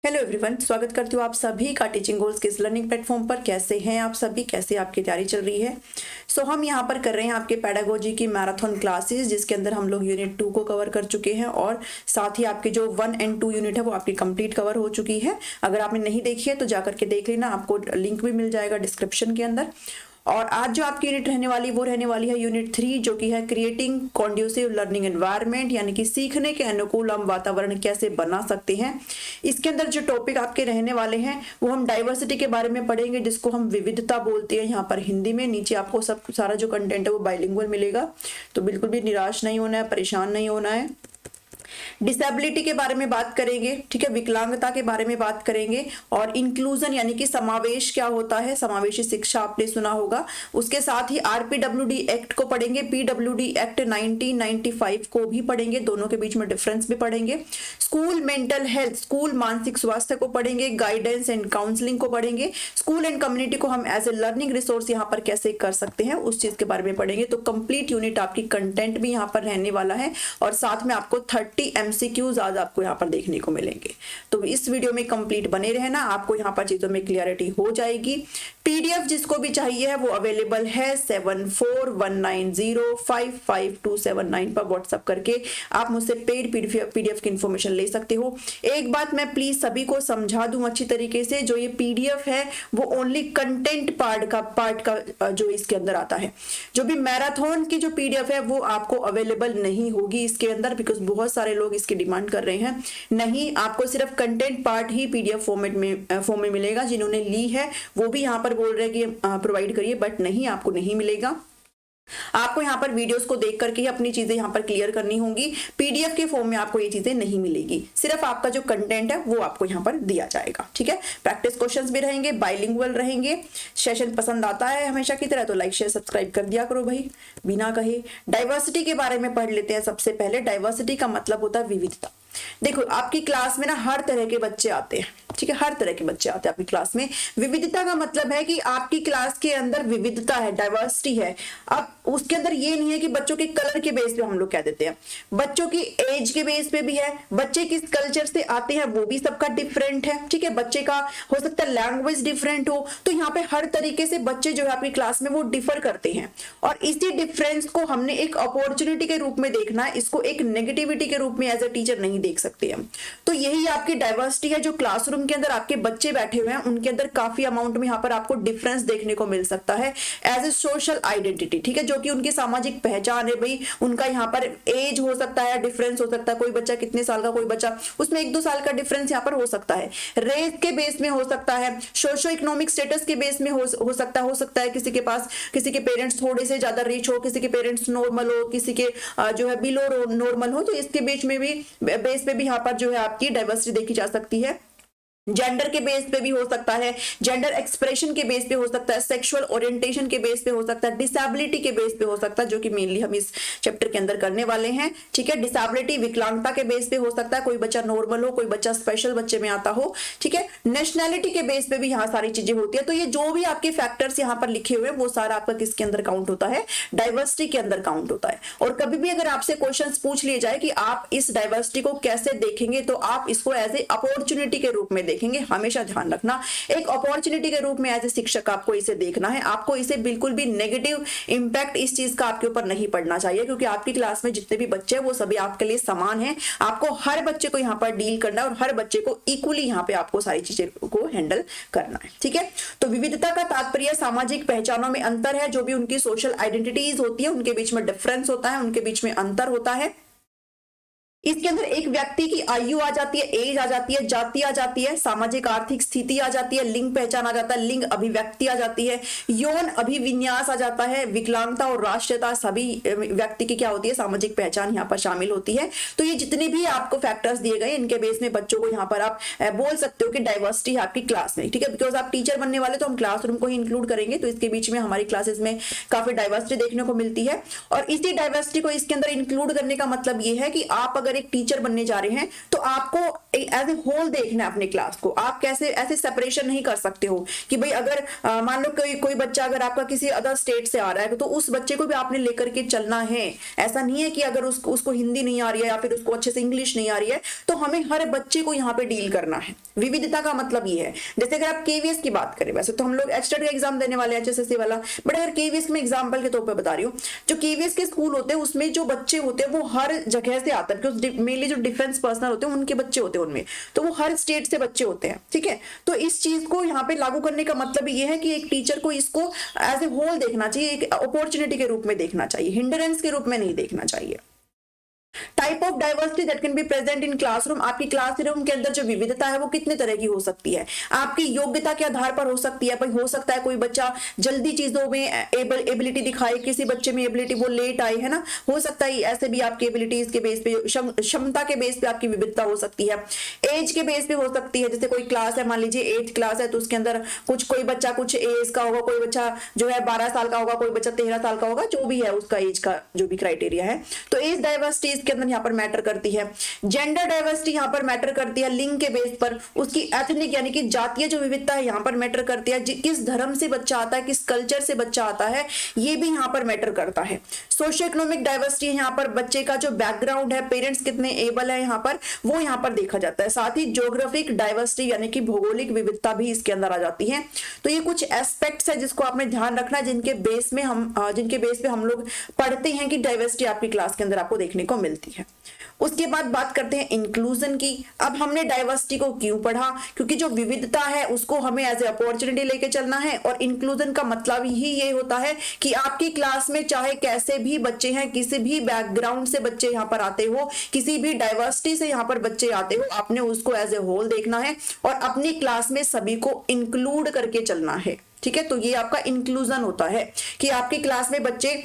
Hello everyone, स्वागत करती हूँ आप सभी का टीचिंग गोल्स के इस लर्निंग प्लेटफॉर्म पर। कैसे हैं आप सभी, कैसे आपकी तैयारी चल रही है। हम यहाँ पर कर रहे हैं आपके पेडागोजी की मैराथन क्लासेस, जिसके अंदर हम लोग यूनिट 2 को कवर कर चुके हैं और साथ ही आपके जो 1 और 2 यूनिट है वो आपकी कंप्लीट कवर हो चुकी है। अगर आपने नहीं देखी है तो जा करके देख लेना, आपको लिंक भी मिल जाएगा डिस्क्रिप्शन के अंदर। और आज जो आपकी यूनिट रहने वाली वो रहने वाली है यूनिट 3, जो कि है क्रिएटिंग कॉन्ड्यूसिव लर्निंग एनवायरनमेंट, यानी कि सीखने के अनुकूल हम वातावरण कैसे बना सकते हैं। इसके अंदर जो टॉपिक आपके रहने वाले हैं वो हम डाइवर्सिटी के बारे में पढ़ेंगे, जिसको हम विविधता बोलते हैं यहाँ पर हिंदी में। नीचे आपको सब सारा जो कंटेंट है वो बाइलिंगुअल मिलेगा, तो बिल्कुल भी निराश नहीं होना है, परेशान नहीं होना है। डिसेबिलिटी के बारे में बात करेंगे, ठीक है, विकलांगता के बारे में बात करेंगे। और इंक्लूजन यानी कि समावेश क्या होता है, समावेशी शिक्षा आपने सुना होगा। उसके साथ ही आरपीडब्ल्यूडी एक्ट को पढ़ेंगे, पीडब्ल्यूडी एक्ट 1995 को भी पढ़ेंगे, दोनों के बीच में डिफरेंस भी पढ़ेंगे। स्कूल मेंटल हेल्थ, स्कूल मानसिक स्वास्थ्य को पढ़ेंगे। गाइडेंस एंड काउंसलिंग को पढ़ेंगे। स्कूल एंड कम्युनिटी को हम एज ए लर्निंग रिसोर्स यहाँ पर कैसे कर सकते हैं उस चीज के बारे में पढ़ेंगे। तो कंप्लीट यूनिट आपकी कंटेंट भी यहाँ पर रहने वाला है और साथ में आपको 30 MCQs आज आपको यहाँ पर देखने को मिलेंगे। तो इस वीडियो में कंप्लीट बने रहना, आपको यहाँ पर चीजों में क्लियरिटी हो जाएगी। पीडीएफ जिसको भी चाहिए है वो अवेलेबल है 7419055279 पर व्हाट्सएप करके आप मुझसे पेड पीडीएफ की इंफॉर्मेशन ले सकते हो। एक बात मैं प्लीज सभी को समझा दूं अच्छी तरीके से, जो ये पीडीएफ है वो ओनली कंटेंट पार्ट का जो इसके अंदर आता है। जो भी मैराथन की जो पीडीएफ है वो आपको अवेलेबल नहीं होगी इसके अंदर, बिकॉज बहुत सारे लोग इसकी डिमांड कर रहे हैं। नहीं, आपको सिर्फ कंटेंट पार्ट ही पीडीएफ फॉर्म में मिलेगा। जिन्होंने ली है वो भी यहाँ पर बोल रहे हैं कि प्रोवाइड करिए, बट नहीं, आपको नहीं मिलेगा। आपको यहाँ पर वीडियोस को देख करके ही अपनी चीजें यहाँ पर क्लियर करनी होंगी। पीडीएफ के फॉर्म में आपको ये चीजें नहीं मिलेगी, सिर्फ आपका जो कंटेंट है वो आपको यहाँ पर दिया जाएगा, ठीक है। प्रैक्टिस क्वेश्चंस भी रहेंगे, बाइलिंगुअल रहेंगे। सेशन पसंद आता है हमेशा की तरह तो लाइक शेयर सब्सक्राइब कर दिया करो भाई, बिना कहे। डाइवर्सिटी के बारे में पढ़ लेते हैं। सबसे पहले डाइवर्सिटी का मतलब होता है विविधता। देखो, आपकी क्लास में ना हर तरह के बच्चे आते हैं, ठीक है, हर तरह के बच्चे आते हैं आपकी क्लास में। विविधता का मतलब है कि आपकी क्लास के अंदर विविधता है, डाइवर्सिटी है। अब उसके अंदर ये नहीं है कि बच्चों के कलर के बेस पे हम लोग कह देते हैं, बच्चों की एज के बेस पे भी है, बच्चे किस कल्चर से आते हैं वो भी सबका डिफरेंट है, ठीक है। बच्चे का हो सकता है लैंग्वेज डिफरेंट हो, तो यहाँ पे हर तरीके से बच्चे जो है आपकी क्लास में वो डिफर करते हैं। और इसी डिफरेंस को हमने एक अपॉर्चुनिटी के रूप में देखना है, इसको एक नेगेटिविटी के रूप में एज ए टीचर नहीं देख सकते हैं। तो यही आपकी डाइवर्सिटी है। जो क्लासरूम के अंदर आपके बच्चे बैठे हुए हैं उनके अंदर काफी अमाउंट में यहाँ पर आपको डिफरेंस देखने को मिल सकता है एज ए सोशल आइडेंटिटी, ठीक है, जो कि उनकी सामाजिक पहचान है भाई। उनका यहाँ पर एज हो सकता है, डिफरेंस हो सकता है, कोई बच्चा कितने साल का, कोई बच्चा उसमें 1-2 साल का डिफरेंस यहाँ पर हो सकता है। रेस के बेस में हो सकता है, सोशो इकोनॉमिक स्टेटस के बेस में हो सकता है किसी के पास, किसी के पेरेंट्स थोड़े से ज्यादा रिच हो, किसी के पेरेंट्स नॉर्मल हो, किसी के जो है बिलो नॉर्मल हो, तो इसके बेस पे भी यहाँ पर जो है आपकी डाइवर्सिटी देखी जा सकती है। जेंडर के बेस पे भी हो सकता है, जेंडर एक्सप्रेशन के बेस पे हो सकता है, सेक्सुअल ओरिएंटेशन के बेस पे हो सकता है, डिसेबिलिटी के बेस पे हो सकता है, जो कि मेनली हम इस चैप्टर के अंदर करने वाले हैं, ठीक है। डिसेबिलिटी विकलांगता के बेस पे हो सकता है, कोई बच्चा नॉर्मल हो, कोई बच्चा स्पेशल बच्चे में आता हो, ठीक है। नेशनैलिटी के बेस पे भी यहाँ सारी चीजें होती है। तो ये जो भी आपके फैक्टर्स यहाँ पर लिखे हुए हैं वो सारा आपका किसके अंदर काउंट होता है, डाइवर्सिटी के अंदर काउंट होता है। और कभी भी अगर आपसे क्वेश्चन पूछ लिए जाए कि आप इस डाइवर्सिटी को कैसे देखेंगे, तो आप इसको एज ए अपॉर्चुनिटी के रूप में देखेंगे। हमेशा ध्यान रखना, एक अपॉर्चुनिटी के रूप में एज ए शिक्षक आपको इसे देखना है। आपको इसे बिल्कुल भी नेगेटिव इंपैक्ट इस चीज का आपके ऊपर नहीं पड़ना चाहिए, क्योंकि आपकी क्लास में जितने भी बच्चे हैं वो सभी आपके लिए समान हैं। आपको हर बच्चे को यहाँ पर डील करना है और हर बच्चे को इक्वली यहाँ पे आपको सारी चीजें को हैंडल करना है, ठीक है। तो विविधता का तात्पर्य सामाजिक पहचानों में अंतर है, जो भी उनकी सोशल आइडेंटिटीज होती है उनके बीच में डिफरेंस होता है, उनके बीच में अंतर होता है। इसके अंदर एक व्यक्ति की आयु आ जाती है, एज आ जाती है, जाति आ जाती है, सामाजिक आर्थिक स्थिति आ जाती है, लिंग पहचान आ जाता है, लिंग अभिव्यक्ति आ जाती है, यौन अभिविन्यास आ जाता है, विकलांगता और राष्ट्रीयता सभी व्यक्ति की क्या होती है, सामाजिक पहचान यहाँ पर शामिल होती है। तो ये जितने भी आपको फैक्टर्स दिए गए इनके बेस में बच्चों को यहाँ पर आप बोल सकते हो कि डाइवर्सिटी है आपकी क्लास में, ठीक है। बिकॉज आप टीचर बनने वाले तो हम क्लासरूम को ही इंक्लूड करेंगे, तो इसके बीच में हमारी क्लासेस में काफी डाइवर्सिटी देखने को मिलती है। और इसी डाइवर्सिटी को इसके अंदर इंक्लूड करने का मतलब ये है कि आप अगर एक टीचर बनने जा रहे हैं तो आपको एज ए होल देखना है अपने क्लास को। आप कैसे ऐसे सेपरेशन नहीं कर सकते हो कि भाई अगर मान लो कोई बच्चा अगर आपका किसी अदर स्टेट से आ रहा है तो उस बच्चे को भी आपने लेकर के चलना है। ऐसा नहीं है कि अगर उसको हिंदी नहीं आ रही है या फिर उसको अच्छे से इंग्लिश नहीं आ रही है तो हमें हर बच्चे को यहाँ पे डील करना है। विविधता का मतलब ये है, जैसे अगर आप केवीएस की बात करें, वैसे तो हम लोग एचटेट का एग्जाम देने वाले हैं एचएसएससी वाला, बट अगर केवीएस में एग्जाम्पल के तौर पर बता रही हूँ, जो केवीएस के स्कूल होते हैं उसमें जो बच्चे होते हैं वो हर जगह से आते हैं, बिकॉज मेनली जो डिफेंस पर्सनल होते हैं उनके बच्चे होते हैं उनमें, तो वो हर स्टेट से बच्चे होते हैं। ठीक है, तो इस चीज को यहाँ पे लागू करने का मतलब ये है कि एक टीचर को इसको एज ए होल देखना चाहिए, एक अपॉर्चुनिटी के रूप में देखना चाहिए, हिंड्रेंस के रूप में नहीं देखना चाहिए। Type of diversity that can be present in classroom, आपकी क्लासरूम के अंदर जो विविधता है वो कितने तरह की हो सकती है, आपकी योग्यता के आधार पर हो सकती है। भाई हो सकता है कोई बच्चा जल्दी चीजों में एबिलिटी दिखाए, किसी बच्चे में एबिलिटी वो लेट आई है ना, हो सकता है ऐसे भी आपकी एबिलिटीज के बेस पे, क्षमता के बेस पे आपकी विविधता हो सकती है। एज के बेस पे हो सकती है, जैसे कोई क्लास है, मान लीजिए 8th क्लास है तो उसके अंदर कोई बच्चा कुछ एज का होगा, कोई बच्चा जो है 12 साल का होगा, कोई बच्चा 13 साल का होगा, जो भी है उसका एज का जो भी क्राइटेरिया है। तो एज डाइवर्सिटी के अंदर यहाँ पर मैटर करती है। जेंडर डाइवर्सिटी यहाँ पर मैटर करती है लिंग के बेस पर, उसकी एथनिक यानी कि जातीय जो विविधता है यहाँ पर मैटर करती है, किस धर्म से बच्चा आता है, किस कल्चर से बच्चा आता है, ये भी यहाँ पर मैटर करता है। सोशियो इकोनॉमिक डाइवर्सिटी यहाँ पर बच्चे का जो बैकग्राउंड है, पेरेंट्स कितने एबल है यहाँ पर, वो यहाँ पर देखा जाता है। साथ ही ज्योग्राफिक डाइवर्सिटी यानी कि भौगोलिक विविधता भी इसके अंदर आ जाती है। तो ये कुछ एस्पेक्ट्स है जिसको आपने ध्यान रखना है, जिनके बेस पे हम लोग पढ़ते हैं कि डाइवर्सिटी आपकी क्लास के अंदर आपको देखने को मिलती है। उसके बाद बात करते हैं इंक्लूजन की। अब हमने डाइवर्सिटी को क्यों पढ़ा, क्योंकि जो विविधता है उसको हमें एज ए अपॉर्चुनिटी लेके चलना है, और इंक्लूजन का मतलब ही ये होता है कि आपकी क्लास में चाहे कैसे भी बच्चे हैं, किसी भी बैकग्राउंड से बच्चे यहाँ पर आते हो, किसी भी डाइवर्सिटी से यहाँ पर बच्चे आते हो, आपने उसको एज ए होल देखना है और अपनी क्लास में सभी को इंक्लूड करके चलना है। ठीक है, तो ये आपका इंक्लूजन होता है कि आपकी क्लास में बच्चे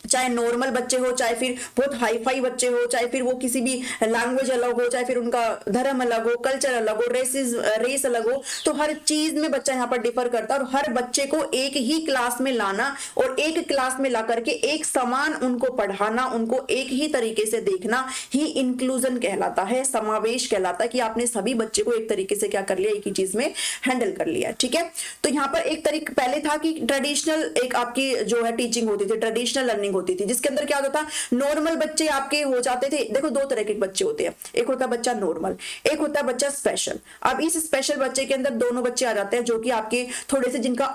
चाहे नॉर्मल बच्चे हो, चाहे फिर बहुत हाई फाई बच्चे हो, चाहे फिर वो किसी भी लैंग्वेज अलग हो, चाहे फिर उनका धर्म अलग हो, कल्चर अलग हो, रेस अलग हो, तो हर चीज में बच्चा यहाँ पर डिफर करता है। और हर बच्चे को एक ही क्लास में लाना और एक क्लास में ला करके एक समान उनको पढ़ाना, उनको एक ही तरीके से देखना ही इंक्लूजन कहलाता है, समावेश कहलाता है कि आपने सभी बच्चे को एक तरीके से क्या कर लिया, एक ही चीज में हैंडल कर लिया। ठीक है, तो यहाँ पर एक तरीका पहले था कि ट्रेडिशनल एक आपकी जो है टीचिंग होती थी, ट्रेडिशनल लर्निंग होती थी, जिसके अंदर क्या होता था, नॉर्मल बच्चे आपके हो जाते थे। देखो दो तरह के बच्चे होते हैं, एक होता है बच्चा नॉर्मल, एक होता है बच्चा स्पेशल। अब इस स्पेशल बच्चे के अंदर दोनों बच्चे आ जाते हैं जो कि आपके थोड़े से जिनका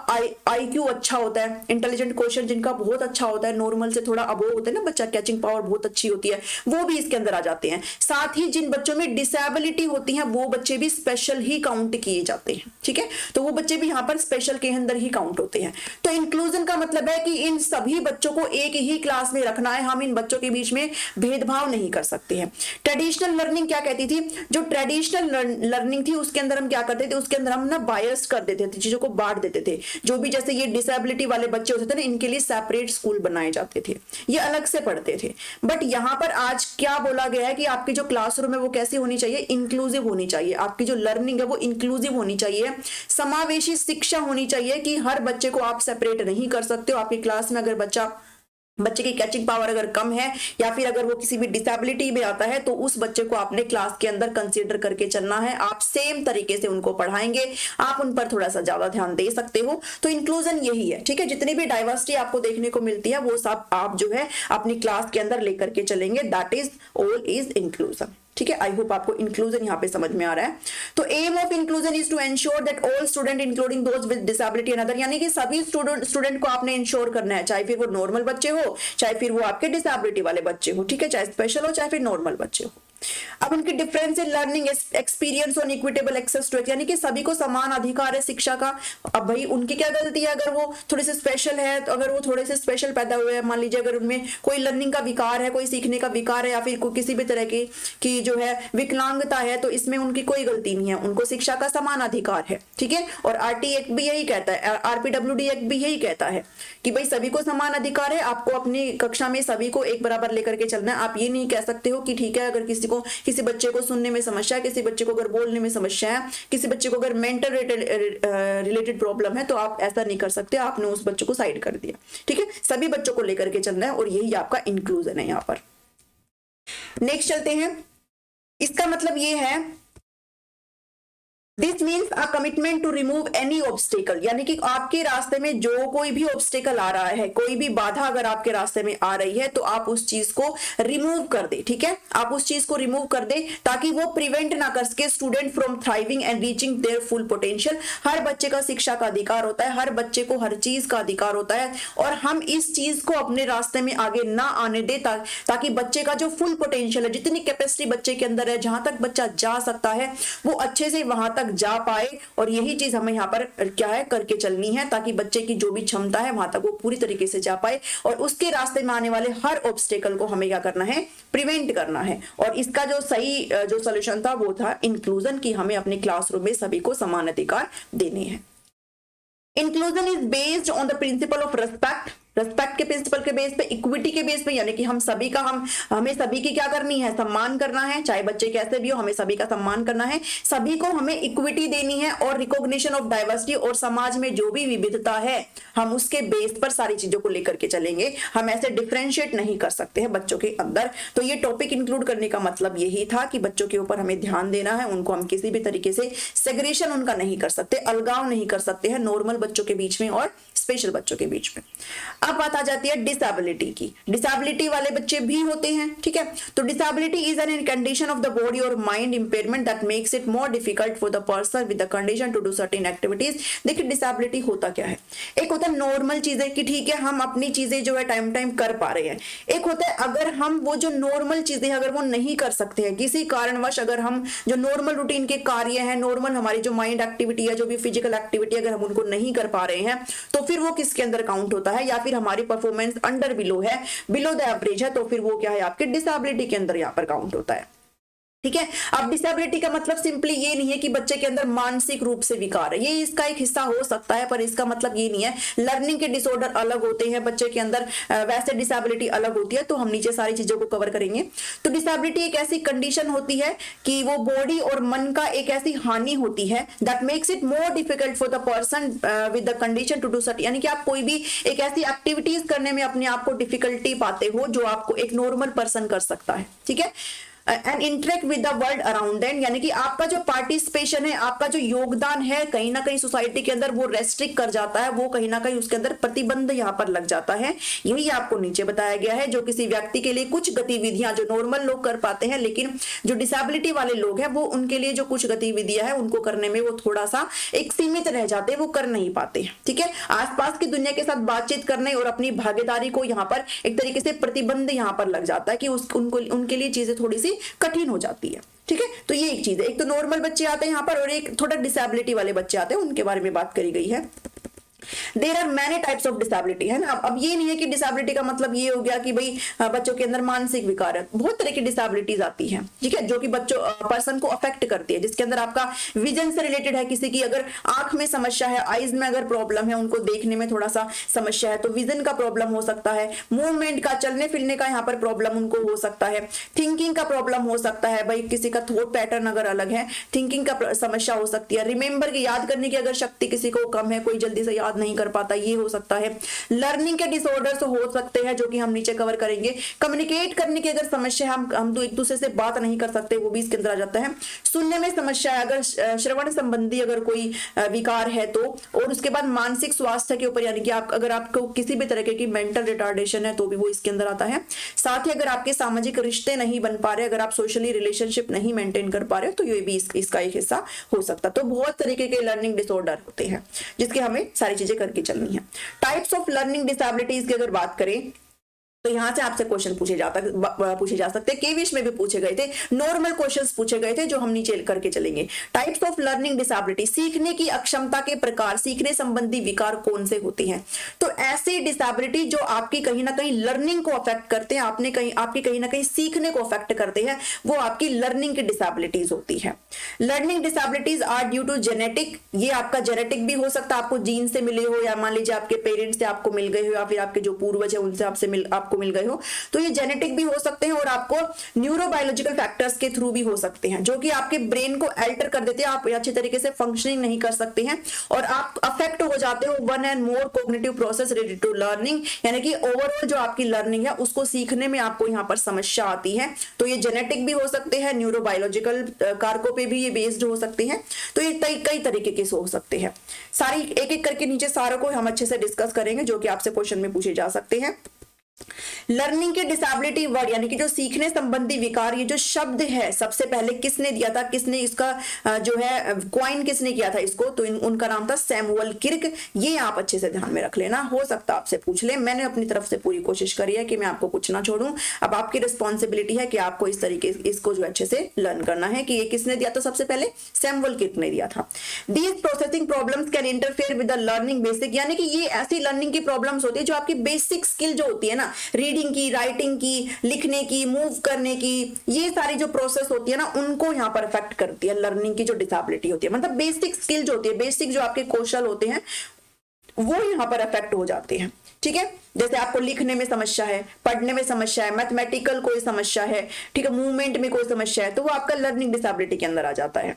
आईक्यू अच्छा होता है, इंटेलिजेंट क्वेश्चन जिनका बहुत अच्छा होता है, नॉर्मल से थोड़ा अबोव होता है ना बच्चा, कैचिंग पावर बहुत अच्छी होती है, वो भी इसके अंदर आ जाते हैं। साथ ही जिन बच्चों में डिसेबिलिटी होती है वो बच्चे भी स्पेशल ही काउंट किए जाते हैं। ठीक है, तो वो बच्चे भी यहाँ पर स्पेशल के अंदर ही काउंट होते हैं। तो इंक्लूजन का मतलब है कि इन सभी बच्चों को एक ही क्लास में रखना है, हम इन बच्चों के बीच में भेदभाव नहीं कर सकते हैं। ट्रेडिशनल लर्निंग क्या कहती थी, जो ट्रेडिशनल लर्निंग थी उसके अंदर हम क्या करते थे, उसके अंदर हम ना बायस कर देते थे, चीजों को बांट देते थे। जो भी जैसे ये डिसेबिलिटी वाले बच्चे होते थे ना, इनके लिए सेपरेट स्कूल बनाए जाते थे, ये अलग से पढ़ते थे। बट यहाँ पर आज क्या बोला गया है कि आपकी जो क्लासरूम है वो कैसी होनी चाहिए, इंक्लूसिव होनी चाहिए। आपकी जो लर्निंग है वो इंक्लूसिव होनी चाहिए, समावेशी शिक्षा होनी चाहिए कि हर बच्चे को आप सेपरेट नहीं कर सकते हो। आपकी क्लास में अगर बच्चे की कैचिंग पावर अगर कम है या फिर अगर वो किसी भी डिसेबिलिटी में आता है तो उस बच्चे को आपने क्लास के अंदर कंसीडर करके चलना है। आप सेम तरीके से उनको पढ़ाएंगे, आप उन पर थोड़ा सा ज्यादा ध्यान दे सकते हो। तो इंक्लूजन यही है। ठीक है, जितनी भी डाइवर्सिटी आपको देखने को मिलती है वो सब आप जो है अपनी क्लास के अंदर लेकर के चलेंगे, that is all is inclusion. ठीक है, आई होप आपको इंक्लूजन यहाँ पे समझ में आ रहा है। तो aim of inclusion is to ensure that all student including those with disability and other, यानी कि सभी स्टूडेंट को आपने इंश्योर करना है, चाहे फिर वो नॉर्मल बच्चे हो, चाहे फिर वो आपके डिसेबिलिटी वाले बच्चे हो। ठीक है, चाहे स्पेशल हो चाहे फिर नॉर्मल बच्चे हो। अब उनकी डिफरेंस इन लर्निंग एक्सपीरियंस और इक्विटेबल एक्सेस टू इट, यानी कि सभी को समान अधिकार है शिक्षा का। अब भाई उनकी क्या गलती है, अगर वो थोड़े से स्पेशल है तो अगर वो थोड़े से स्पेशल पैदा हुए हैं, मान लीजिए अगर उनमें कोई लर्निंग का विकार है, कोई सीखने का विकार है या फिर किसी भी तरह की जो है विकलांगता है, तो इसमें उनकी कोई गलती नहीं है, उनको शिक्षा का समान अधिकार है। ठीक है, और आरटी एक्ट भी यही कहता है, आरपीडब्ल्यूडी एक्ट भी यही कहता है कि भाई सभी को समान अधिकार है, आपको अपनी कक्षा में सभी को एक बराबर लेकर के चलना है। आप ये नहीं कह सकते हो कि ठीक है अगर किसी बच्चे को सुनने में समस्या है, किसी बच्चे को अगर बोलने में समस्या है, किसी बच्चे को अगर मेंटल रिलेटेड प्रॉब्लम है, तो आप ऐसा नहीं कर सकते, आपने उस बच्चे को साइड कर दिया। ठीक है, सभी बच्चों को लेकर के चलना है और यही आपका इंक्लूजन है। यहाँ पर नेक्स्ट चलते हैं। इसका मतलब ये है this means a commitment to remove any obstacle, यानी कि आपके रास्ते में जो कोई भी ऑब्स्टेकल आ रहा है, कोई भी बाधा अगर आपके रास्ते में आ रही है तो आप उस चीज को रिमूव कर दे। ठीक है, आप उस चीज को रिमूव कर दे ताकि वो प्रिवेंट ना कर सके student from thriving and reaching their full potential. हर बच्चे का शिक्षा का अधिकार होता है, हर बच्चे को हर चीज का अधिकार होता है, और हम इस चीज को अपने रास्ते में आगे ना आने दे ताकि बच्चे का जो फुल पोटेंशियल है, जितनी कैपेसिटी बच्चे के अंदर है, जहां तक बच्चा जा सकता है वो अच्छे से वहां तक जा पाए। और यही चीज हमें यहाँ पर क्या है करके चलनी है, ताकि बच्चे की जो भी क्षमता है वहां तक वो पूरी तरीके से जा पाए, और उसके रास्ते में आने वाले हर ऑब्स्टेकल को हमें क्या करना है, प्रिवेंट करना है। और इसका जो सही जो सोल्यूशन था वो था इंक्लूजन, की हमें अपने क्लासरूम में सभी को समान अधिकार देने हैं। Inclusion is based on the principle of respect, respect के प्रिंसिपल के बेस पे, इक्विटी के बेस पे, यानी कि हम सभी का हमें सभी की क्या करनी है, सम्मान करना है, चाहे बच्चे कैसे भी हो हमें सभी का सम्मान करना है, सभी को हमें इक्विटी देनी है, और रिकॉग्निशन ऑफ डाइवर्सिटी, और समाज में जो भी विविधता है हम उसके बेस पर सारी चीजों को लेकर के चलेंगे, हम ऐसे डिफरेंशिएट नहीं कर सकते हैं बच्चों के अंदर। तो ये टॉपिक इंक्लूड करने का मतलब यही था कि बच्चों के ऊपर हमें ध्यान देना है, उनको हम किसी भी तरीके से सेग्रेगेशन उनका नहीं कर सकते, अलगाव नहीं कर सकते हैं नॉर्मल बच्चों के बीच में और स्पेशल बच्चों के बीच में। अब बात आ जाती है डिसेबिलिटी की। डिसेबिलिटी वाले बच्चे भी होते हैं, ठीक है। तो disability is an condition of the body और mind impairment that makes it more difficult for the person with the condition to do certain activities. देखिए डिसेबिलिटी होता क्या है, एक होता है नॉर्मल चीजें कि ठीक है हम अपनी चीजें जो है टाइम टाइम कर पा रहे हैं, एक होता है अगर हम वो जो नॉर्मल चीजें अगर वो नहीं कर सकते हैं किसी कारणवश, अगर हम जो नॉर्मल रूटीन के कार्य हैं, नॉर्मल हमारी जो माइंड एक्टिविटी है, जो भी फिजिकल एक्टिविटी अगर हम उनको नहीं कर पा रहे हैं, तो फिर वो किसके अंदर काउंट होता है, या फिर हमारी परफॉर्मेंस अंडर बिलो है, बिलो द एवरेज है, तो फिर वो क्या है आपके डिसेबिलिटी के अंदर यहां पर काउंट होता है। ठीक है, अब डिसेबिलिटी का मतलब सिंपली ये नहीं है कि बच्चे के अंदर मानसिक रूप से विकार है, ये इसका एक हिस्सा हो सकता है, पर इसका मतलब ये नहीं है। लर्निंग के डिसऑर्डर अलग होते हैं बच्चे के अंदर, वैसे डिसेबिलिटी अलग होती है, तो हम नीचे सारी चीजों को कवर करेंगे। तो डिसेबिलिटी एक ऐसी कंडीशन होती है कि वो बॉडी और मन का एक ऐसी हानि होती है that makes it more difficult for the person with the condition to do certain, यानी कि आप कोई भी एक ऐसी एक्टिविटीज करने में अपने आप को डिफिकल्टी पाते हो जो आपको एक नॉर्मल पर्सन कर सकता है। ठीक है, and interact with the world around them, यानी कि आपका जो पार्टिसिपेशन है, आपका जो योगदान है कहीं ना कहीं सोसाइटी के अंदर वो रेस्ट्रिक्ट कर जाता है, वो कहीं ना कहीं उसके अंदर प्रतिबंध यहाँ पर लग जाता है। यही आपको नीचे बताया गया है, जो किसी व्यक्ति के लिए कुछ गतिविधियां जो नॉर्मल लोग कर पाते हैं, लेकिन जो डिसेबिलिटी वाले लोग हैं वो उनके लिए जो कुछ गतिविधियां हैं उनको करने में वो थोड़ा सा एक सीमित रह जाते हैं, वो कर नहीं पाते। ठीक है, आसपास की दुनिया के साथ बातचीत करने और अपनी भागीदारी को यहाँ पर एक तरीके से प्रतिबंध यहाँ पर लग जाता है कि उनको उनके लिए चीजें थोड़ी सी कठिन हो जाती है। ठीक है, तो ये एक चीज है, एक तो नॉर्मल बच्चे आते हैं यहाँ पर और एक थोड़ा डिसेबिलिटी वाले बच्चे आते हैं, उनके बारे में बात करी गई है। There are many types of disability, है ना। अब ये नहीं है कि डिसेबिलिटी का मतलब ये हो गया कि भाई बच्चों के अंदर मानसिक विकार है, बहुत तरह की डिसेबिलिटीज आती हैं, ठीक है, जो कि बच्चों पर्सन को अफेक्ट करती है, जिसके अंदर आपका विजन से रिलेटेड है, किसी की अगर आंख में समस्या है, आईज में अगर प्रॉब्लम है, उनको देखने में थोड़ा सा समस्या है, तो विजन का प्रॉब्लम हो सकता है, मूवमेंट का, चलने फिरने का यहाँ पर प्रॉब्लम उनको हो सकता है, थिंकिंग का प्रॉब्लम हो सकता है, भाई किसी का थॉट पैटर्न अगर अलग है, थिंकिंग का समस्या हो सकती है, रिमेंबर की, याद करने की अगर शक्ति किसी को कम है, कोई जल्दी से याद नहीं कर पाता, ये हो सकता है। लर्निंग के डिसऑर्डर्स हो सकते हैं जो कि हम नीचे कवर करेंगे। कम्युनिकेट करने की अगर समस्या, हम तो एक दूसरे से बात नहीं कर सकते, वो भी इसके अंदर आ जाता है। सुनने में समस्या है, अगर श्रवण संबंधी अगर कोई विकार है तो, और उसके बाद मानसिक स्वास्थ्य के ऊपर, यानी कि अगर आपको किसी भी तरह की मेंटल रिटार्डेशन है तो भी वो इसके अंदर आता है। साथ ही अगर आपके सामाजिक रिश्ते नहीं बन पा रहे, अगर आप सोशली रिलेशनशिप नहीं मेंटेन कर पा रहे तो ये भी इसका एक हिस्सा हो सकता है। तो बहुत तरीके के लर्निंग डिसऑर्डर होते हैं जिसके हमें सारी चीजें करके चलनी है। टाइप्स ऑफ लर्निंग डिसेबिलिटीज की अगर बात करें तो यहां से आपसे क्वेश्चन पूछे जा सकते हैं, केवीएस में भी पूछे गए थे, नॉर्मल क्वेश्चंस पूछे गए थे जो हम नीचे करके चलेंगे। टाइप्स ऑफ लर्निंग डिसेबिलिटी, सीखने की अक्षमता के प्रकार, सीखने संबंधी विकार कौन से होते हैं। तो ऐसे डिसेबिलिटी जो आपकी कहीं ना कहीं लर्निंग को अफेक्ट करते हैं, आपकी कहीं ना कहीं सीखने को अफेक्ट करते हैं, वो आपकी लर्निंग की डिसेबिलिटीज होती है। Learning disabilities are due to genetic, ये आपका जेनेटिक भी हो सकता है, आपको जीन से मिले हो, या मान लीजिए आपके पेरेंट्स से आपको मिल गए हो, या फिर आपके जो पूर्वज है उनसे आपको आपको मिल गए हो, तो ये जेनेटिक भी हो सकते हैं और आपको न्यूरोबायोलॉजिकल फैक्टर्स के थ्रू भी हो सकते हैं, जो कि आपके ब्रेन को अल्टर कर देते हैं, आप अच्छे तरीके से फंक्शनिंग नहीं कर सकते हैं और आप अफेक्ट हो जाते हो one and more cognitive process related to learning, यानी कि ओवरऑल जो आपकी लर्निंग है उसको सीखने में आपको यहाँ पर समस्या आती है। तो ये जेनेटिक भी हो सकते हैं, न्यूरोबायोलॉजिकल कारकों पे भी ये बेस्ड हो सकते हैं, तो ये कई तरीके के हो सकते हैं। सारी एक एक करके नीचे सारों को हम अच्छे से डिस्कस करेंगे जो कि आपसे क्वेश्चन में पूछे जा सकते हैं। लर्निंग के डिसेबिलिटी वर्ड यानी कि जो सीखने संबंधी विकार, ये जो शब्द है सबसे पहले किसने दिया था, किसने इसका जो है क्वाइन किसने किया था इसको, तो उनका नाम था सैमुअल किर्क। ये आप अच्छे से ध्यान में रख लेना, हो सकता आपसे पूछ ले। मैंने अपनी तरफ से पूरी कोशिश करी है कि मैं आपको कुछ ना छोड़ूं। अब आपकी रिस्पॉन्सिबिलिटी है कि आपको इस तरीके इसको जो अच्छे से लर्न करना है कि ये किसने दिया था, सबसे पहले सैमुअल किर्क ने दिया था। These processing problems can interfere with the learning basic, यानी कि ये ऐसी लर्निंग की प्रॉब्लम्स होती है जो आपकी बेसिक स्किल जो होती है ना, रीडिंग की, राइटिंग की, लिखने की, मूव करने की, ये सारी जो प्रोसेस होती है ना उनको यहाँ पर अफेक्ट करती है। लर्निंग की जो डिसेबिलिटी होती है, मतलब बेसिक स्किल जो होती है, बेसिक जो आपके कौशल होते हैं वो यहाँ पर अफेक्ट हो जाते हैं। ठीक है, जैसे आपको लिखने में समस्या है, पढ़ने में समस्या है, मैथमेटिकल कोई समस्या है, ठीक है, मूवमेंट में कोई समस्या है, तो वो आपका लर्निंग डिसेबिलिटी के अंदर आ जाता है।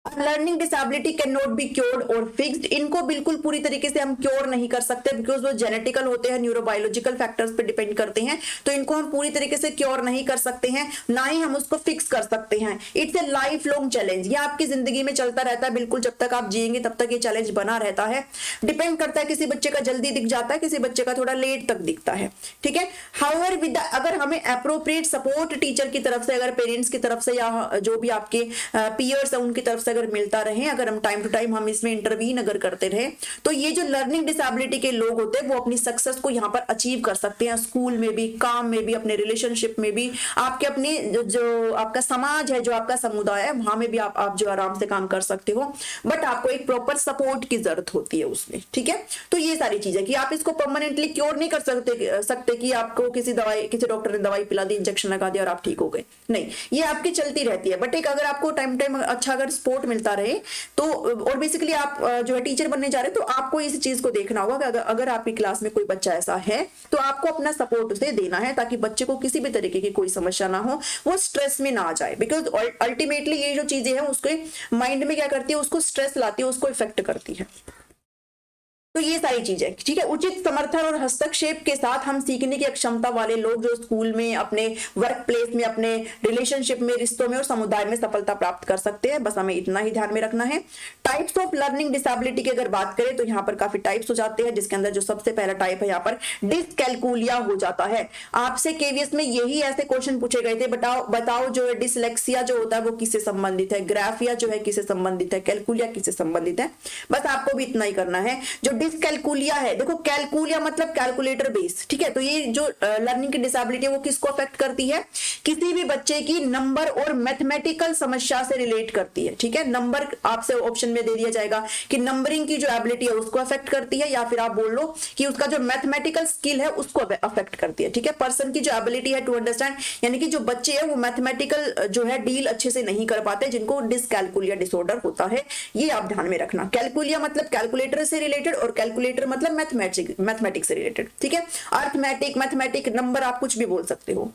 Learning disability can not be cured और फिक्स्ड, इनको बिल्कुल पूरी तरीके से हम क्योर नहीं कर सकते बिकॉज वो जेनेटिकल होते हैं, न्यूरोबायोलॉजिकल फैक्टर्स पे डिपेंड करते हैं, तो इनको हम पूरी तरीके से क्योर नहीं कर सकते हैं, ना ही हम उसको फिक्स कर सकते हैं। It's a life long challenge, ये आपकी जिंदगी में चलता रहता है, बिल्कुल जब तक आप जिएंगे तब तक ये चैलेंज बना रहता है। डिपेंड करता है, किसी बच्चे का जल्दी दिख जाता है, किसी बच्चे का थोड़ा लेट तक दिखता है। ठीक है, हाउएवर विद अगर हमें अप्रोप्रिएट सपोर्ट टीचर की तरफ से, अगर पेरेंट्स की तरफ से या जो भी आपके पीयर्स है उनकी तरफ से अगर मिलता रहे, अगर हम टाइम टू टाइम हम इसमें इंटरवीन अगर करते रहे, तो ये जो लर्निंग डिसेबिलिटी के लोग होते हैं वो अपनी सक्सेस को यहाँ पर अचीव कर सकते हैं, स्कूल में भी, काम में भी, अपने रिलेशनशिप में भी, आपके अपने जो आपका समाज है, जो आपका समुदाय है, वहां में भी आप जो आराम से काम कर सकते हो, बट आपको एक प्रॉपर सपोर्ट की जरूरत होती है उसमें। ठीक है, तो ये सारी चीजें कि आप इसको परमानेंटली क्योर नहीं कर सकते कि आपको किसी डॉक्टर ने दवाई पिला दी, इंजेक्शन लगा दिया और आप ठीक हो गए, नहीं, ये आपकी चलती रहती है। बट एक अगर आपको टाइम टाइम अच्छा अगर सपोर्ट मिलता रहे तो, और बेसिकली आप जो है टीचर बनने जा रहे हैं तो आपको इस चीज को देखना होगा कि अगर आपकी क्लास में कोई बच्चा ऐसा है तो आपको अपना सपोर्ट उसे देना है ताकि बच्चे को किसी भी तरीके की कोई समस्या ना हो, वो स्ट्रेस में ना आ जाए, बिकॉज अल्टीमेटली ये जो चीजें हैं उसके माइंड में क्या करती है, उसको स्ट्रेस लाती है, उसको इफेक्ट करती है। तो ये सारी चीजें, ठीक है, उचित समर्थन और हस्तक्षेप के साथ हम सीखने की अक्षमता वाले लोग जो स्कूल में, अपने वर्क प्लेस में, अपने रिलेशनशिप में, रिश्तों में और समुदाय में सफलता प्राप्त कर सकते हैं। बस हमें इतना ही ध्यान में रखना है। टाइप्स ऑफ लर्निंग डिसेबिलिटी की अगर बात करें तो यहाँ पर काफी टाइप्स हो जाते हैं, जिसके अंदर जो सबसे पहला टाइप है यहाँ पर डिसकैलकुलिया हो जाता है। आपसे केवीएस में यही ऐसे क्वेश्चन पूछे गए थे, बताओ जो है डिसलेक्सिया जो होता है वो किससे संबंधित है, ग्राफिया जो है किससे संबंधित है, कैलकुलिया किससे संबंधित है। बस आपको भी इतना ही करना है। जो डिसकैलकुलिया है, देखो कैलकुलिया मतलब कैलकुलेटर बेस, ठीक है, तो ये जो लर्निंग की डिसेबिलिटी है वो किसको अफेक्ट करती है, किसी भी बच्चे की नंबर और मैथमेटिकल समस्या से रिलेट करती है। ठीक है, नंबर आपसे ऑप्शन में दे दिया जाएगा कि नंबरिंग की जो एबिलिटी है उसको अफेक्ट करती है, या फिर आप बोल लो कि उसका जो मैथमेटिकल स्किल है उसको अफेक्ट करती है। ठीक है, पर्सन की जो एबिलिटी है टू अंडरस्टैंड, यानी कि जो बच्चे हैं वो मैथमेटिकल जो है डील अच्छे से नहीं कर पाते, जिनको डिसकैलकुलिया डिसऑर्डर होता है, ये आप ध्यान में रखना। कैलकुलिया मतलब कैलकुलेटर से रिलेटेड और कैलकुलेटर मतलब मैथमेटिक्स से रिलेटेड। ठीक है, मैथमेटिक नंबर आप कुछ भी बोल सकते हो,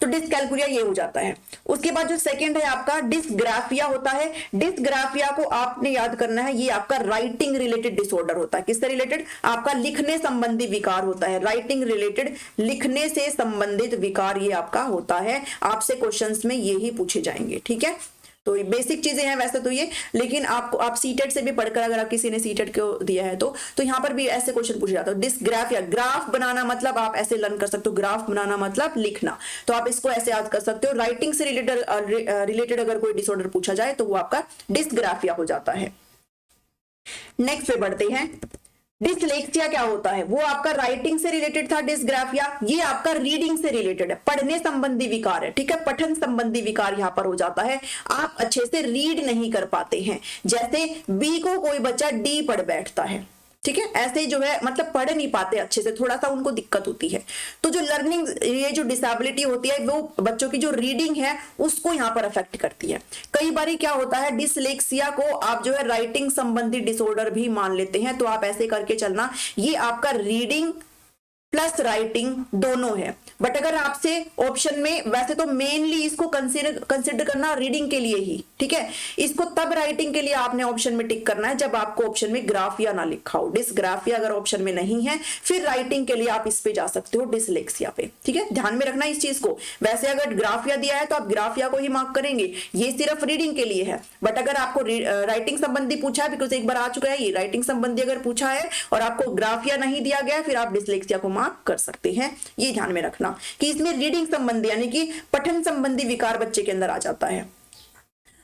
तो डिसकैलकुलिया ये हो जाता है। उसके बाद जो सेकंड है आपका डिसग्राफिया होता है। डिसग्राफिया को आपने याद करना है, ये आपका राइटिंग रिलेटेड डिसऑर्डर होता है। किससे रिलेटेड, आपका लिखने संबंधी विकार होता है। राइटिंग रिलेटेड, लिखने से संबंधित विकार ये आपका होता है। आपसे क्वेश्चंस में यही पूछे जाएंगे। ठीक है, तो बेसिक चीजें हैं वैसे तो ये, लेकिन आपको आप सीटेट से भी पढ़कर, अगर आप किसी ने सीटेट को दिया है तो यहाँ पर भी ऐसे क्वेश्चन पूछे जाते हैं। डिसग्राफिया, ग्राफ बनाना मतलब आप ऐसे लर्न कर सकते हो, ग्राफ बनाना मतलब लिखना, तो आप इसको ऐसे याद कर सकते हो। राइटिंग से रिलेटेड अगर कोई डिसऑर्डर पूछा जाए तो वो आपका डिसग्राफिया हो जाता है। नेक्स्ट पे बढ़ते हैं। डिसलेक्सिया क्या होता है, वो आपका राइटिंग से रिलेटेड था। डिसग्राफिया ये आपका रीडिंग से रिलेटेड है, पढ़ने संबंधी विकार है। ठीक है, पठन संबंधी विकार यहाँ पर हो जाता है, आप अच्छे से रीड नहीं कर पाते हैं। जैसे बी को कोई बच्चा डी पढ़ बैठता है, ठीक है, ऐसे जो है मतलब पढ़ नहीं पाते अच्छे से, थोड़ा सा उनको दिक्कत होती है। तो जो लर्निंग, ये जो डिसेबिलिटी होती है वो बच्चों की जो रीडिंग है उसको यहाँ पर अफेक्ट करती है। कई बार क्या होता है, डिसलेक्सिया को आप जो है राइटिंग संबंधी डिसऑर्डर भी मान लेते हैं, तो आप ऐसे करके चलना, ये आपका रीडिंग प्लस राइटिंग दोनों है। बट अगर आपसे ऑप्शन में, वैसे तो मेनली इसको कंसिडर करना रीडिंग के लिए ही, ठीक है, इसको तब राइटिंग के लिए आपने ऑप्शन में टिक करना है जब आपको ऑप्शन में ग्राफिया ना लिखा हो। डिसग्राफिया अगर ऑप्शन में नहीं है फिर राइटिंग के लिए आप इस पे जा सकते हो, डिसलेक्सिया पे, ठीक है, ध्यान में रखना इस चीज को। वैसे अगर ग्राफिया दिया है तो आप ग्राफिया को ही मार्क करेंगे, ये सिर्फ रीडिंग के लिए है। बट अगर आपको राइटिंग संबंधी पूछा है, बिकॉज एक बार आ चुका है ये, राइटिंग संबंधी अगर पूछा है और आपको ग्राफिया नहीं दिया गया फिर आप डिसलेक्सिया को मार्क कर सकते हैं। ये ध्यान में रखना कि इसमें रीडिंग संबंधी यानी कि पठन संबंधी विकार बच्चे के अंदर आ जाता है।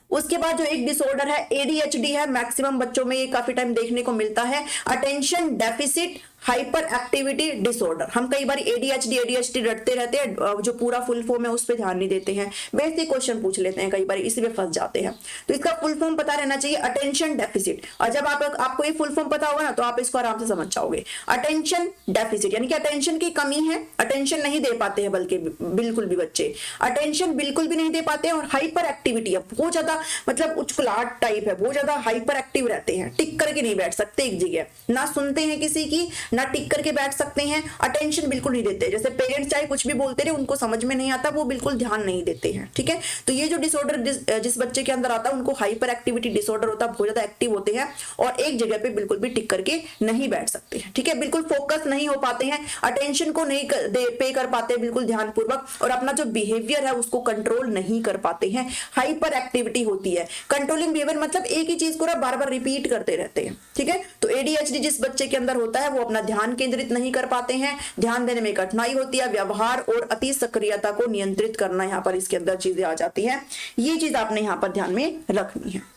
उसके बाद जो एक डिसऑर्डर है एडीएचडी है, मैक्सिमम बच्चों में ये काफी टाइम देखने को मिलता है, attention deficit hyper activity disorder. हम कई बार एडीएचडी रटते रहते हैं, जो पूरा फुल फॉर्म है उस पर ध्यान नहीं देते हैं, बेसिक क्वेश्चन पूछ लेते हैं कई बार, इसी में फंस जाते हैं। तो इसका फुल फॉर्म पता रहना चाहिए, अटेंशन डेफिसिट। और जब आपको ये फुल फॉर्म पता होगा ना तो आप इसको आराम से समझ जाओगे। अटेंशन डेफिसिट यानी कि अटेंशन की कमी है, अटेंशन नहीं दे पाते हैं, बल्कि बिल्कुल भी बच्चे अटेंशन बिल्कुल भी नहीं दे पाते हैं। और हाइपर एक्टिविटी है, बहुत ज्यादा मतलब उचकुलाहट टाइप है, बहुत ज्यादा हाइपर एक्टिव रहते हैं, टिक करके नहीं बैठ सकते एक जगह, ना सुनते हैं किसी की ना टिक करके बैठ सकते हैं, अटेंशन बिल्कुल नहीं देते। जैसे पेरेंट्स चाहे कुछ भी बोलते रहे उनको समझ में नहीं आता, वो बिल्कुल ध्यान नहीं देते हैं, ठीक है। तो ये जो डिसऑर्डर जिस बच्चे के अंदर आता है उनको हाइपर एक्टिविटी डिसऑर्डर होता है, बहुत ज्यादा एक्टिव होते हैं और एक जगह पे बिल्कुल भी टिक करके नहीं बैठ सकते हैं, ठीक है, बिल्कुल फोकस नहीं हो पाते हैं, अटेंशन को नहीं पे कर पाते बिल्कुल ध्यानपूर्वक, और अपना जो बिहेवियर है उसको कंट्रोल नहीं कर पाते हैं, हाइपर एक्टिविटी होती है। कंट्रोलिंग बिहेवियर मतलब एक ही चीज को बार बार रिपीट करते रहते हैं, ठीक है। तो एडीएचडी जिस बच्चे के अंदर होता है वो अपना ध्यान केंद्रित नहीं कर पाते हैं, ध्यान देने में कठिनाई होती है, व्यवहार और अति सक्रियता को नियंत्रित करना यहाँ पर इसके अंदर चीजें आ जाती है। ये चीज आपने यहाँ पर ध्यान में रखनी है।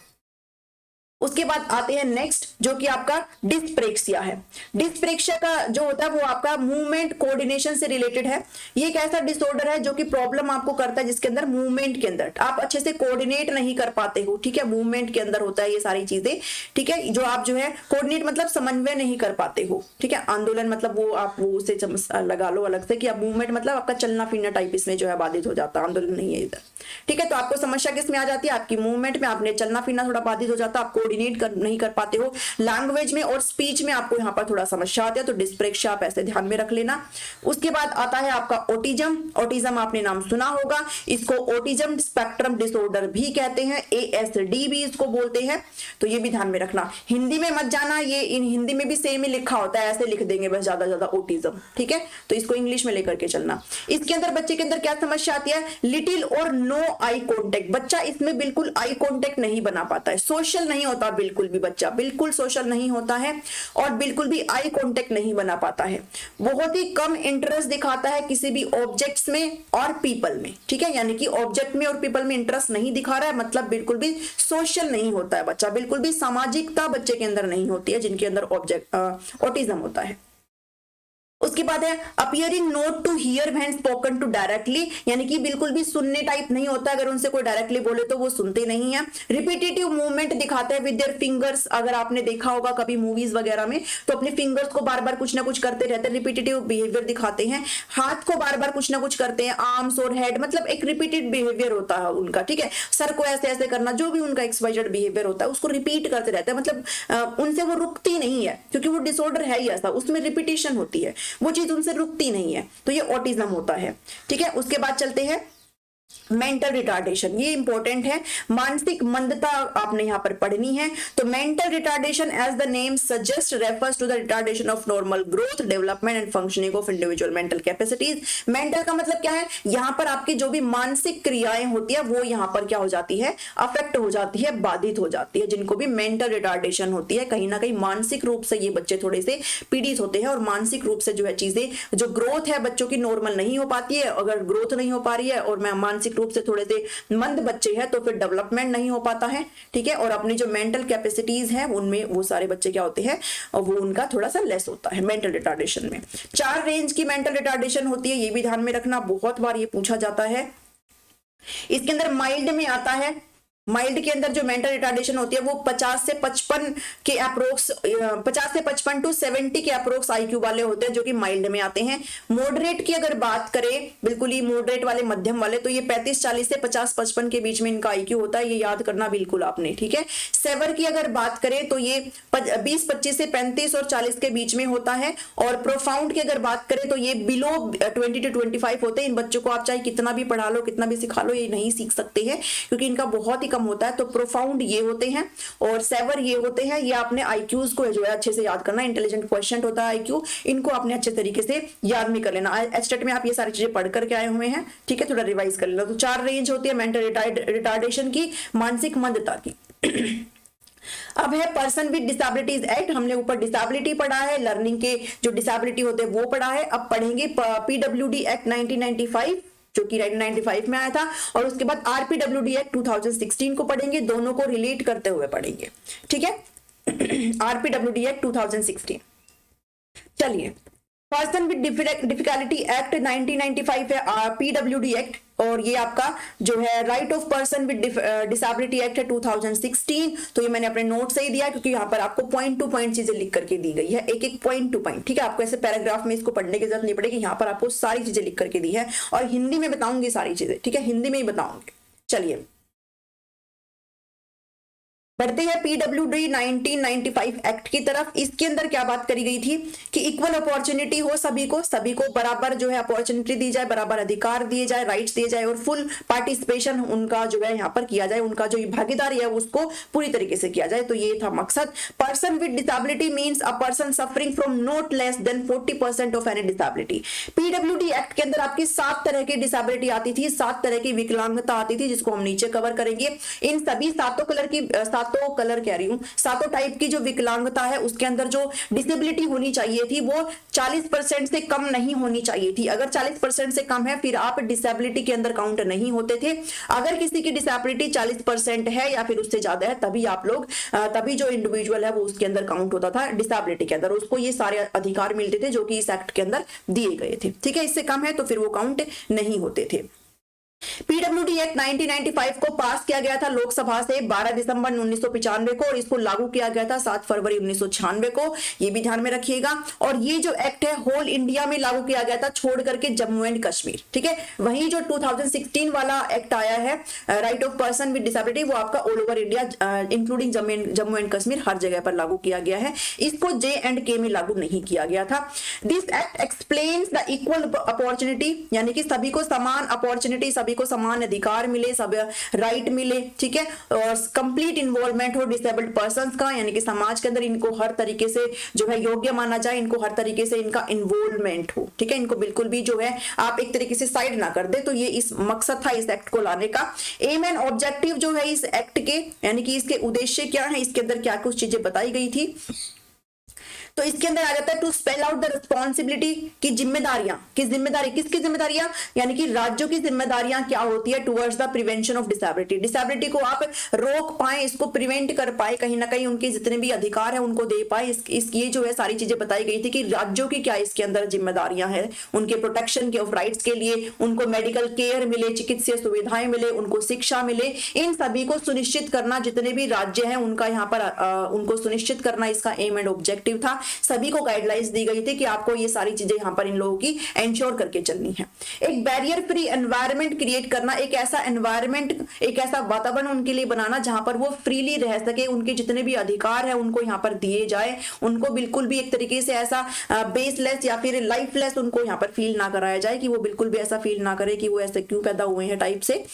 उसके बाद आते हैं नेक्स्ट जो कि आपका डिस्प्रेक्सिया है। डिस्प्रेक्सिया का जो होता है वो आपका मूवमेंट कोऑर्डिनेशन से रिलेटेड है। ये एक ऐसा डिसऑर्डर है जो कि प्रॉब्लम आपको करता है जिसके अंदर मूवमेंट के अंदर आप अच्छे से कोऑर्डिनेट नहीं कर पाते हो, ठीक है, मूवमेंट के अंदर होता है ये सारी चीजें, ठीक है, जो आप जो है कोऑर्डिनेट मतलब समन्वय नहीं कर पाते हो, ठीक है, आंदोलन मतलब वो आप वो उसे लगा लो अलग से कि आप मूवमेंट मतलब आपका चलना फिरना टाइप इसमें जो है बाधित हो जाता है, आंदोलन नहीं है इधर, ठीक है। तो आपको समस्या किसमें आ जाती है, आपकी मूवमेंट में, आपने चलना फिरना थोड़ा बाधित हो जाता है, आप कोऑर्डिनेट नहीं कर पाते हो, लैंग्वेज में और स्पीच में आपको यहाँ पर थोड़ा समस्या आती है, तो डिस्प्रेक्सिया आप ऐसे ध्यान में रख लेना। उसके बाद आता है आपका ऑटिज्म। ऑटिज्म आपने नाम सुना होगा, इसको ऑटिज्म स्पेक्ट्रम डिसऑर्डर भी कहते हैं, ASD भी इसको बोलते हैं, तो ये भी ध्यान में रखना। हिंदी में मत जाना, ये हिंदी में भी सेम ही लिखा होता है, ऐसे लिख देंगे बस ज्यादा ऑटिज्म, ठीक है, तो इसको इंग्लिश में लेकर के चलना। इसके अंदर बच्चे के अंदर क्या समस्या आती है, लिटिल और नो आई कॉन्टेक्ट, बच्चा इसमें बिल्कुल आई कॉन्टेक्ट नहीं बना पाता है, सोशल नहीं होता बिल्कुल भी, बच्चा बिल्कुल सोशल नहीं होता है और बिल्कुल भी आई कांटेक्ट नहीं बना पाता है, बहुत ही कम इंटरेस्ट दिखाता है किसी भी ऑब्जेक्ट्स में और पीपल में, ठीक है, यानी कि ऑब्जेक्ट में और पीपल में इंटरेस्ट नहीं दिखा रहा है, मतलब बिल्कुल भी सोशल नहीं होता है बच्चा, बिल्कुल भी सामाजिकता बच्चे के अंदर नहीं होती है जिनके अंदर ऑटिज्म होता है। उसके बाद है appearing not to hear when spoken to directly, यानी कि बिल्कुल भी सुनने टाइप नहीं होता, अगर उनसे कोई डायरेक्टली बोले तो वो सुनते नहीं है। रिपीटेटिव मूवमेंट दिखाते हैं विद देयर फिंगर्स, अगर आपने देखा होगा कभी मूवीज वगैरह में तो अपने फिंगर्स को बार बार कुछ ना कुछ करते रहते हैं, रिपीटेटिव बिहेवियर दिखाते हैं, हाथ को बार बार कुछ ना कुछ करते हैं, आर्म्स और हेड, मतलब एक रिपीटेड बिहेवियर होता है उनका, ठीक है, सर को ऐसे ऐसे करना, जो भी उनका एक्सवाइजेड बिहेवियर होता है उसको रिपीट करते रहते हैं, मतलब उनसे वो रुकती नहीं है, क्योंकि वो डिसऑर्डर है ही ऐसा, उसमें रिपीटेशन होती है, वो चीज उनसे रुकती नहीं है, तो ये ऑटिज्म होता है, ठीक है। उसके बाद चलते हैं मेंटल रिटार्डेशन, ये इंपॉर्टेंट है, मानसिक मंदता आपने यहां पर पढ़नी है। तो mental retardation as the name suggest refers to the retardation of normal growth, development and functioning of individual mental capacities. Mental का मतलब क्या है, यहां पर आपकी जो भी मानसिक क्रियाएं होती है वो यहां पर क्या हो जाती है, अफेक्ट हो जाती है, बाधित हो जाती है, जिनको भी मेंटल रिटार्डेशन होती है, कहीं ना कहीं मानसिक रूप से ये बच्चे थोड़े से पीड़ित होते हैं और मानसिक रूप से जो है चीजें, जो ग्रोथ है बच्चों की नॉर्मल नहीं हो पाती है, अगर ग्रोथ नहीं हो पा रही है और मैं मानसिक रूप से थोड़े से मंद बच्चे हैं तो फिर डेवलपमेंट नहीं हो पाता है, ठीक है, और अपनी जो मेंटल कैपेसिटीज है उनमें वो सारे बच्चे क्या होते हैं और वो उनका थोड़ा सा लेस होता है मेंटल रिटार्डेशन में। 4 रेंज की मेंटल रिटार्डेशन होती है, ये भी ध्यान में रखना, बहुत बार ये पूछा जाता है। इसके अंदर माइल्ड में आता है माइल्ड के अंदर जो मेंटल रिटार्डेशन होती है वो 50 से 55 के अप्रोक्स 50 से 55 टू 70 के अप्रोक्स आईक्यू वाले होते हैं जो कि माइल्ड में आते हैं। मॉडरेट की अगर बात करें, बिल्कुल ही मॉडरेट वाले, मध्यम वाले, तो ये 35-40 से 50-55 के बीच में इनका आईक्यू होता है, ये याद करना बिल्कुल आपने, ठीक है। सेवर की अगर बात करें तो ये 20-25 से 35 और 40 के बीच में होता है। और प्रोफाउंड की अगर बात करें तो ये बिलो 20 to 25 होते हैं। इन बच्चों को आप चाहे कितना भी पढ़ा लो, कितना भी सिखा लो, ये नहीं सीख सकते हैं क्योंकि इनका बहुत ही कम होता है। तो प्रोफाउंड ये होते हैं और सेवर ये होते हैं। ये आपने आईक्यूज को जो है अच्छे से याद करना, इंटेलिजेंट क्वेश्चन होता है आईक्यू, इनको आपने अच्छे तरीके से याद नहीं कर लेना। एचटेट में आप ये सारी चीजें पढ़ करके आए हुए हैं, ठीक है, थोड़ा रिवाइज कर लेना। तो 4 रेंज होती है मेंटल रिटार्डेशन की, मानसिक मंदता की। अब है पर्सन विद डिसेबिलिटीज एक्ट, हमने ऊपर डिसेबिलिटी पढ़ा है, लर्निंग के जो डिसेबिलिटी होते हैं वो पढ़ा है। अब पढ़ेंगे पीडब्ल्यूडी एक्ट 1995 जो कि 1995 में आया था, और उसके बाद आरपीडब्ल्यूडी एक्ट 2016 को पढ़ेंगे, दोनों को रिलेट करते हुए पढ़ेंगे, ठीक है। RPWD act 2016। चलिए, पर्सन विद डिफिकल्टी एक्ट 1995 है पीडब्ल्यूडी एक्ट, और ये आपका जो है right of person with disability act है 2016। तो ये मैंने अपने नोट से ही दिया क्योंकि यहाँ पर आपको पॉइंट टू पॉइंट चीजें लिख करके दी गई है, एक एक पॉइंट टू पॉइंट, ठीक है। आपको ऐसे पैराग्राफ में इसको पढ़ने की जरूरत नहीं पड़ेगी, यहाँ पर आपको सारी चीजें लिख करके दी है और हिंदी में बताऊंगी सारी चीजें, ठीक है, हिंदी में ही बताऊंगी। चलिए बढ़ते हैं पीडब्ल्यूडी 1995 एक्ट की तरफ। इसके अंदर क्या बात करी गई थी कि इक्वल अपॉर्चुनिटी हो, सभी को बराबर जो है अपॉर्चुनिटी दी जाए, बराबर अधिकार दिए जाए, राइट्स दिए जाए और फुल पार्टिसिपेशन उनका जो है यहाँ पर किया जाए, उनका जो भागीदारी है उसको पूरी तरीके से किया जाए। तो ये था मकसद। Person with disability means a person suffering from not less than 40% of any disability. PWD act के अंदर आपकी 7 तरह की डिसेबिलिटी आती थी, 7 तरह की विकलांगता आती थी, जिसको हम नीचे कवर करेंगे। इन सभी सातों टाइप की जो विकलांगता है उसके अंदर जो डिसेबिलिटी होनी चाहिए थी वो 40% से कम नहीं होनी चाहिए थी। अगर 40% से कम है फिर आप डिसेबिलिटी के अंदर काउंट नहीं होते थे। अगर किसी की डिसेबिलिटी 40% है या फिर उससे ज्यादा है तभी जो इंडिविजुअल है वो उसके अंदर काउंट होता था डिसेबिलिटी के अंदर, उसको ये सारे अधिकार मिलते थे जो कि इस एक्ट के अंदर दिए गए थे, ठीक है। इससे कम है तो फिर वो काउंट नहीं होते थे। पीडब्ल्यूडी एक्ट 1995 को पास किया गया था लोकसभा से 12 दिसंबर 1995 को और इसको लागू किया गया था 7 फरवरी 1996 को, ये भी ध्यान में रखिएगा। और ये जो एक्ट है होल इंडिया में लागू किया गया था छोड़ करके जम्मू एंड कश्मीर, ठीक है। वहीं जो 2016 वाला एक्ट आया है right of person with disability, वो आपका all over India including Jammu and Kashmir हर जगह पर लागू किया गया है। इसको J&K में लागू नहीं किया गया था। This act explains the equal opportunity, यानी कि सभी को समान अपॉर्चुनिटी, सभी को समान अधिकार मिले, सब राइट मिले, ठीक है। और कंप्लीट इन्वॉल्वमेंट हो डिसेबल्ड पर्संस का, यानी कि समाज के अंदर इनको हर तरीके से जो है योग्य माना जाए, इनको हर तरीके से इनका इन्वॉल्वमेंट हो, ठीक है। इनको बिल्कुल भी जो है आप एक तरीके से साइड ना कर दे। तो ये इस मकसद था इस एक्ट को लाने का। एम एंड ऑब्जेक्टिव जो है इस एक्ट के, यानी कि इसके उद्देश्य क्या है, इसके अंदर क्या कुछ चीजें बताई गई थी। तो इसके अंदर आ जाता है to spell out the responsibility की जिम्मेदारियां, किसकी जिम्मेदारियां, यानी कि राज्यों की जिम्मेदारियां क्या होती है towards the prevention of disability को आप रोक पाए, इसको प्रिवेंट कर पाए, कहीं ना कहीं उनके जितने भी अधिकार है उनको दे पाए। ये जो है सारी चीजें बताई गई थी कि राज्यों की क्या इसके अंदर जिम्मेदारियां हैं, उनके प्रोटेक्शन के ऑफ राइट्स के लिए, उनको मेडिकल केयर मिले, चिकित्सीय सुविधाएं मिले, उनको शिक्षा मिले, इन सभी को सुनिश्चित करना, जितने भी राज्य हैं उनका यहाँ पर उनको सुनिश्चित करना इसका एम एंड ऑब्जेक्टिव था। सभी को गाइडलाइंस दी गई थी कि आपको ये सारी चीजें यहाँ पर इन लोगों की एंश्योर करके चलनी है। एक बैरियर फ्री एनवायरनमेंट क्रिएट करना, एक ऐसा एनवायरनमेंट, एक ऐसा वातावरण उनके लिए बनाना जहां पर वो फ्रीली रह सके, उनके जितने भी अधिकार है उनको यहाँ पर दिए जाए, उनको बिल्कुल भी एक तरीके से ऐसा बेसलेस या फिर लाइफलेस उनको यहाँ पर फील ना कराया जाए कि वो बिल्कुल भी ऐसा फील ना करे कि वो ऐसे क्यों पैदा हुए हैं टाइप से।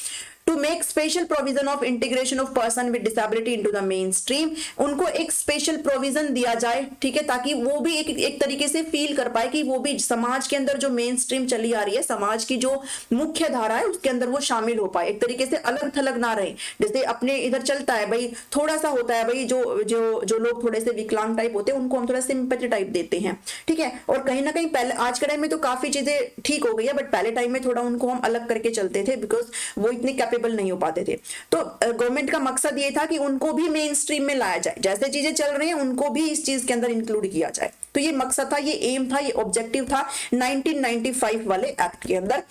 To make special provision of integration of person with disability into the main stream, उनको एक स्पेशल प्रोविजन दिया जाए, ठीक है, ताकि वो भी एक तरीके से फील कर पाए कि वो भी समाज के अंदर जो मेन स्ट्रीम चली आ रही है, समाज की जो मुख्य धारा है उसके अंदर वो शामिल हो पाए, एक तरीके से अलग थलग ना रहे। जैसे अपने इधर चलता है भाई, थोड़ा सा होता है भाई, जो लोग थोड़े से विकलांग टाइप होते हैं उनको हम थोड़ा सिंपैथी टाइप देते हैं, ठीक है। और कहीं ना कहीं पहले, आज के टाइम में तो काफी चीजें ठीक हो गई है, बट पहले टाइम में थोड़ा उनको हम अलग करके चलते थे बिकॉज वो इतने कैपेबल नहीं हो पाते थे। तो गवर्नमेंट का मकसद ये था कि उनको भी मेन स्ट्रीम में लाया जाए, जैसे चीजें चल रही हैं उनको भी इस चीज के अंदर इंक्लूड किया जाए। तो ये मकसद था, ये एम था, ये ऑब्जेक्टिव था 1995 वाले एक्ट के अंदर।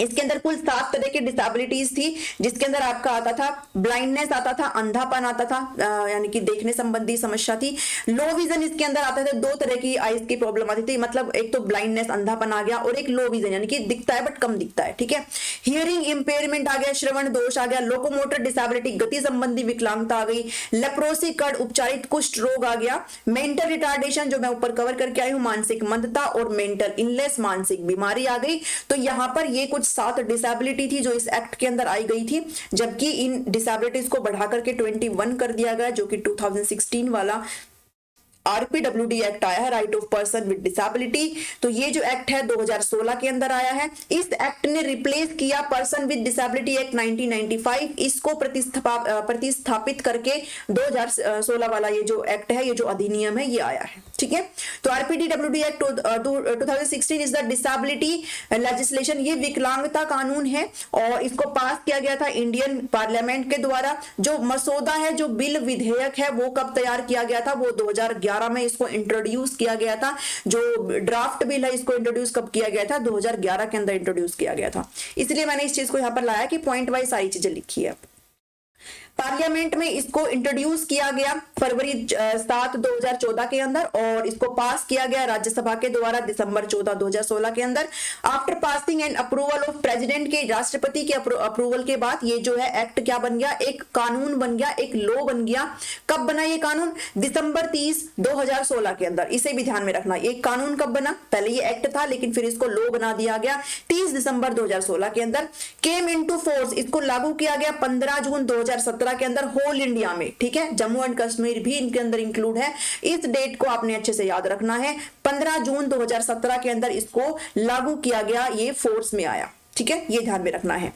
इसके अंदर कुल 7 तरह की डिसेबिलिटीज थी, जिसके अंदर आपका आता था ब्लाइंडनेस, आता था अंधापन, आता था यानी कि देखने संबंधी समस्या थी। लो विजन इसके अंदर आता था, 2 तरह की आईज की प्रॉब्लम आती थी, मतलब एक तो ब्लाइंडनेस अंधापन आ गया और एक लो विजन यानी कि दिखता है बट कम दिखता है, ठीक है। हियरिंग इंपेयरमेंट आ गया, श्रवण दोष आ गया, लोकोमोटर डिसेबिलिटी गति संबंधी विकलांगता आ गई, लेप्रोसी कड़ उपचारित कुष्ठ रोग आ गया, मेंटल रिटार्डेशन जो मैं ऊपर कवर करके आई हूं, मानसिक मंदता और मेंटल इलनेस मानसिक बीमारी आ गई। तो यहां पर ये कुछ 7 डिसेबिलिटी थी जो इस एक्ट के अंदर आई गई थी, जबकि इन डिसेबिलिटीज को बढ़ा करके 21 कर दिया गया, जो कि 2016 वाला आरपीडब्ल्यूडी एक्ट आया है, right of person with disability. तो ये जो एक्ट है 2016 के अंदर आया है। इस एक्ट ने रिप्लेस किया पर्सन विद डिसेबिलिटी एक्ट 1995, इसको प्रतिस्थापित करके 2016 वाला ये जो एक्ट है, ये जो अधिनियम है, ये आया है, ठीक है। तो RPWD act 2016 is the disability legislation, ये विकलांगता कानून है और इसको पास किया गया था इंडियन पार्लियामेंट के द्वारा। जो मसौदा है, जो बिल विधेयक है, वो कब तैयार किया गया था, वो 2011 में इसको इंट्रोड्यूस किया गया था। जो ड्राफ्ट बिल है, इसको इंट्रोड्यूस कब किया गया था, 2011 के अंदर इंट्रोड्यूस किया गया था। इसलिए मैंने इस चीज को यहां पर लाया कि पॉइंट वाइज सारी चीजें लिखी है। पार्लियामेंट में इसको इंट्रोड्यूस किया गया फरवरी 7 2014 के अंदर और इसको पास किया गया राज्यसभा के द्वारा दिसंबर 14 2016 के अंदर। After passing and approval of president के, राष्ट्रपति के अप्रूवल के बाद ये जो है एक्ट क्या बन गया, एक कानून बन गया, एक लॉ बन गया। कब बना ये कानून, दिसंबर 30 2016 के अंदर। इसे भी ध्यान में रखना, ये कानून कब बना, पहले ये एक्ट था लेकिन फिर इसको लॉ बना दिया गया 30 दिसंबर 2016 के अंदर। केम इनटू फोर्स, इसको लागू किया गया 15 जून 2017 के अंदर होल इंडिया में, ठीक है। जम्मू एंड कश्मीर भी इनके अंदर इंक्लूड है। इस डेट को आपने अच्छे से याद रखना है, 15 जून 2017 के अंदर इसको लागू किया गया, ये फोर्स में आया, ठीक है, ये ध्यान में रखना है।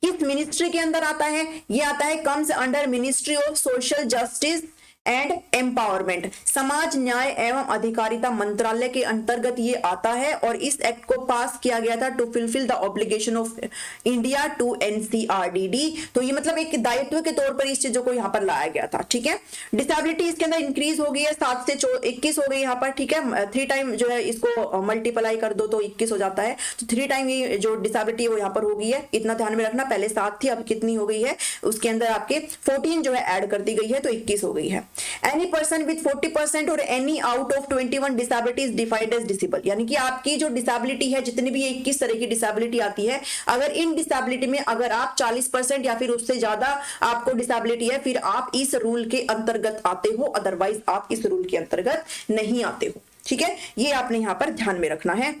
किस मिनिस्ट्री के अंदर आता है, ये आता है comes under ministry of social justice and empowerment, समाज न्याय एवं अधिकारिता मंत्रालय के अंतर्गत ये आता है और इस एक्ट को पास किया गया था to fulfil the obligation of India to NCRDD. तो ये मतलब एक दायित्व के तौर पर इस चीजों को यहाँ पर लाया गया था, ठीक है। डिसेबिलिटी इसके अंदर इंक्रीज हो गई है, 7 से 21 हो गई यहाँ पर, ठीक है। 3 टाइम जो है इसको मल्टीप्लाई कर दो तो 21 हो जाता है, तो 3 टाइम ये जो डिसेबिलिटी है वो यहाँ पर हो गई है, इतना ध्यान में रखना। पहले 7 थी, अब कितनी हो गई है, उसके अंदर आपके 14 जो है ऐड कर दी गई है, तो 21 हो गई है। Any person with 40% और any out of 21 disability is defined as disabled, यानी कि आपकी जो डिसेबिलिटी है, जितनी भी 21 तरह की डिसेबिलिटी आती है, अगर इन डिसेबिलिटी में अगर आप 40% या फिर उससे ज्यादा आपको डिसेबिलिटी है, फिर आप इस रूल के अंतर्गत आते हो, अदरवाइज आप इस रूल के अंतर्गत नहीं आते हो, ठीक है। ये आपने यहां पर ध्यान में रखना है।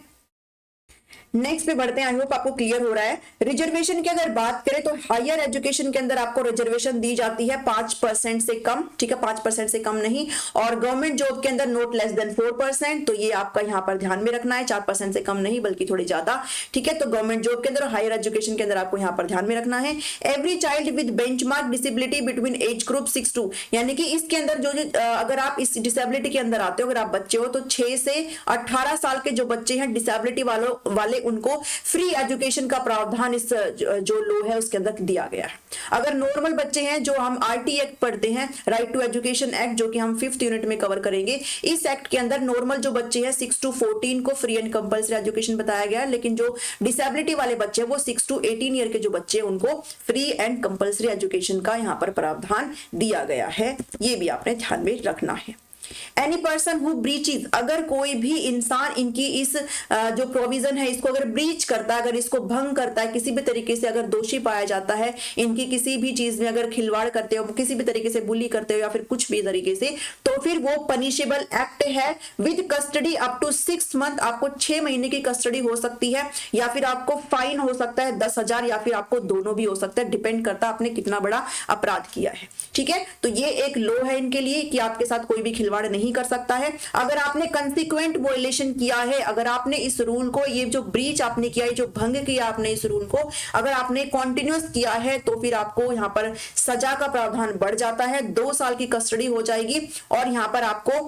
नेक्स्ट पे बढ़ते हैं, आई होप आपको क्लियर हो रहा है। रिजर्वेशन की अगर बात करें तो हायर एजुकेशन के अंदर आपको रिजर्वेशन दी जाती है 5% से कम, ठीक है, 5% से कम नहीं, और गवर्नमेंट जॉब के अंदर नॉट लेस देन 4%। तो ये आपका यहाँ पर ध्यान में रखना है, 4% से कम नहीं बल्कि थोड़ी ज्यादा, ठीक है। तो गवर्नमेंट जॉब के अंदर, हायर एजुकेशन के अंदर आपको यहाँ पर ध्यान में रखना है। Every child with benchmark disability between age group 6 to, यानी कि इसके अंदर जो अगर आप इस डिसेबिलिटी के अंदर आते हो, अगर आप बच्चे हो, तो 6 से 18 साल के जो बच्चे हैं डिसेबिलिटी वाले उनको फ्री एजुकेशन का प्रावधान इस जो लॉ है उसके अंदर दिया गया है। अगर नॉर्मल बच्चे हैं, जो हम आरटी एक्ट पढ़ते हैं, राइट टू एजुकेशन एक्ट, जो कि हम 5th यूनिट में कवर करेंगे, इस एक्ट के अंदर नॉर्मल जो बच्चे हैं 6 to 14 को फ्री एंड कंपल्सरी एजुकेशन बताया गया है, लेकिन जो डिसेबिलिटी वाले बच्चे हैं वो 6 to 18 ईयर के जो बच्चे हैं उनको फ्री एंड कंपल्सरी एजुकेशन का यहाँ पर प्रावधान दिया गया है, ये भी आपने ध्यान में रखना है। एनी पर्सन हु ब्रीचेस, अगर कोई भी इंसान इनकी इस जो प्रोविजन है इसको अगर ब्रीच करता है, अगर इसको भंग करता है, किसी भी तरीके से अगर दोषी पाया जाता है, इनकी किसी भी चीज में अगर खिलवाड़ करते हो, किसी भी तरीके से बुली करते हो या फिर कुछ भी तरीके से, तो फिर वो पनिशेबल एक्ट है with custody up to 6 month। आपको 6 महीने की कस्टडी हो सकती है, या फिर आपको फाइन हो सकता है 10,000, या फिर आपको दोनों भी हो सकता है, डिपेंड करता है आपने कितना बड़ा अपराध किया है, ठीक है। तो ये एक लॉ है इनके लिए कि आपके साथ कोई भी खिलवाड़ नहीं कर सकता है। अगर आपने कंसिक्वेंट वॉयलेशन किया है, अगर आपने इस रूल को, ये जो ब्रीच आपने किया है, जो भंग किया आपने इस रूल को, अगर आपने कॉन्टिन्यूस किया है, तो फिर आपको यहाँ पर सजा का प्रावधान बढ़ जाता है, 2 साल की कस्टडी हो जाएगी और यहाँ पर आपको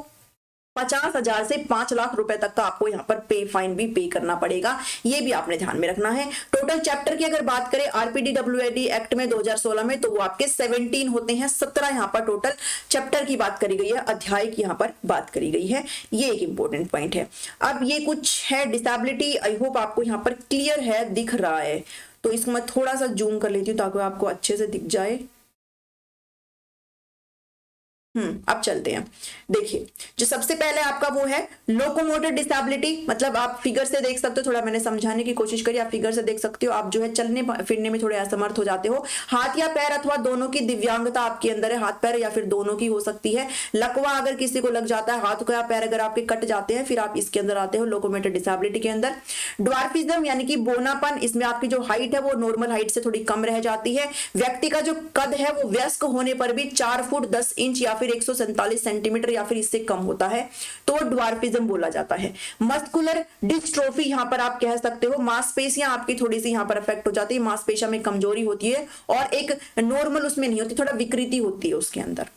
50,000 से 5 लाख रुपए तक का आपको यहाँ पर फाइन भी पे करना पड़ेगा, ये भी आपने ध्यान में रखना है। टोटल चैप्टर की अगर बात करें आरपीडीडब्ल्यूएडी एक्ट में 2016 में, तो वो आपके 17 होते हैं। 17 यहाँ पर टोटल चैप्टर की बात करी गई है, अध्याय की यहाँ पर बात करी गई है, ये एक इंपॉर्टेंट पॉइंट है। अब ये कुछ है डिसेबिलिटी, आई होप आपको यहाँ पर क्लियर है, दिख रहा है, तो इसको मैं थोड़ा सा जूम कर लेती हूँ ताकि आपको अच्छे से दिख जाए। अब चलते हैं। देखिए, जो सबसे पहले आपका वो है लोकोमोटर डिसेबिलिटी, मतलब आप फिगर से देख सकते हो, थोड़ा मैंने समझाने की कोशिश करी, आप फिगर से देख सकते हो, आप जो है चलने फिरने में थोड़े असमर्थ हो जाते हो। हाथ या पैर अथवा दोनों की दिव्यांगता आपके अंदर है, हाथ पैर या फिर दोनों की हो सकती है। लकवा अगर किसी को लग जाता है, हाथ या पैर अगर आपके कट जाते हैं, फिर आप इसके अंदर आते हो लोकोमोटर डिसेबिलिटी के अंदर। ड्वार्फिज्म यानी कि बोनापन, इसमें आपकी जो हाइट है वो नॉर्मल हाइट से थोड़ी कम रह जाती है। व्यक्ति का जो कद है वो वयस्क होने पर भी 4 फुट 10 इंच या फिर 147 सेंटीमीटर या फिर इससे कम होता है, तो ड्वार्फिज्म बोला जाता है। मस्कुलर डिस्ट्रोफी यहां पर आप कह सकते हो, मांसपेशियां आपकी थोड़ी सी यहां पर अफेक्ट हो जाती है, मांसपेशियों में कमजोरी होती है और एक नॉर्मल उसमें नहीं होती, थोड़ा विकृति होती है उसके अंदर।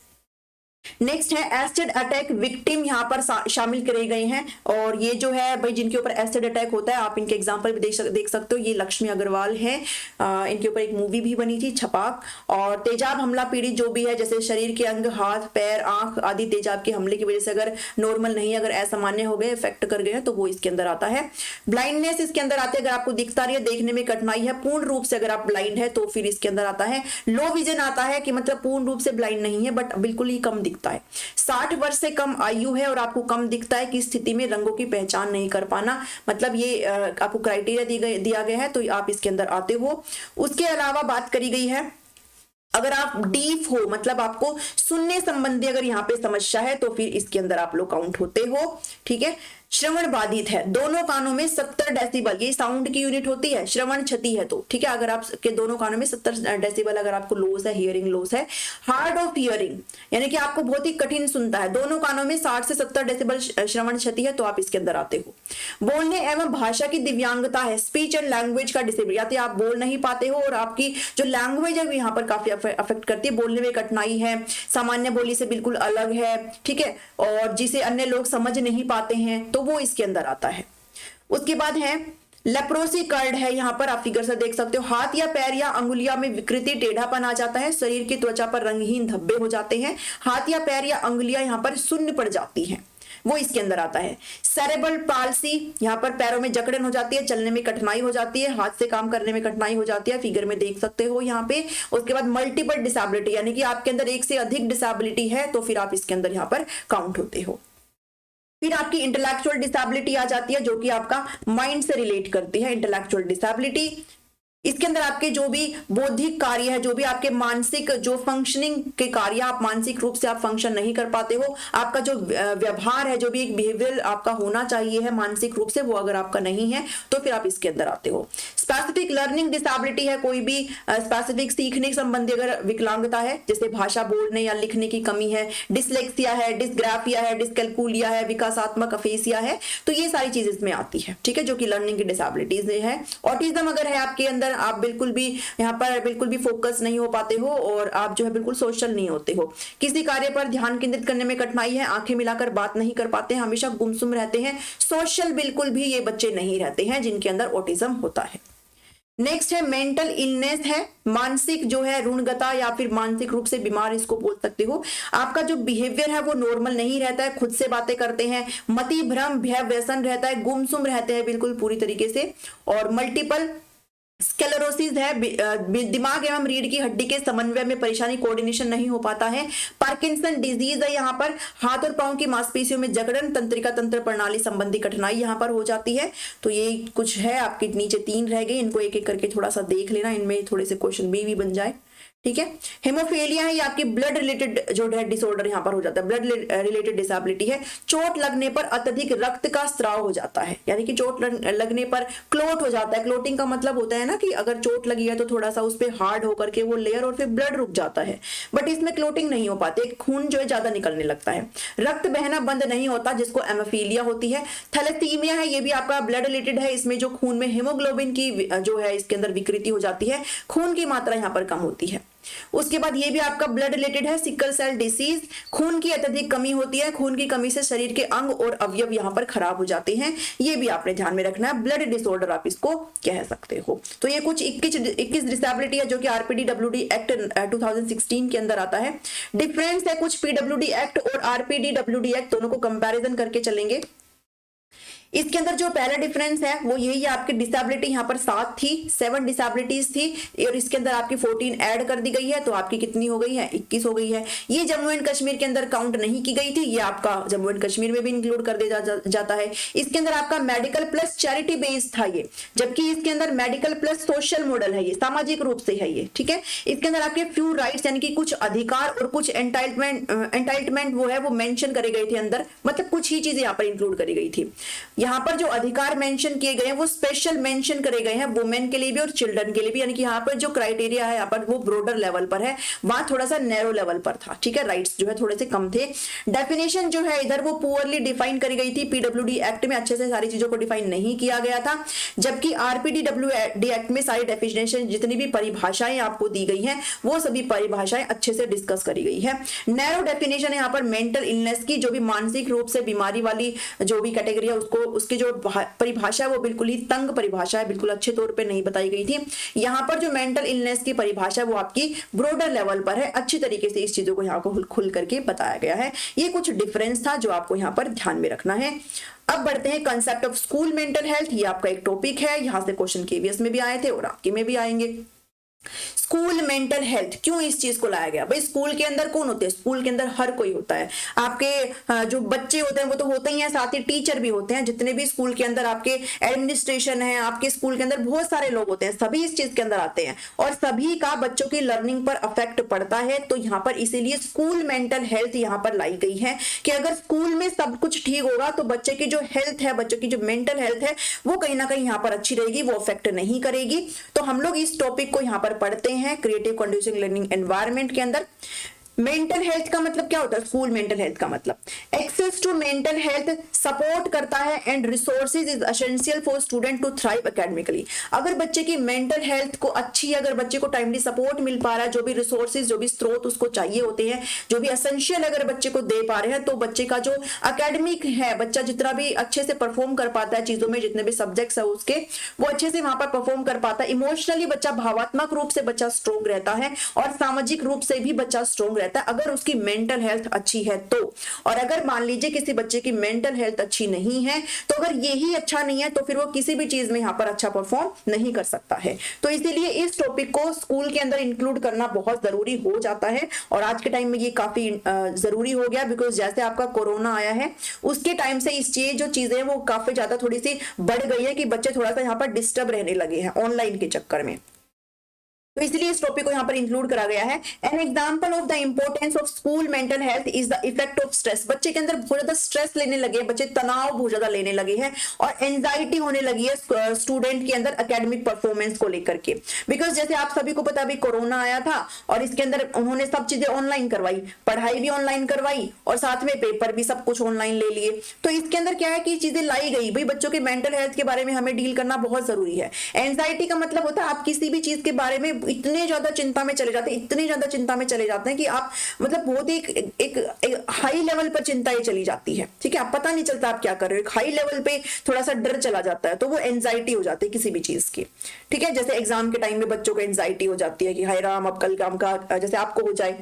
नेक्स्ट है एसिड अटैक विक्टिम, यहाँ पर शामिल करे गए हैं, और ये जो है भाई जिनके ऊपर एसिड अटैक होता है, आप इनके एग्जांपल भी देख सकते हो। ये लक्ष्मी अग्रवाल है, इनके ऊपर एक मूवी भी बनी थी छपाक। और तेजाब हमला पीड़ित जो भी है, जैसे शरीर के अंग, हाथ पैर आंख आदि तेजाब के हमले की वजह से अगर नॉर्मल नहीं, अगर असामान्य हो गए, इफेक्ट कर गए, तो वो इसके अंदर आता है। ब्लाइंडनेस इसके अंदर आती है, अगर आपको दिखता रही है, देखने में कठिनाई है, पूर्ण रूप से अगर आप ब्लाइंड है तो फिर इसके अंदर आता है। लो विजन आता है कि मतलब पूर्ण रूप से ब्लाइंड नहीं है बट बिल्कुल ही कम दिखता है। 60 वर्ष से कम आयु है और आपको कम दिखता है कि स्थिति में रंगों की पहचान नहीं कर पाना, मतलब ये आपको क्राइटेरिया दिया गया है, तो आप इसके अंदर आते हो। उसके अलावा बात करी गई है, अगर आप डीफ हो, मतलब आपको सुनने संबंधी अगर यहाँ पे समस्या है, तो फिर इसके अंदर आप लोग काउंट होते हो। ठीक है। श्रवण बाधित है, दोनों कानों में 70 डेसिबल, ये साउंड की यूनिट होती है, श्रवण क्षति है तो ठीक है, अगर आपके दोनों कानों में 70 डेसिबल अगर आपको लॉस है, हियरिंग लॉस है। हार्ड ऑफ हियरिंग यानी कि आपको बहुत ही कठिन सुनता है, दोनों कानों में 60 से 70 डेसिबल श्रवण क्षति है, तो आप इसके अंदर आते हो। बोलने एवं भाषा की दिव्यांगता है, स्पीच एंड लैंग्वेज का डिसेबिलिटी, या तो आप बोल नहीं पाते हो और आपकी जो लैंग्वेज है यहाँ पर काफी अफेक्ट करती है, बोलने में कठिनाई है, सामान्य बोली से बिल्कुल अलग है, ठीक है, और जिसे अन्य लोग समझ नहीं पाते हैं, तो वो इसके अंदर आता है। उसके बाद है लेप्रोसी कर्ड है, यहां पर आप फिगर से देख सकते हो, हाथ या पैर या अंगुलियां में विकृति, टेढ़ापन आ जाता है, शरीर की त्वचा पर रंगहीन धब्बे हो जाते हैं, हाथ या पैर या अंगुलियां यहां पर शून्य पड़ जाती हैं, वो इसके अंदर आता है। सेरेब्रल पाल्सी, यहां पर पैरों में जकड़न हो जाती है, चलने में कठिनाई हो जाती है, हाथ से काम करने में कठिनाई हो जाती है, फिगर में देख सकते हो यहाँ पे। उसके बाद मल्टीपल डिसेबिलिटी, यानी कि आपके अंदर एक से अधिक डिसेबिलिटी है, तो फिर आप इसके अंदर यहाँ पर काउंट होते हो। फिर आपकी इंटेलेक्चुअल डिसेबिलिटी आ जाती है, जो कि आपका माइंड से रिलेट करती है। इंटेलेक्चुअल डिसेबिलिटी, इसके अंदर आपके जो भी बौद्धिक कार्य है, जो भी आपके मानसिक जो फंक्शनिंग के कार्य, आप मानसिक रूप से आप फंक्शन नहीं कर पाते हो, आपका जो व्यवहार है, जो भी एक बिहेवियर आपका होना चाहिए है मानसिक रूप से, वो अगर आपका नहीं है, तो फिर आप इसके अंदर आते हो। स्पेसिफिक लर्निंग डिसेबिलिटी है, कोई भी स्पेसिफिक सीखने संबंधी अगर विकलांगता है, जैसे भाषा बोलने या लिखने की कमी है, डिसलेक्सिया है, डिसग्राफिया है, डिसकैलकुलिया है, विकासात्मक अफेसिया है, तो ये सारी चीज इसमें आती है, ठीक है, जो कि लर्निंग की डिसेबिलिटीज है। ऑटिज्म अगर है आपके अंदर, आप बिल्कुल भी यहाँ पर बिल्कुल भी फोकस नहीं हो पाते हो और आप जो है बिल्कुल सोशल नहीं होते हो, किसी कार्य पर ध्यान केंद्रित करने में कठिनाई है, आंखें मिलाकर बात नहीं कर पाते हैं, हमेशा गुमसुम रहते हैं, सोशल बिल्कुल भी ये बच्चे नहीं रहते हैं जिनके अंदर ऑटिज्म होता है। नेक्स्ट है मेंटल इलनेस है, मानसिक जो है ऋणगता या फिर मानसिक रूप से बीमार इसको बोल सकते हो। आपका जो बिहेवियर है वो नॉर्मल नहीं रहता है, खुद से बातें करते हैं, मति भ्रम भय व्यसन रहता है, गुमसुम रहते हैं बिल्कुल पूरी तरीके से। और मल्टीपल स्क्लेरोसिस है, दिमाग एवं रीढ़ की हड्डी के समन्वय में परेशानी, कोऑर्डिनेशन नहीं हो पाता है। पार्किंसन डिजीज है, यहाँ पर हाथ और पांव की मांसपेशियों में जकड़न, तंत्रिका तंत्र प्रणाली संबंधी कठिनाई यहाँ पर हो जाती है। तो ये कुछ है, आपके नीचे 3 रह गए, इनको एक एक करके थोड़ा सा देख लेना, इनमें थोड़े से क्वेश्चन भी बन जाए, ठीक है। हेमोफीलिया है, ये आपकी ब्लड रिलेटेड जो है डिसऑर्डर यहाँ पर हो जाता है, ब्लड रिलेटेड डिसेबिलिटी है। चोट लगने पर अत्यधिक रक्त का स्राव हो जाता है, यानी कि चोट लगने पर क्लोट हो जाता है। क्लोटिंग का मतलब होता है ना कि अगर चोट लगी है तो थोड़ा सा उस पर हार्ड होकर के वो लेयर और फिर ब्लड रुक जाता है, बट इसमें क्लोटिंग नहीं हो पाती, खून जो है ज्यादा निकलने लगता है। रक्त बहना बंद नहीं होता, जिसको हेमोफीलिया होती है। थैलेसीमिया है, ये भी आपका ब्लड रिलेटेड है, इसमें जो खून में हीमोग्लोबिन की जो है इसके अंदर विकृति हो जाती है, खून की मात्रा यहाँ पर कम होती है। उसके बाद ये भी आपका ब्लड रिलेटेड है, सिकल सेल डिसीज, खून की अत्यधिक कमी होती है, खून की कमी से शरीर के अंग और अवयव यहाँ पर खराब हो जाते हैं, ये भी आपने ध्यान में रखना है, ब्लड डिसऑर्डर आप इसको कह सकते हो। तो ये कुछ 21 डिसेबिलिटी है जो कि आरपीडीडब्ल्यूडी एक्ट 2016 के अंदर आता है। डिफरेंस है कुछ पीडब्ल्यूडी एक्ट और आरपीडीडब्ल्यूडी एक्ट, दोनों को कंपैरिजन करके चलेंगे। इसके अंदर जो पहला डिफरेंस है वो यही है, आपकी डिसेबिलिटी यहाँ पर 7 थी, 7 डिसेबिलिटीज थी और इसके अंदर आपकी 14 ऐड कर दी गई है, तो आपकी कितनी हो गई है, 21 हो गई है। ये जम्मू एंड कश्मीर के अंदर काउंट नहीं की गई थी, ये आपका जम्मू एंड कश्मीर में भी इंक्लूड कर दिया जाता है। इसके अंदर आपका मेडिकल प्लस चैरिटी बेस्ड था ये, जबकि इसके अंदर मेडिकल प्लस सोशल मॉडल है, ये सामाजिक रूप से है ये, ठीक है। इसके अंदर आपके फ्यू राइट्स यानी कि कुछ अधिकार और कुछ एंटाइटमेंट वो है वो मेंशन करे गए थे अंदर, मतलब कुछ ही चीजें यहाँ पर इंक्लूड करी गई थी। यहाँ पर जो अधिकार मेंशन किए गए हैं वो स्पेशल मेंशन करे गए हैं वुमेन के लिए भी और चिल्ड्रन के लिए भी, यानी कि यहाँ पर जो क्राइटेरिया है यहाँ पर वो ब्रॉडर लेवल पर है, वहां थोड़ा सा नैरो लेवल पर था, ठीक है। राइट्स जो है थोड़े से कम थे। डेफिनेशन जो है इधर वो पुअरली डिफाइन करी गई थी, पीडब्ल्यूडी एक्ट में अच्छे से सारी चीजों को डिफाइन नहीं किया गया था, जबकि आरपीडब्ल्यूडी एक्ट में सारी डेफिनेशन जितनी भी परिभाषाएं आपको दी गई हैं वो सभी परिभाषाएं अच्छे से डिस्कस करी गई है। नैरो डेफिनेशन है यहाँ पर मेंटल इलनेस की, जो भी मानसिक रूप से बीमारी वाली जो भी कैटेगरी है उसको, उसकी जो परिभाषा है वो बिल्कुल ही तंग परिभाषा है, बिल्कुल अच्छे तौर पे नहीं बताई गई थी। यहाँ पर जो मेंटल इलनेस की परिभाषा है वो आपकी ब्रॉडर लेवल पर है, अच्छी तरीके से इस चीजों को यहाँ को खुल करके बताया गया है। ये कुछ डिफरेंस था जो आपको यहाँ पर ध्यान में रखना है। अब बढ़ते हैं concept of school mental health, ये आपका एक टॉपिक है, यहाँ से क्वेश्चन केवीएस में भी आए थे और आपके में भी आएंगे। स्कूल मेंटल हेल्थ, क्यों इस चीज को लाया गया? भाई स्कूल के अंदर कौन होते हैं? स्कूल के अंदर हर कोई होता है, आपके जो बच्चे होते हैं वो तो होते ही हैं, साथ ही टीचर भी होते हैं, जितने भी स्कूल के अंदर आपके एडमिनिस्ट्रेशन है, आपके स्कूल के अंदर बहुत सारे लोग होते हैं, सभी इस चीज के अंदर आते हैं और सभी का बच्चों की लर्निंग पर अफेक्ट पड़ता है। तो यहाँ पर इसीलिए स्कूल मेंटल हेल्थ यहाँ पर लाई गई है कि अगर स्कूल में सब कुछ ठीक होगा तो बच्चे की जो हेल्थ है, बच्चों की जो मेंटल हेल्थ है वो कहीं ना कहीं यहाँ पर अच्छी रहेगी, वो अफेक्ट नहीं करेगी। तो हम लोग इस टॉपिक को यहाँ पर पढ़ते हैं क्रिएटिव कंडीशनिंग लर्निंग एनवायरनमेंट के अंदर। मेंटल हेल्थ का मतलब क्या होता है? स्कूल मेंटल हेल्थ का मतलब access to mental health support करता है and resources is essential for student to thrive academically. अगर बच्चे की मेंटल हेल्थ को अच्छी, अगर बच्चे को टाइमली सपोर्ट मिल पा रहा है, जो भी रिसोर्सेज, जो भी स्रोत उसको चाहिए होते हैं, जो भी एसेंशियल अगर बच्चे को दे पा रहे हैं, तो बच्चे का जो एकेडमिक है, बच्चा जितना भी अच्छे से परफॉर्म कर पाता है चीजों में, जितने भी सब्जेक्ट्स है उसके, वो अच्छे से वहां पर परफॉर्म कर पाता है। इमोशनली बच्चा, भावात्मक रूप से बच्चा स्ट्रॉन्ग रहता है और सामाजिक रूप से भी बच्चा स्ट्रॉन्ग रहता है अगर उसकी मेंटल हेल्थ अच्छी है तो। और अगर मान लीजिए किसी बच्चे की मेंटल हेल्थ अच्छी नहीं है, तो अगर यही अच्छा नहीं है तो फिर वो किसी भी चीज में यहाँ पर अच्छा परफॉर्म नहीं कर सकता है। तो इसीलिए इस टॉपिक को स्कूल के अंदर इंक्लूड करना बहुत जरूरी हो जाता है और आज के टाइम में ये काफी जरूरी हो गया, बिकॉज जैसे आपका कोरोना आया है उसके टाइम से इस जो चीजें वो काफी ज्यादा थोड़ी सी बढ़ गई है कि बच्चे थोड़ा सा यहाँ पर डिस्टर्ब रहने लगे हैं ऑनलाइन के चक्कर में, तो इसलिए इस टॉपिक को यहाँ पर इंक्लूड करा गया है। An example of the importance of school mental health is the effect of stress. बच्चे के अंदर बहुत ज्यादा स्ट्रेस लेने लगे हैं, बच्चे तनाव बहुत ज्यादा लेने लगे हैं और एंजाइटी होने लगी है स्टूडेंट के अंदर एकेडमिक परफॉर्मेंस को लेकर के। बिकॉज जैसे आप सभी को पता, अभी कोरोना आया था और इसके अंदर उन्होंने सब चीजें ऑनलाइन करवाई, पढ़ाई भी ऑनलाइन करवाई और साथ में पेपर भी सब कुछ ऑनलाइन ले लिए। तो इसके अंदर क्या है कि चीजें लाई गई, भाई बच्चों के मेंटल हेल्थ के बारे में हमें डील करना बहुत जरूरी है। एंजाइटी का मतलब होता है आप किसी भी चीज के बारे में इतने ज्यादा चिंता में चले जाते हैं, इतने ज्यादा चिंता में चले जाते हैं कि आप मतलब बहुत ही एक हाई लेवल पर चिंताएं चली जाती है, ठीक है, आप पता नहीं चलता आप क्या कर रहे हो, एक हाई लेवल पे थोड़ा सा डर चला जाता है, तो वो एंजाइटी हो जाती है किसी भी चीज की, ठीक है। जैसे एग्जाम के टाइम में बच्चों को एंजाइटी हो जाती है कि हाय राम अब कल काम का, जैसे आपको हो जाए,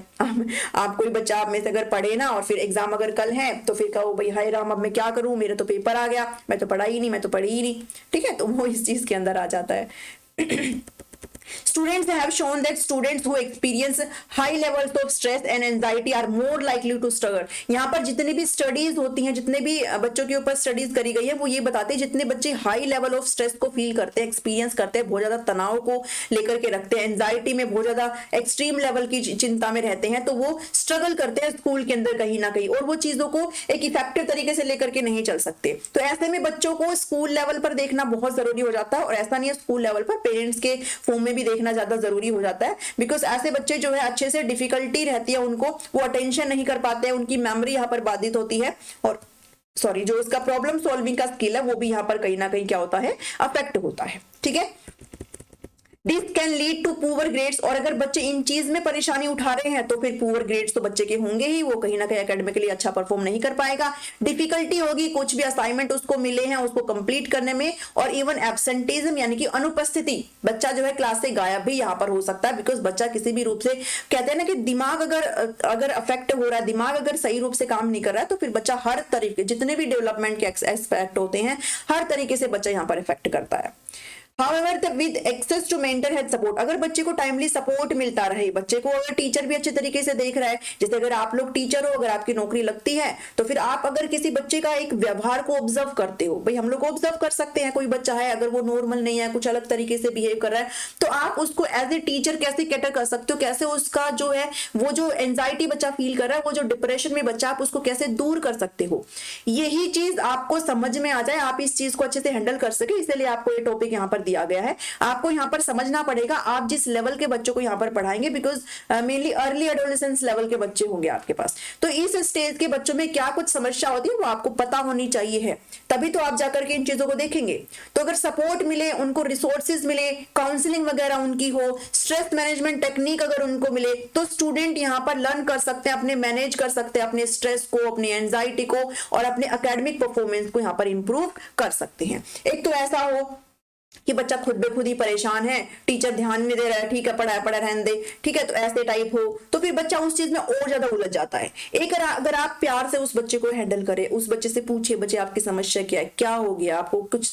आप कोई बच्चा आप में से अगर पढ़े ना और फिर एग्जाम अगर कल है तो फिर कहो भाई हाय राम अब मैं क्या करूं, मेरे तो पेपर आ गया, मैं तो पढ़ा ही नहीं, मैं तो पढ़ी ही नहीं, ठीक है, तो वो इस चीज के अंदर आ जाता है। Students have shown that students who experience high levels of stress and anxiety are more likely to struggle। यहाँ पर जितनी भी स्टडीज होती हैं, जितने भी बच्चों के ऊपर स्टडीज करी गई है, वो ये बताते हैं जितने बच्चे हाई लेवल ऑफ स्ट्रेस को फील करते हैं, एक्सपीरियंस करते हैं, बहुत ज्यादा तनाव को लेकर के रखते हैं, एंजाइटी में बहुत ज्यादा एक्सट्रीम लेवल की चिंता में रहते हैं, तो वो स्ट्रगल करते हैं स्कूल के अंदर कहीं ना कहीं और वो चीजों को एक इफेक्टिव तरीके से लेकर के नहीं चल सकते। तो ऐसे में बच्चों को स्कूल लेवल पर देखना बहुत जरूरी हो जाता है और ऐसा नहीं है स्कूल लेवल पर पेरेंट्स के फॉर्म में भी देखना ज्यादा जरूरी हो जाता है, बिकॉज ऐसे बच्चे जो है अच्छे से डिफिकल्टी रहती है उनको, वो अटेंशन नहीं कर पाते हैं, उनकी मेमोरी यहाँ पर बाधित होती है और जो उसका प्रॉब्लम सॉल्विंग का स्किल है वो भी यहाँ पर कहीं ना कहीं क्या होता है, अफेक्ट होता है, ठीक है। This can lead to poor grades, और अगर बच्चे इन चीज में परेशानी उठा रहे हैं तो फिर पुअर ग्रेड्स तो बच्चे के होंगे ही, वो कहीं ना कहीं एकेडमिकली अच्छा परफॉर्म नहीं कर पाएगा, डिफिकल्टी होगी कुछ भी असाइनमेंट उसको मिले हैं उसको कंप्लीट करने में, और इवन एब्सेंटीज्म यानी कि अनुपस्थिति, बच्चा जो है क्लास से गायब भी यहाँ पर हो सकता है, बिकॉज बच्चा किसी भी रूप से, कहते हैं ना कि दिमाग अगर अफेक्ट हो रहा है, दिमाग अगर सही रूप से काम नहीं कर रहा है तो फिर बच्चा हर तरीके, जितने भी डेवलपमेंट के एस्पेक्ट होते हैं हर तरीके से बच्चा यहाँ पर इफेक्ट करता है। However, with access to mental health support, अगर बच्चे को टाइमली सपोर्ट मिलता रहे, बच्चे को अगर टीचर भी अच्छे तरीके से देख रहा है, जैसे अगर आप लोग टीचर हो, अगर आपकी नौकरी लगती है तो फिर आप अगर किसी बच्चे का एक व्यवहार को ऑब्जर्व करते हो, भाई हम लोग ऑब्जर्व कर सकते हैं कोई बच्चा है अगर वो नॉर्मल नहीं है, कुछ अलग तरीके से बिहेव कर रहा है, तो आप उसको एज ए टीचर कैसे कैटर कर सकते हो, कैसे उसका जो है वो जो एंजाइटी बच्चा फील कर रहा है, वो जो डिप्रेशन में बच्चा, आप उसको कैसे दूर कर सकते हो, यही चीज आपको समझ में आ जाए, आप इस चीज को अच्छे से हैंडल कर सके, इसलिए आपको ये टॉपिक यहाँ पर दिया गया है। आपको यहाँ पर समझना पड़ेगा आप जिस लेवल के बच्चों को यहाँ पर पढ़ाएंगे, because mainly early adolescence level के बच्चे होंगे आपके पास, तो इस स्टेज के बच्चों में क्या कुछ समस्या होती है वो आपको पता होनी चाहिए है, तभी तो आप जाकर के इन चीजों को देखेंगे। तो अगर सपोर्ट मिले, उनको रिसोर्सेज मिले, काउंसलिंग वगैरह उनकी हो, स्ट्रेस मैनेजमेंट टेक्निक अगर उनको मिले, तो स्टूडेंट यहाँ पर लर्न कर सकते हैं, अपने मैनेज कर सकते हैं अपने स्ट्रेस को, अपनी एंजाइटी को, और अपने एकेडमिक परफॉर्मेंस को यहाँ पर इंप्रूव कर सकते हैं। एक तो ऐसा हो कि बच्चा खुद बे खुद ही परेशान है, टीचर ध्यान नहीं दे रहा है, ठीक है पढ़ा रहने दे, ठीक है, तो ऐसे टाइप हो तो फिर बच्चा उस चीज में और ज्यादा उलझ जाता है। एक अगर आप प्यार से उस बच्चे को हैंडल करें, उस बच्चे से पूछे बच्चे आपकी समस्या क्या है, क्या हो गया आपको, कुछ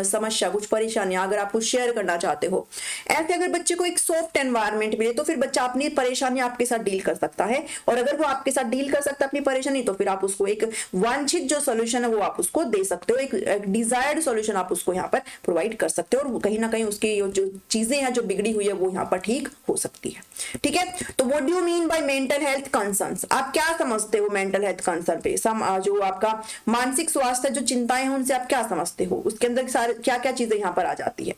समस्या कुछ परेशानियां अगर आप कुछ शेयर करना चाहते हो, ऐसे अगर बच्चे को एक सॉफ्ट एनवायरमेंट मिले तो फिर बच्चा अपनी परेशानी आपके साथ डील कर सकता है, और अगर वो आपके साथ डील कर सकता है अपनी परेशानी तो फिर आप उसको एक वांछित जो सोल्यूशन है वो आप उसको दे सकते हो, एक डिजायर्ड सोल्यूशन आप उसको यहाँ पर प्रोवाइड कर सकते हो, और कहीं ना कहीं उसकी जो चीजें हैं जो बिगड़ी हुई है वो यहाँ पर ठीक हो सकती है। ठीक है, तो what do you mean by mental health concerns, आप क्या समझते हो मेंटल हेल्थ कंसर्न पे, जो आपका मानसिक स्वास्थ्य जो चिंताएं हैं उनसे आप क्या समझते हो, उसके अंदर क्या क्या चीजें यहाँ पर आ जाती है।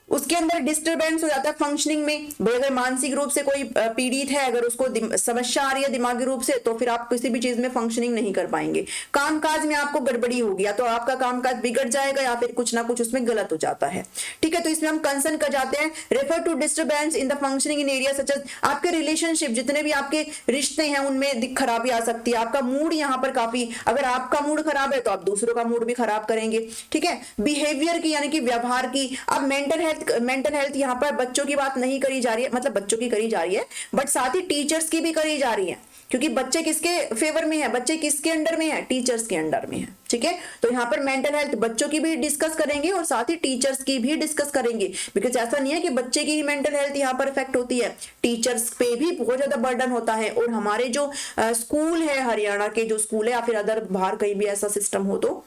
उसके अंदर डिस्टरबेंस हो जाता है फंक्शनिंग में, भाई अगर मानसिक रूप से कोई पीड़ित है, अगर उसको समस्या आ रही है दिमागी रूप से, तो फिर आप किसी भी चीज में फंक्शनिंग नहीं कर पाएंगे, कामकाज में आपको गड़बड़ी होगी, या तो आपका कामकाज बिगड़ जाएगा या फिर कुछ ना कुछ उसमें गलत हो जाता है। ठीक है, तो इसमें हम कंसर्न कर जाते हैं, refer to disturbance in the functioning in area such as, आपके रिलेशनशिप जितने भी आपके रिश्ते हैं उनमें खराबी आ सकती है, आपका मूड यहाँ पर काफी, अगर आपका मूड खराब है तो आप दूसरों का मूड भी खराब करेंगे। ठीक है, बिहेवियर की यानी कि व्यवहार की, अब मेंटल हेल्थ यहाँ पर बच्चों की बात नहीं करी जा रही है, मतलब बच्चों की करी जा रही है बट साथ ही टीचर्स की भी करी जा रही है, क्योंकि बच्चे किसके फेवर में है, बच्चे किसके अंडर में है, टीचर्स के अंडर में है। ठीक है, तो यहाँ पर मेंटल हेल्थ बच्चों की भी डिस्कस करेंगे और साथ ही टीचर्स की भी डिस्कस करेंगे, बिकॉज ऐसा नहीं है कि बच्चे की ही मेंटल हेल्थ यहाँ पर इफेक्ट होती है, टीचर्स पे भी बहुत ज्यादा बर्डन होता है। और हमारे जो स्कूल है, हरियाणा के जो स्कूल है या फिर अदर बाहर कहीं भी ऐसा सिस्टम हो, तो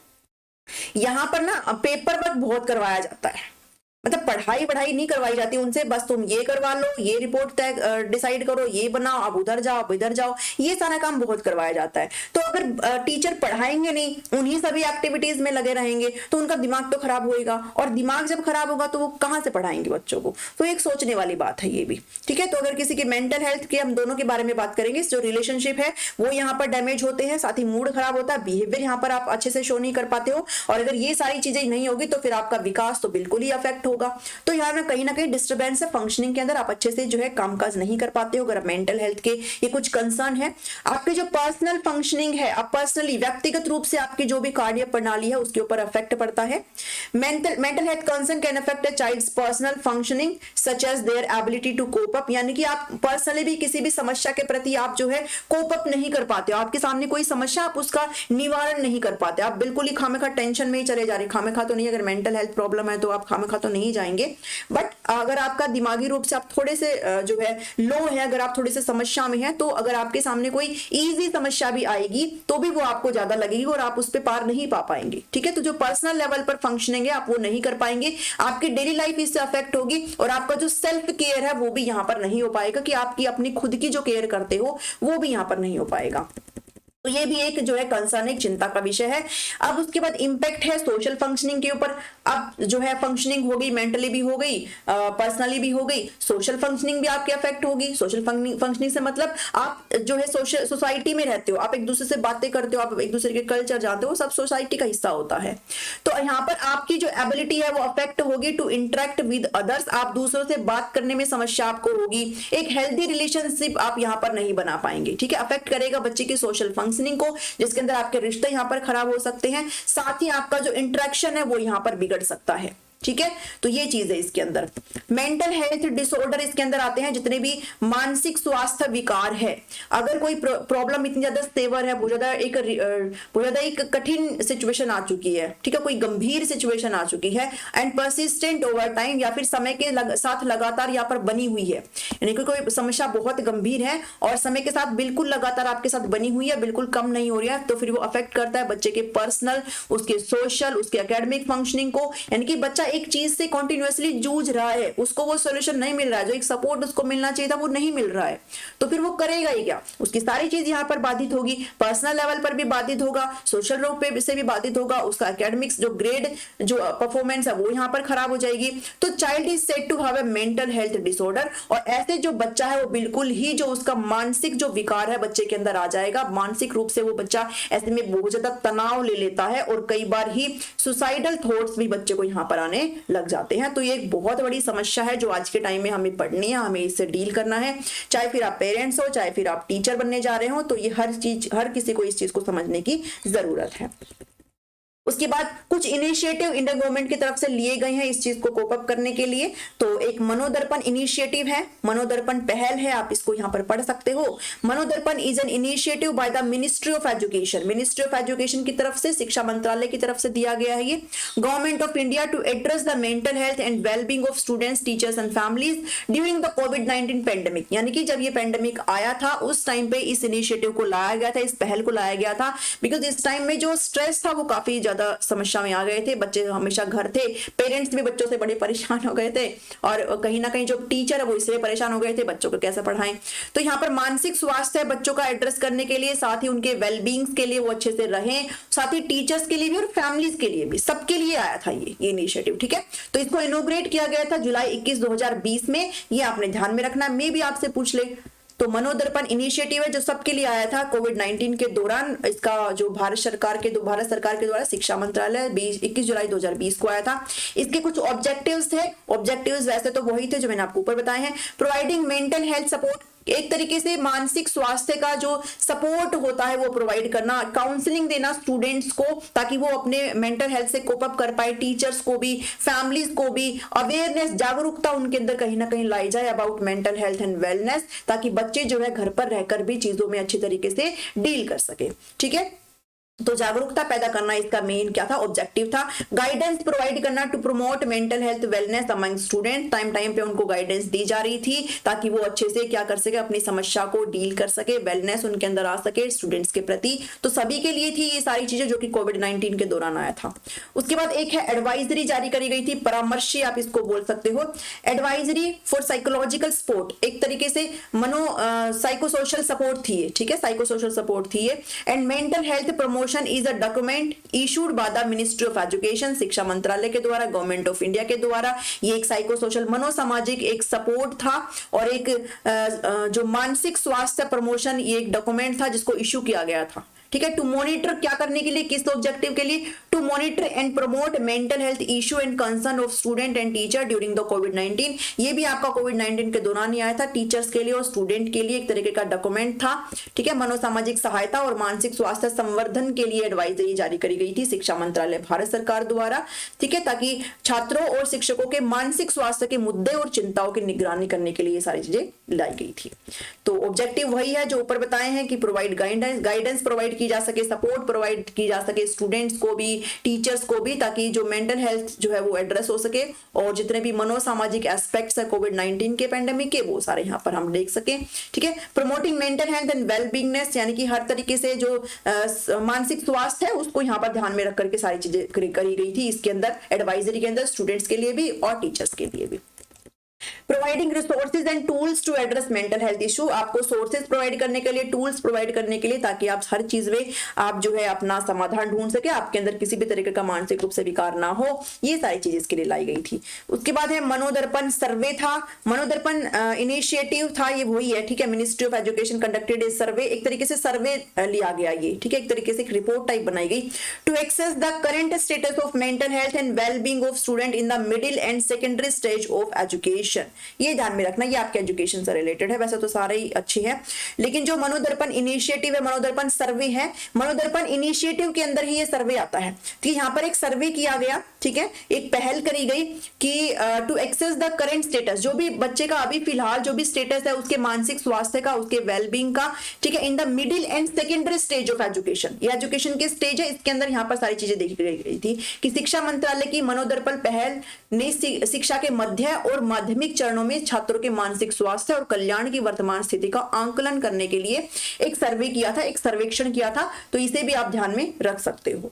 यहाँ पर ना पेपर वर्क बहुत करवाया जाता है, मतलब पढ़ाई नहीं करवाई जाती उनसे, बस तुम ये करवा लो, ये रिपोर्ट डिसाइड करो, ये बनाओ, अब उधर जाओ अब इधर जाओ, ये सारा काम बहुत करवाया जाता है। तो अगर टीचर पढ़ाएंगे नहीं, उन्हीं सभी एक्टिविटीज में लगे रहेंगे तो उनका दिमाग तो खराब होएगा, और दिमाग जब खराब होगा तो वो कहाँ से पढ़ाएंगे बच्चों को, तो एक सोचने वाली बात है ये भी। ठीक है, तो अगर किसी की मेंटल हेल्थ के हम दोनों के बारे में बात करेंगे, जो रिलेशनशिप है वो यहाँ पर डैमेज होते हैं, साथ ही मूड खराब होता है, बिहेवियर यहाँ पर आप अच्छे से शो नहीं कर पाते हो, और अगर ये सारी चीजें नहीं होगी तो फिर आपका विकास तो बिल्कुल ही अफेक्ट होगा। तो यहाँ ना कहीं डिस्टरबेंस है फंक्शनिंग के अंदर, आप अच्छे से जो है कामकाज नहीं कर पाते हो। अगर मेंटल हेल्थ के ये कुछ कंसर्न है, आपके जो पर्सनल फंक्शनिंग है, आप पर्सनली व्यक्तिगत रूप से आपकी जो भी कार्य प्रणाली है उसके ऊपर अफेक्ट पड़ता है। Mental health concern can affect a child's personal functioning such as their ability to cope up, यानी कि आप पर्सनली भी किसी भी समस्या के प्रति आप जो है कोप अप नहीं कर पाते हो, आपके सामने कोई समस्या आप उसका निवारण नहीं कर पाते, आप बिल्कुल ही खामेखा टेंशन में ही चले जा रहे, खामेखा तो नहीं, अगर मेंटल हेल्थ प्रॉब्लम है तो आप खामेखा तो नहीं जाएंगे, बट अगर आपका दिमागी रूप से आप थोड़े से जो है लो है, अगर आप थोड़े से समस्या में हैं, तो अगर आपके सामने कोई इजी समस्या भी आएगी तो भी वो आपको ज्यादा लगेगी और आप उस पर पार नहीं पा पाएंगे। ठीक है, तो जो पर्सनल लेवल पर फंक्शनिंग है आप वो नहीं कर पाएंगे, आपकी डेली लाइफ इससे अफेक्ट होगी, और आपका जो सेल्फ केयर है वो भी यहाँ पर नहीं हो पाएगा, कि आपकी अपनी खुद की जो केयर करते हो वो भी यहाँ पर नहीं हो पाएगा। तो ये भी एक जो है कंसर्न, एक चिंता का विषय है। अब उसके बाद इंपैक्ट है सोशल फंक्शनिंग के ऊपर। अब जो है फंक्शनिंग हो गई, मेंटली भी हो गई, पर्सनली भी हो गई, सोशल फंक्शनिंग भी आपकी अफेक्ट होगी। सोशल फंक्शनिंग से मतलब आप जो है सोसाइटी में रहते हो, आप एक दूसरे से बातें करते हो, आप एक दूसरे के कल्चर जानते हो, सब सोसाइटी का हिस्सा होता है। तो यहाँ पर आपकी जो एबिलिटी है वो अफेक्ट होगी टू इंटरेक्ट विद अदर्स, आप दूसरों से बात करने में समस्या आपको होगी, एक हेल्दी रिलेशनशिप आप यहाँ पर नहीं बना पाएंगे, ठीक है। अफेक्ट करेगा बच्चे की सोशल फंक्शनिंग को, जिसके अंदर आपके रिश्ते यहाँ पर खराब हो सकते हैं, साथ ही आपका जो इंटरेक्शन है वो यहाँ पर बिगड़ सकता है, ठीक है। तो ये चीज है इसके अंदर। मेंटल हेल्थ डिसऑर्डर इसके अंदर आते हैं जितने भी मानसिक स्वास्थ्य विकार है। अगर कोई प्रॉब्लम इतनी ज्यादा सेवर है, बहुत ज्यादा एक कठिन सिचुएशन आ चुकी है, ठीक है, कोई गंभीर सिचुएशन आ चुकी है, एंड परसिस्टेंट ओवर टाइम, या फिर समय के साथ लगातार यहाँ पर बनी हुई है, यानी कि कोई समस्या बहुत गंभीर है और समय के साथ बिल्कुल लगातार आपके साथ बनी हुई है, बिल्कुल कम नहीं हो रही है, तो फिर वो अफेक्ट करता है बच्चे के पर्सनल, उसके सोशल, उसके एकेडमिक फंक्शनिंग को। यानी कि बच्चा एक चीज से कंटिन्यूअसली जूझ रहा है, उसको वो सॉल्यूशन नहीं मिल रहा है, जो एक सपोर्ट उसको मिलना चाहिए था वो नहीं मिल रहा है, तो फिर वो करेगा ही क्या, उसकी सारी चीज यहाँ पर बाधित होगी, पर्सनल लेवल पर भी बाधित होगा, सोशल रूप पे से भी बाधित होगा, उसका एकेडमिक्स जो ग्रेड जो परफॉर्मेंस है वो यहाँ पर खराब हो जाएगी। तो child is said to have a mental health disorder, और ऐसे जो बच्चा है वो बिल्कुल ही जो उसका मानसिक जो विकार है बच्चे के अंदर आ जाएगा, मानसिक रूप से वो बच्चा ऐसे में बहुत ज्यादा तनाव ले लेता है, और कई बार ही सुसाइडल थॉट्स भी बच्चे को यहाँ पर आने लग जाते हैं। तो ये एक बहुत बड़ी समस्या है जो आज के टाइम में हमें पढ़नी है, हमें इससे डील करना है, चाहे फिर आप पेरेंट्स हो, चाहे फिर आप टीचर बनने जा रहे हो, तो ये हर किसी को इस चीज को समझने की जरूरत है। उसके बाद कुछ इनिशिएटिव इंडियन गवर्नमेंट की तरफ से लिए गए हैं इस चीज को कोप अप करने के लिए। तो एक मनोदर्पण इनिशिएटिव है, मनोदर्पण पहल है, आप इसको यहाँ पर पढ़ सकते हो। Manodarpan is an initiative by the ministry of education, ministry of education की तरफ से, शिक्षा मंत्रालय की तरफ से दिया गया है ये। Government of India to address the mental health and wellbeing of students, teachers and families during the कोविड-19 पेंडेमिक, यानी कि जब ये पेंडेमिक आया था उस टाइम पे इस इनिशिएटिव को लाया गया था, इस पहल को लाया गया था, बिकॉज इस टाइम में जो स्ट्रेस था वो काफी ज्यादा समस्या में आ गए थे, बच्चे हमेशा घर थे, पेरेंट्स भी बच्चों से बड़े परेशान हो गए थे, और कहीं ना कहीं जो टीचर है वो इसलिए परेशान हो गए थे बच्चों को कैसे पढ़ाएं। तो यहाँ पर मानसिक स्वास्थ्य बच्चों का एड्रेस करने के लिए, साथ ही उनके वेलबींग्स के लिए वो अच्छे से रहें, साथ ही टीचर्स के लिए भी और फैमिलीज के लिए भी, सबके लिए आया था ये इनिशिएटिव, ठीक है। तो इसको इनोग्रेट किया गया था जुलाई 21, 2020 में, ये आपने ध्यान में रखना, मैं भी आपसे पूछ ले। तो मनोदर्पण इनिशिएटिव है जो सबके लिए आया था कोविड-19 के दौरान, इसका जो भारत सरकार के द्वारा शिक्षा मंत्रालय 21 जुलाई 2020 को आया था। इसके कुछ ऑब्जेक्टिव्स थे, ऑब्जेक्टिव्स वैसे तो वही थे जो मैंने आपको ऊपर बताए हैं। प्रोवाइडिंग मेंटल हेल्थ सपोर्ट, एक तरीके से मानसिक स्वास्थ्य का जो सपोर्ट होता है वो प्रोवाइड करना, काउंसलिंग देना स्टूडेंट्स को ताकि वो अपने मेंटल हेल्थ से कोप अप कर पाए, टीचर्स को भी, फैमिलीज को भी अवेयरनेस, जागरूकता उनके अंदर कहीं ना कहीं लाई जाए about mental health and wellness, ताकि बच्चे जो है घर पर रहकर भी चीजों में अच्छी तरीके से डील कर सके, ठीक है। तो जागरूकता पैदा करना इसका मेन क्या था, ऑब्जेक्टिव था। गाइडेंस प्रोवाइड करना to promote mental health wellness among student, time time पे उनको गाइडेंस दी जा रही थी ताकि वो अच्छे से क्या कर सके, अपनी समस्या को डील कर सके, वेलनेस उनके अंदर आ सके स्टूडेंट्स के प्रति। तो सभी के लिए थी ये सारी चीजें जो कि कोविड-19 के दौरान आया था। उसके बाद एक है एडवाइजरी जारी करी गई थी, परामर्श आप इसको बोल सकते हो, एडवाइजरी फॉर साइकोलॉजिकल सपोर्ट, एक तरीके से साइकोसोशल सपोर्ट थी, ठीक है, साइकोसोशल सपोर्ट थी ये। And mental health promotion is a document issued by the ministry of education, शिक्षा मंत्रालय के द्वारा, गवर्नमेंट ऑफ इंडिया के द्वारा। ये एक साइकोसोशल मनोसामाजिक एक सपोर्ट था, और एक जो मानसिक स्वास्थ्य प्रमोशन, ये एक डॉक्यूमेंट था जिसको इशू किया गया था, ठीक है। टू मॉनिटर, क्या करने के लिए, किस ऑब्जेक्टिव के लिए, to monitor and promote mental health issue and concern of student and teacher during the कोविड-19। ये भी आपका कोविड-19 के दौरान ही आया था, टीचर्स के लिए और स्टूडेंट के लिए एक तरीके का डॉक्यूमेंट था, ठीक है। मनोसामाजिक सहायता और मानसिक स्वास्थ्य संवर्धन के लिए एडवाइजरी जारी करी गई थी शिक्षा मंत्रालय भारत सरकार द्वारा, ठीक है, ताकि छात्रों और शिक्षकों के मानसिक स्वास्थ्य के मुद्दे और चिंताओं की निगरानी करने के लिए ये सारी चीजें लाई गई थी। तो ऑब्जेक्टिव वही है जो ऊपर बताए हैं कि प्रोवाइड गाइडेंस प्रोवाइड की जा सके, सपोर्ट प्रोवाइड की जा सके स्टूडेंट्स को भी, टीचर्स को भी, ताकि जो मेंटल हेल्थ जो है वो एड्रेस हो सके, और जितने भी मनोसामाजिक एस्पेक्ट्स है कोविड-19 के पेंडेमिक के वो सारे यहाँ पर हम देख सके, ठीक है। प्रमोटिंग मेंटल हेल्थ एंड वेलबींगनेस, यानी कि हर तरीके से जो मानसिक स्वास्थ्य है उसको यहाँ पर ध्यान में रख करके सारी चीजें करी गई थी इसके अंदर, एडवाइजरी के अंदर, स्टूडेंट्स के लिए भी और टीचर्स के लिए भी। Providing resources and tools to address mental health issue, आपको सोर्सेज प्रोवाइड करने के लिए, टूल्स प्रोवाइड करने के लिए, ताकि आप हर चीज में आप जो है अपना समाधान ढूंढ सके, आपके अंदर किसी भी तरीके का मानसिक रूप से विकार ना हो। ये सारी चीजें इसके लिए लाई गई थी। उसके बाद है मनोदर्पण सर्वे था। मनोदर्पण इनिशिएटिव था, ये वही है, ठीक है। मिनिस्ट्री ऑफ एजुकेशन कंडक्टेड ए सर्वे, एक तरीके से सर्वे लिया गया ये, ठीक है, एक तरीके से एक रिपोर्ट टाइप बनाई गई to access the current status of mental health and well being of student in the middle and secondary stage of education. ये ध्यान में रखना, ये आपके एजुकेशन से रिलेटेड है, वैसे तो सारे ही अच्छे हैं, लेकिन जो मनोदर्पण इनिशिएटिव है, मनोदर्पण सर्वे है, मनोदर्पण इनिशिएटिव के अंदर ही ये सर्वे आता है। तो यहाँ पर एक सर्वे किया गया, ठीक है, एक पहल करी गई कि to access the current status, जो भी बच्चे का अभी फिलहाल जो भी स्टेटस है उसके मानसिक स्वास्थ्य का, उसके वेलबींग का, ठीक है, इन the middle and secondary stage of education. ये एजुकेशन के स्टेज है, इसके अंदर यहाँ पर सारी चीजें देखी गई थी कि शिक्षा मंत्रालय की मनोदर्पण पहल ने शिक्षा के मध्य और माध्यमिक चरणों में छात्रों के मानसिक स्वास्थ्य और कल्याण की वर्तमान स्थिति का आंकलन करने के लिए एक सर्वे किया था, एक सर्वेक्षण किया था। तो इसे भी आप ध्यान में रख सकते हो।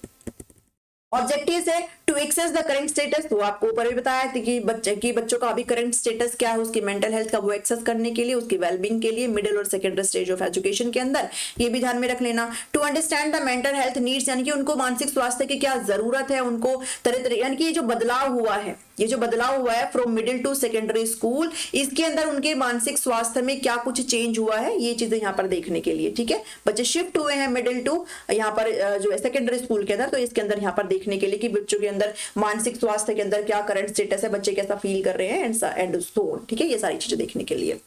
ऑब्जेक्टिव्स है to access the current status, तो आपको ऊपर भी बताया था कि बच्चों का अभी करंट स्टेटस क्या है, उसकी मेंटल हेल्थ का, वो एक्सेस करने के लिए, उसकी वेलबींग के लिए मिडिल और सेकेंडरी स्टेज ऑफ एजुकेशन के अंदर, ये भी ध्यान में रख लेना। To understand the mental health needs, यानी कि उनको मानसिक स्वास्थ्य की क्या जरूरत है, उनको तरह तरह, यानी कि ये जो बदलाव हुआ है, ये जो बदलाव हुआ है from middle to secondary school, इसके अंदर उनके मानसिक स्वास्थ्य में क्या कुछ चेंज हुआ है, ये चीजें यहाँ पर देखने के लिए, ठीक है। बच्चे शिफ्ट हुए हैं मिडिल टू यहाँ पर जो है सेकेंडरी स्कूल के अंदर, तो इसके अंदर यहाँ पर देखने के लिए कि बच्चों के अंदर मानसिक स्वास्थ्य के अंदर क्या करंट स्टेटस है, बच्चे कैसा फील कर रहे हैं एंड सो ऑन, ठीक है, ये सारी चीजें देखने के लिए।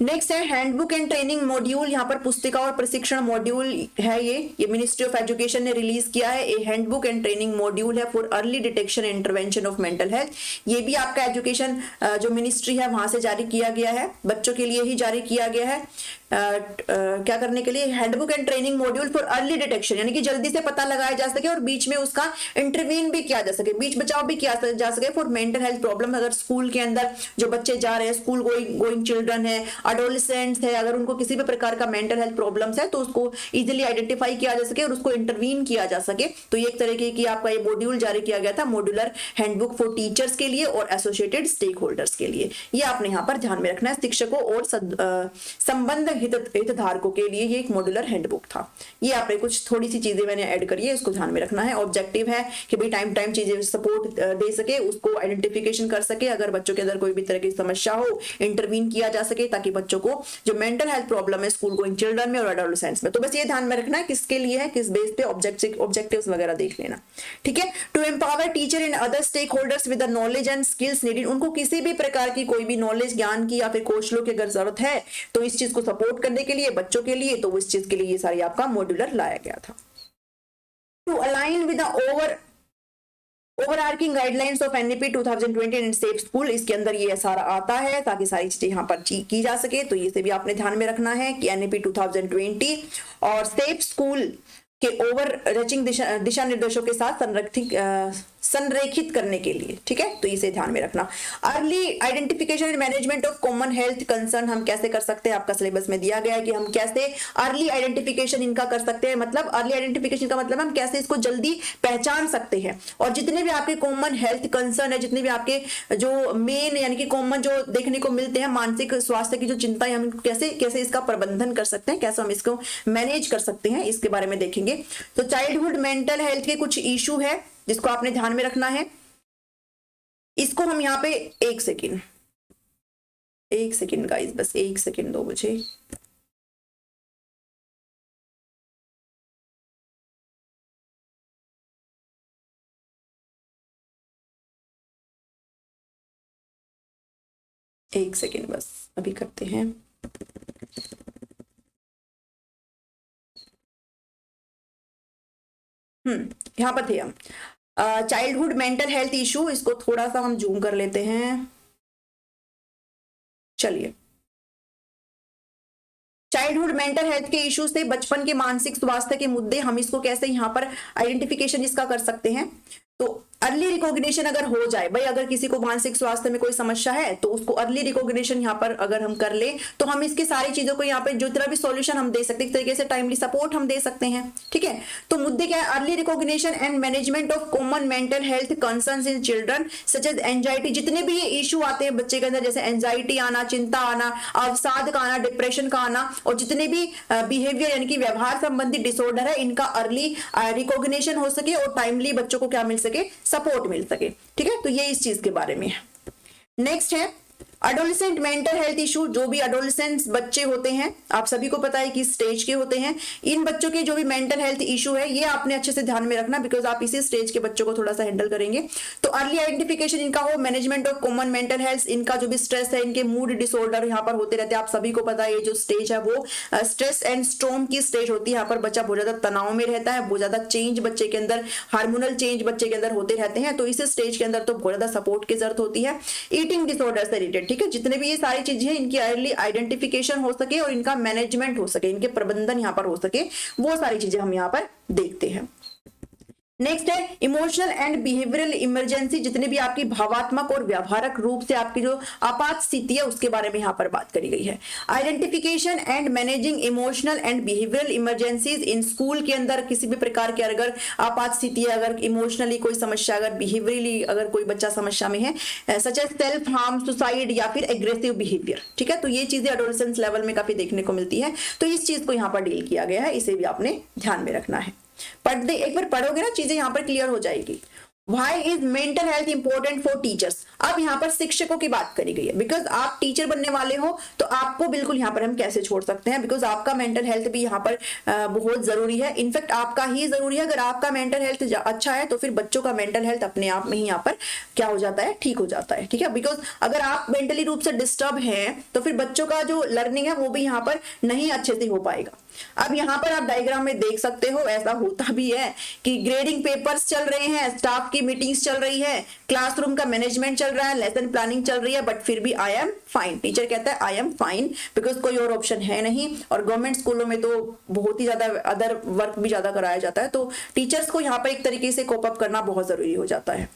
नेक्स्ट है हैंडबुक एंड ट्रेनिंग मॉड्यूल, यहाँ पर पुस्तिका और प्रशिक्षण मॉड्यूल है, ये मिनिस्ट्री ऑफ एजुकेशन ने रिलीज किया है। ये हैंडबुक एंड ट्रेनिंग मॉड्यूल है for early detection and intervention of mental health. ये भी आपका एजुकेशन जो मिनिस्ट्री है वहां से जारी किया गया है, बच्चों के लिए ही जारी किया गया है। क्या करने के लिए, handbook and training module for early detection, यानी कि जल्दी से पता लगाया जा सके और बीच में उसका इंटरवीन भी किया जा सके, बीच बचाव भी किया जा सके फॉर मेंटल हेल्थ प्रॉब्लम। अगर स्कूल के अंदर जो बच्चे जा रहे हैं, स्कूल गोइंग चिल्ड्रन है, एडोलेसेंट्स है, अगर उनको किसी भी प्रकार का मेंटल हेल्थ प्रॉब्लम्स है तो उसको इजीली आइडेंटिफाई किया जा सके और उसको इंटरवीन किया जा सके। तो ये एक तरीके की आपका ये मॉड्यूल जारी किया गया था, मॉड्यूलर हैंडबुक फॉर टीचर्स के लिए और एसोसिएटेड स्टेक होल्डर्स के लिए। ये आपने यहाँ पर ध्यान में रखना है, शिक्षकों और संबंध हितधारकों के लिए ये एक मॉड्यूलर हैंडबुक था। ये आपने कुछ थोड़ी सी चीजें मैंने ऐड करी है, इसको ध्यान में रखना है। ऑब्जेक्टिव है कि भाई टाइम टाइम चीजें सपोर्ट दे सके, उसको आइडेंटिफिकेशन कर सके, अगर बच्चों के अंदर कोई भी तरह की समस्या हो इंटरवीन किया जा सके, ताकि बच्चों को जो मेंटल हेल्थ प्रॉब्लम है स्कूल गोइंग चिल्ड्रन में और एडोलेसेंट्स में, तो बस ये ध्यान में रखना है किसके लिए है, किस बेस पे, ऑब्जेक्टिव्स वगैरह देख लेना, ठीक है। To empower teacher and other stake holders with the knowledge and skills needed, उनको किसी भी प्रकार की कोई भी नॉलेज, ज्ञान की या फिर कौशलों की अगर जरूरत है तो इस चीज को सपोर्ट करने के लिए बच्चों के लिए, तो इस चीज के लिए ये सारी आपका मॉड्यूलर लाया गया था। To align with the overarching guidelines of NEP 2020 and safe school, इसके अंदर ये सारा आता है ताकि सारी चीजें यहाँ पर की जा सके। तो ये से भी आपने ध्यान में रखना है कि एनईपी 2020 और सेफ स्कूल के ओवर रचिंग दिशा निर्देशों के साथ संरेखित करने के लिए, ठीक है, तो इसे ध्यान में रखना। Early identification and management of common health concern हम कैसे कर सकते हैं, आपका सिलेबस में दिया गया है कि हम कैसे अर्ली आइडेंटिफिकेशन इनका कर सकते हैं। मतलब अर्ली आइडेंटिफिकेशन का मतलब हम कैसे इसको जल्दी पहचान सकते हैं, और जितने भी आपके कॉमन हेल्थ कंसर्न है, जितने भी आपके जो मेन यानी कि कॉमन जो देखने को मिलते हैं मानसिक स्वास्थ्य की जो चिंता है, हम कैसे इसका प्रबंधन कर सकते हैं, कैसे हम इसको मैनेज कर सकते हैं, इसके बारे में देखेंगे। तो चाइल्डहुड मेंटल हेल्थ के कुछ इशू है जिसको आपने ध्यान में रखना है। इसको हम यहाँ पे एक सेकेंड गाइस, बस एक सेकेंड दो मुझे। एक सेकेंड बस, अभी करते हैं। यहाँ पर थे हम, चाइल्डहुड मेंटल हेल्थ इशू, इसको थोड़ा सा हम जूम कर लेते हैं। चलिए, चाइल्डहुड मेंटल हेल्थ के इश्यू से बचपन के मानसिक स्वास्थ्य के मुद्दे, हम इसको कैसे यहाँ पर आइडेंटिफिकेशन इसका कर सकते हैं। तो अर्ली रिकॉग्निशन अगर हो जाए, भाई अगर किसी को मानसिक स्वास्थ्य में कोई समस्या है तो उसको अर्ली रिकॉग्निशन यहाँ पर अगर हम कर ले तो हम इसकी सारी चीजों को यहाँ पे जो तरह भी सॉल्यूशन हम दे सकते हैं, एक तरीके से टाइमली सपोर्ट हम दे सकते हैं। ठीक है, तो मुद्दे क्या है, early recognition and management of common mental health concerns in children such as anxiety. जितने भी ये इशू आते हैं बच्चे के अंदर, जैसे एंजाइटी आना, चिंता आना, अवसाद का आना, डिप्रेशन का आना, और जितने भी बिहेवियर यानी कि व्यवहार संबंधी डिसऑर्डर है, इनका अर्ली रिकॉग्निशन हो सके और टाइमली बच्चों को क्या मिल सके, सपोर्ट मिल सके। ठीक है, तो ये इस चीज के बारे में है। नेक्स्ट है एडोलेसेंट मेंटल हेल्थ इशू। जो भी एडोलेसेंट्स बच्चे होते हैं, आप सभी को पता है कि स्टेज के होते हैं, इन बच्चों के जो भी मेंटल हेल्थ इशू है ये आपने अच्छे से ध्यान में रखना, बिकॉज आप इसी स्टेज के बच्चों को थोड़ा सा हैंडल करेंगे। तो अर्ली आइडेंटिफिकेशन इनका हो, management of common mental health, इनका जो भी स्ट्रेस है, इनके मूड डिसऑर्डर यहाँ पर होते रहते हैं। आप सभी को पता है ये जो स्टेज है वो स्ट्रेस एंड स्ट्रोम की स्टेज होती है। यहाँ पर बच्चा बहुत ज्यादा तनाव में रहता है, बहुत ज्यादा चेंज बच्चे के अंदर, हार्मोनल चेंज बच्चे के अंदर होते रहते हैं। तो इस स्टेज के अंदर तो बहुत ज्यादा सपोर्ट की जरूरत होती है। ईटिंग डिसऑर्डर से रिलेटेड, ठीक है, जितने भी ये सारी चीजें हैं इनकी अर्ली आइडेंटिफिकेशन हो सके और इनका मैनेजमेंट हो सके, इनके प्रबंधन यहां पर हो सके, वो सारी चीजें हम यहां पर देखते हैं। नेक्स्ट है इमोशनल एंड बिहेवियरल इमरजेंसी। जितने भी आपकी भावात्मक और व्यवहारिक रूप से आपकी जो आपात स्थिति है उसके बारे में यहाँ पर बात करी गई है। Identification and managing emotional and behavioural emergencies in school के अंदर किसी भी प्रकार की अगर आपात स्थिति है, अगर इमोशनली कोई समस्या, अगर बिहेवियरली अगर कोई बच्चा समस्या में है, such as self harm, suicide या फिर एग्रेसिव बिहेवियर। ठीक है, तो ये चीजें एडोलेसेंस लेवल में काफी देखने को मिलती है, तो इस चीज को यहाँ पर डील किया गया है, इसे भी आपने ध्यान में रखना है। एक बार पढ़ोगे ना चीजें यहां पर क्लियर हो जाएगी। Why is mental health important for teachers? अब यहाँ पर शिक्षकों की बात करी गई है, बिकॉज आप टीचर बनने वाले हो तो आपको बिल्कुल यहाँ पर हम कैसे छोड़ सकते हैं, बिकॉज आपका मेंटल हेल्थ भी यहाँ पर बहुत जरूरी है। इनफैक्ट आपका ही जरूरी है। अगर आपका मेंटल हेल्थ अच्छा है तो फिर बच्चों का मेंटल हेल्थ अपने आप में ही यहाँ पर क्या हो जाता है, ठीक हो जाता है। ठीक है, बिकॉज अगर आप मेंटली रूप से डिस्टर्ब हैं तो फिर बच्चों का जो लर्निंग है वो भी यहाँ पर नहीं अच्छे से हो पाएगा। अब यहाँ पर आप डायग्राम में देख सकते हो, ऐसा होता भी है कि ग्रेडिंग पेपर्स चल रहे हैं, स्टाफ की मीटिंग्स चल रही है, क्लासरूम का मैनेजमेंट चल रहा है, लेसन प्लानिंग चल रही है, बट फिर भी आई एम फाइन। टीचर कहता है आई एम फाइन, बिकॉज कोई और ऑप्शन है नहीं। और गवर्नमेंट स्कूलों में तो बहुत ही ज्यादा अदर वर्क भी ज्यादा कराया जाता है, तो टीचर्स को यहाँ पर एक तरीके से कोप अप करना बहुत जरूरी हो जाता है।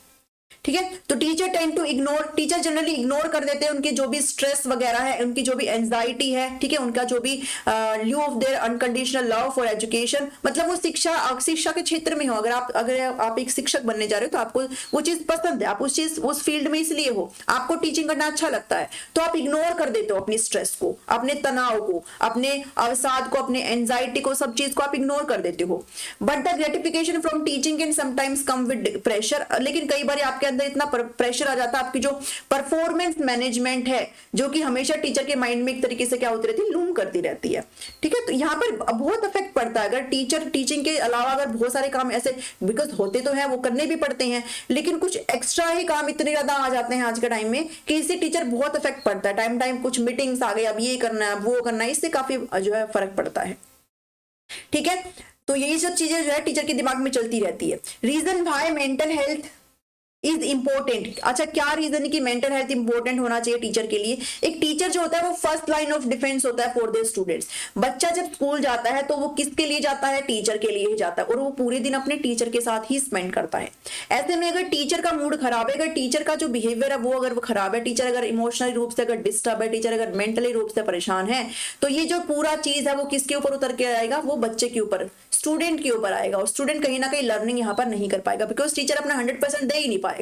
ठीक है, तो teacher tend to ignore, teacher generally ignore कर देते हैं उनके जो भी स्ट्रेस वगैरह है, उनकी जो भी एंजाइटी है, ठीक है, उनका जो भी lieu of their unconditional love for education, मतलब वो शिक्षा के क्षेत्र में हो, अगर आप एक शिक्षक बनने जा रहे हो तो आपको वो चीज पसंद है, आप उस फील्ड में इसलिए हो, आपको टीचिंग करना अच्छा लगता है, तो आप इग्नोर कर देते हो अपनी स्ट्रेस को, अपने तनाव को, अपने अवसाद को, अपने एंजाइटी को, सब चीज को आप इग्नोर कर देते हो। But the gratification from teaching can sometimes come with pressure. लेकिन कई बार आपके अंदर इतना प्रेशर आ जाता है, आपकी जो परफॉर्मेंस मैनेजमेंट है, जो कि हमेशा टीचर के माइंड में एक तरीके से क्या होती रहती है, लूम करती रहती है। ठीक है, तो यहाँ पर बहुत इफेक्ट पड़ता है। अगर टीचर टीचिंग के अलावा अगर बहुत सारे काम ऐसे, बिकॉज होते तो हैं, वो करने भी पड़ते हैं, लेकिन कुछ एक्स्ट्रा ही काम इतने ज्यादा आ जाते हैं आज के टाइम में कि इससे टीचर बहुत इफेक्ट पड़ता है। टाइम कुछ मीटिंग्स आ गई, अब ये करना है, वो करना है, इससे काफी जो है फर्क पड़ता है। ठीक है, तो यही सब चीजें जो है टीचर के दिमाग में चलती रहती है। Reason why mental health is important. अच्छा, क्या रीजन है कि मेंटल हेल्थ इंपॉर्टेंट होना चाहिए टीचर के लिए? एक टीचर जो होता है वो फर्स्ट लाइन ऑफ डिफेंस होता है फॉर देयर स्टूडेंट्स। बच्चा जब स्कूल जाता है तो वो किसके लिए जाता है? टीचर के लिए ही जाता है, और वो पूरे दिन अपने टीचर के साथ ही स्पेंड करता है। ऐसे में अगर टीचर का मूड खराब है, अगर टीचर का जो बिहेवियर है वो अगर वो खराब है, टीचर अगर इमोशनली रूप से अगर डिस्टर्ब है, टीचर अगर मेंटली रूप से परेशान है, तो ये जो पूरा चीज है वो किसके ऊपर उतर के आएगा? वो बच्चे के ऊपर, स्टूडेंट के ऊपर आएगा, और स्टूडेंट कहीं ना कहीं लर्निंग यहाँ पर नहीं कर पाएगा, बिकॉज टीचर अपना 100% दे ही नहीं पाएगा।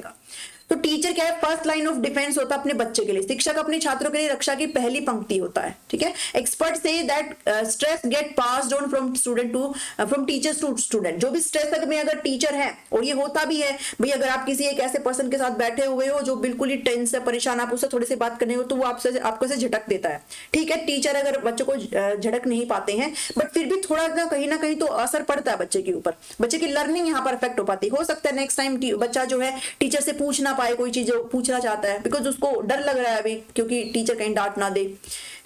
तो टीचर क्या है? फर्स्ट लाइन ऑफ डिफेंस होता है अपने बच्चे के लिए। शिक्षक अपने छात्रों के लिए रक्षा की पहली पंक्ति होता है। ठीक है, एक्सपर्ट से that stress get passed on from student to from teachers to student. जो भी स्ट्रेस में अगर टीचर है, और ये होता भी है भाई, अगर आप किसी एक ऐसे पर्सन के साथ बैठे हुए हो जो बिल्कुल ही टेंस है, परेशान, आप उससे थोड़ी सी बात करने हो तो वो आपको से झटक देता है। ठीक है, टीचर अगर बच्चों को झटक नहीं पाते हैं, बट फिर भी थोड़ा ना कहीं तो असर पड़ता है बच्चे के ऊपर, बच्चे की लर्निंग यहाँ पर अफेक्ट हो पाती है। हो सकता है नेक्स्ट टाइम बच्चा जो है टीचर से पूछ ना पाए कोई चीज पूछना चाहता है, बिकॉज उसको डर लग रहा है अभी, क्योंकि टीचर कहीं डांट ना दे,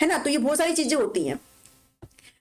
है ना। तो ये बहुत सारी चीजें होती हैं।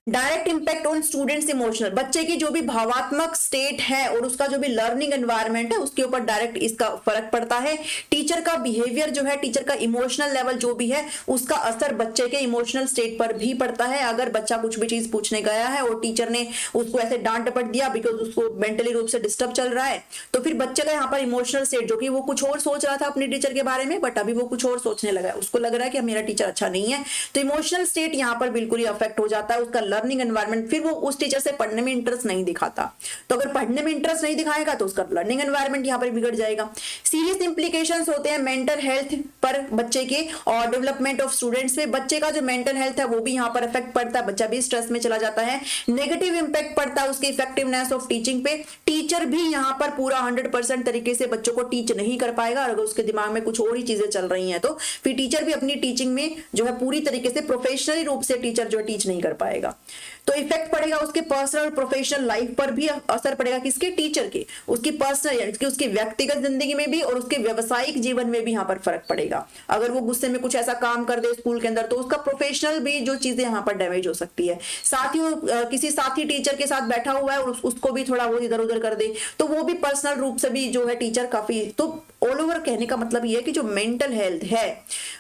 Direct impact on students emotional, बच्चे की जो भी भावात्मक स्टेट है और उसका जो भी लर्निंग एनवायरनमेंट है उसके ऊपर डायरेक्ट इसका फर्क पड़ता है। टीचर का बिहेवियर जो है, टीचर का इमोशनल लेवल जो भी है, उसका असर बच्चे के इमोशनल स्टेट पर भी पड़ता है। अगर बच्चा कुछ भी चीज पूछने गया है और टीचर ने उसको ऐसे डांट डपट दिया बिकॉज उसको मेंटली रूप से डिस्टर्ब चल रहा है, तो फिर बच्चे का यहाँ पर इमोशनल स्टेट, जो कि वो कुछ और सोच रहा था अपने टीचर के बारे में, बट अभी वो कुछ और सोचने लगा है, उसको लग रहा है कि मेरा टीचर अच्छा नहीं है, तो इमोशनल स्टेट यहाँ पर बिल्कुल ही अफेक्ट हो जाता है। उसका लर्निंग एनवायरनमेंट, फिर वो उस टीचर से पढ़ने में इंटरेस्ट नहीं दिखाता। तो अगर पढ़ने में इंटरेस्ट नहीं दिखाएगा तो उसका लर्निंग एनवायरनमेंट यहाँ पर बिगड़ जाएगा। सीरियस इंप्लीकेशंस होते हैं मेंटल हेल्थ पर बच्चे के और डेवलपमेंट ऑफ स्टूडेंट्स में। बच्चे का जो मेंटल हेल्थ है वो भी यहाँ पर इफेक्ट पड़ता है, बच्चा भी स्ट्रेस में चला जाता है। नेगेटिव इंपैक्ट पड़ता है उसकी इफेक्टिवनेस ऑफ टीचिंग पे। टीचर भी यहाँ पर पूरा 100% तरीके से बच्चों को टीच नहीं कर पाएगा। अगर उसके दिमाग में कुछ और ही चीजें चल रही हैं तो फिर टीचर भी अपनी टीचिंग में जो है पूरी तरीके से प्रोफेशनली रूप से टीचर जो है टीच नहीं कर पाएगा। तो इफेक्ट पड़ेगा उसके पर्सनल प्रोफेशनल लाइफ पर भी, असर पड़ेगा किसके, टीचर के, उसकी पर्सनल यानी कि उसकी व्यक्तिगत जिंदगी में भी और उसके व्यवसायिक जीवन में भी यहाँ पर फर्क पड़ेगा। अगर वो गुस्से में कुछ ऐसा काम कर दे स्कूल के अंदर तो उसका प्रोफेशनल भी जो चीजें यहाँ पर डैमेज हो सकती है। साथ ही वो किसी साथी टीचर के साथ बैठा हुआ है और उसको भी थोड़ा वो इधर उधर कर दे तो वो भी पर्सनल रूप से भी जो है टीचर काफी, तो ऑल ओवर कहने का मतलब ये है कि जो मेंटल हेल्थ है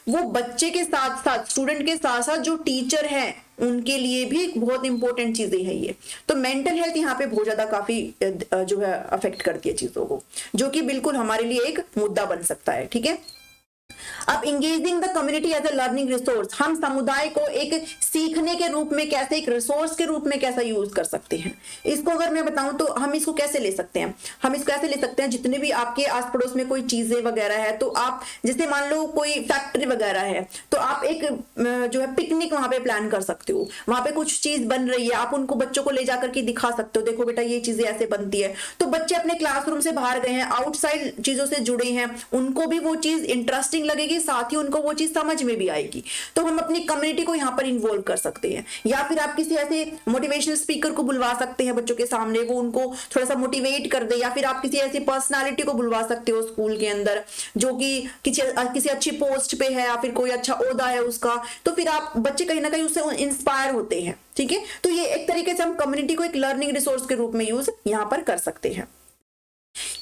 वो बच्चे के साथ साथ, स्टूडेंट के साथ साथ जो टीचर है उनके लिए भी बहुत इंपॉर्टेंट चीजें हैं ये। तो मेंटल हेल्थ यहाँ पे बहुत ज्यादा काफी जो है अफेक्ट करती है चीजों को, जो कि बिल्कुल हमारे लिए एक मुद्दा बन सकता है। ठीक है, अब engaging the community as a learning resource, हम समुदाय को एक सीखने के रूप में कैसे, एक रिसोर्स के रूप में कैसा यूज कर सकते हैं। इसको अगर मैं बताऊं तो हम इसको कैसे ले सकते हैं, हम इसको कैसे ले सकते हैं, जितने भी आपके आस पड़ोस में कोई चीजें वगैरह है तो आप जैसे मान लो कोई फैक्ट्री वगैरह है तो आप एक जो है पिकनिक वहां पे प्लान कर सकते हो, वहां पे कुछ चीज बन रही है, आप उनको बच्चों को ले जाकर के दिखा सकते हो, देखो बेटा ये चीजें ऐसे बनती है। तो बच्चे अपने क्लासरूम से बाहर गए हैं, आउटसाइड चीजों से जुड़े हैं, उनको भी वो चीज इंटरेस्टिंग लगेगी, साथ ही उनको वो चीज समझ में भी आएगी। तो हम अपनी कम्युनिटी को यहाँ पर इन्वॉल्व कर सकते हैं, या फिर आप किसी ऐसे मोटिवेशनल स्पीकर को बुलवा सकते हैं बच्चों के सामने, वो उनको थोड़ा सा मोटिवेट कर दे, या फिर आप किसी ऐसी पर्सनालिटी को बुलवा सकते हो स्कूल के अंदर जो कि किसी अच्छी पोस्ट पे है या फिर कोई अच्छा ओहदा है उसका, तो फिर आप बच्चे कहीं ना कहीं उससे इंस्पायर होते हैं। ठीक है, तो ये एक तरीके से हम कम्युनिटी को एक लर्निंग रिसोर्स के रूप में यूज यहाँ पर कर सकते हैं।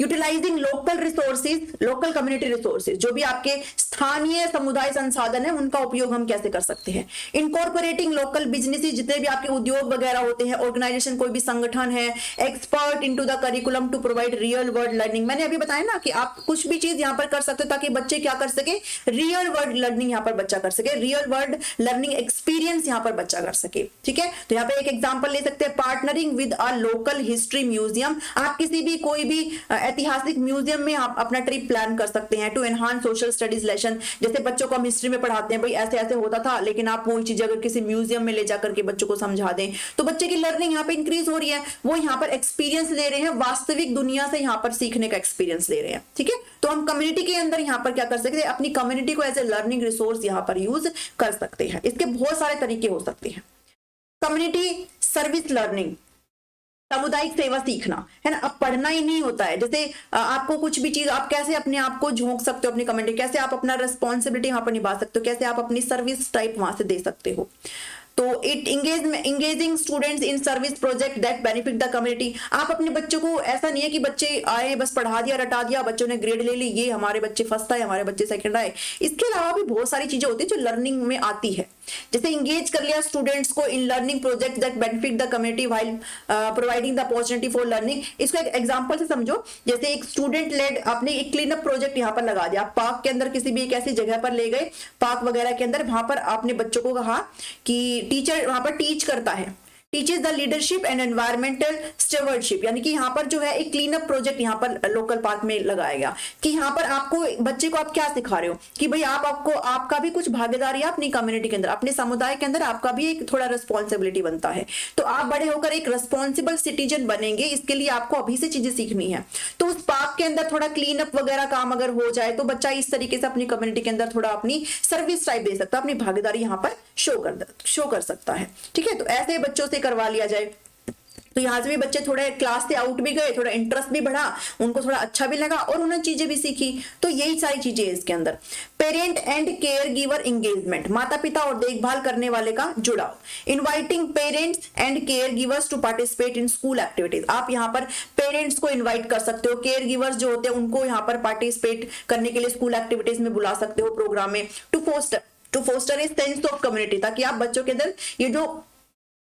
Utilising local resources, local community resources, जो भी आपके स्थानीय समुदाय संसाधन है उनका उपयोग हम कैसे कर सकते हैं। इनकॉर्पोरेटिंग लोकल बिजनेसेस, जितने भी आपके उद्योग वगैरह होते हैं, ऑर्गेनाइजेशन कोई भी संगठन है, expert into the curriculum to provide real world learning. मैंने अभी बताया ना कि आप कुछ भी चीज यहाँ पर कर सकते हो ताकि बच्चे क्या कर सके, रियल वर्ल्ड लर्निंग यहाँ पर बच्चा कर सके, रियल वर्ल्ड लर्निंग एक्सपीरियंस यहाँ पर बच्चा कर सके। ठीक है, तो यहाँ पे एक एग्जांपल ले सकते हैं, partnering with a local history museum. आप किसी भी कोई भी ऐतिहासिक म्यूजियम में आप अपना ट्रिप प्लान कर सकते हैं to enhance social studies lesson. जैसे बच्चों को हम हिस्ट्री में पढ़ाते हैं भाई ऐसे ऐसे होता था, लेकिन आप वही चीज अगर किसी म्यूजियम में ले जाकर के बच्चों को समझा दें तो बच्चे की लर्निंग यहाँ पे इंक्रीज हो रही है, वो यहाँ पर एक्सपीरियंस ले रहे हैं, वास्तविक दुनिया से यहाँ पर सीखने का एक्सपीरियंस ले रहे हैं। ठीक है, तो हम कम्युनिटी के अंदर यहाँ पर क्या कर सकते हैं, अपनी कम्युनिटी को एज ए लर्निंग रिसोर्स यहाँ पर यूज कर सकते हैं। इसके बहुत सारे तरीके हो सकते हैं। कम्युनिटी सर्विस लर्निंग, सामुदायिक सेवा सीखना है ना। अब पढ़ना ही नहीं होता है, जैसे आपको कुछ भी चीज, आप कैसे अपने आप को झोंक सकते हो अपनी कम्युनिटी, कैसे आप अपना रिस्पॉन्सिबिलिटी वहां पर निभा सकते हो, कैसे आप अपनी सर्विस टाइप वहां से दे सकते हो। तो it engaging students in service project that benefit the community. आप अपने बच्चों को, ऐसा नहीं है कि बच्चे आए बस पढ़ा दिया रटा दिया, बच्चों ने ग्रेड ले ली, ये हमारे बच्चे फर्स्ट आए हमारे बच्चे सेकंड आए। इसके अलावा भी बहुत सारी चीजें होती है जो लर्निंग में आती है, जैसे इंगेज कर लिया स्टूडेंट्स को in learning project that benefit the community while providing the opportunity for learning. इसको एक एग्जांपल से समझो, जैसे एक स्टूडेंट लेड आपने एक क्लीन अप प्रोजेक्ट यहाँ पर लगा दिया, पार्क के अंदर किसी भी एक ऐसी जगह पर ले गए, पार्क वगैरह के अंदर, वहां पर आपने बच्चों को कहा कि टीचर वहां पर टीच करता है, teaches the leadership and environmental stewardship, यानी कि यहाँ पर जो है एक क्लीन अप प्रोजेक्ट यहाँ पर लोकल पार्क में लगाया गया कि यहाँ पर आपको बच्चे को आप क्या सिखा रहे हो कि भाई आपको आपका भी कुछ भागीदारी है अपनी कम्युनिटी के अंदर, अपने समुदाय के अंदर आपका भी एक थोड़ा रिस्पॉन्सिबिलिटी बनता है। तो आप बड़े होकर एक रिस्पॉन्सिबल सिटीजन बनेंगे, इसके लिए आपको अभी से चीजें सीखनी है। तो उस पार्क के अंदर थोड़ा क्लीन अप वगैरह काम अगर हो जाए तो बच्चा इस तरीके से अपनी कम्युनिटी के अंदर थोड़ा अपनी सर्विस टाइप दे सकता है, अपनी भागीदारी यहाँ पर शो कर सकता है। ठीक है, तो ऐसे बच्चों से करवा लिया जाए। तो यहाँ से भी बच्चे थोड़े क्लास से आउट भी गए, थोड़ा इंटरेस्ट भी बढ़ा, उनको थोड़ा अच्छा भी लगा और उन्होंने चीजें भी सीखी। तो यही सारी चीजें इसके अंदर। Parent and care giver engagement, माता पिता और देखभाल करने वाले का जुड़ाव। Inviting parents and care givers to participate in school activities, आप यहाँ पर पेरेंट्स को इन्वाइट कर सकते हो, केयर गिवर्स जो होते हैं उनको यहाँ पर पार्टिसिपेट करने के लिए स्कूल एक्टिविटीज में बुला सकते हो, प्रोग्राम में। To foster a sense of community, ताकि आप बच्चों के अंदर ये जो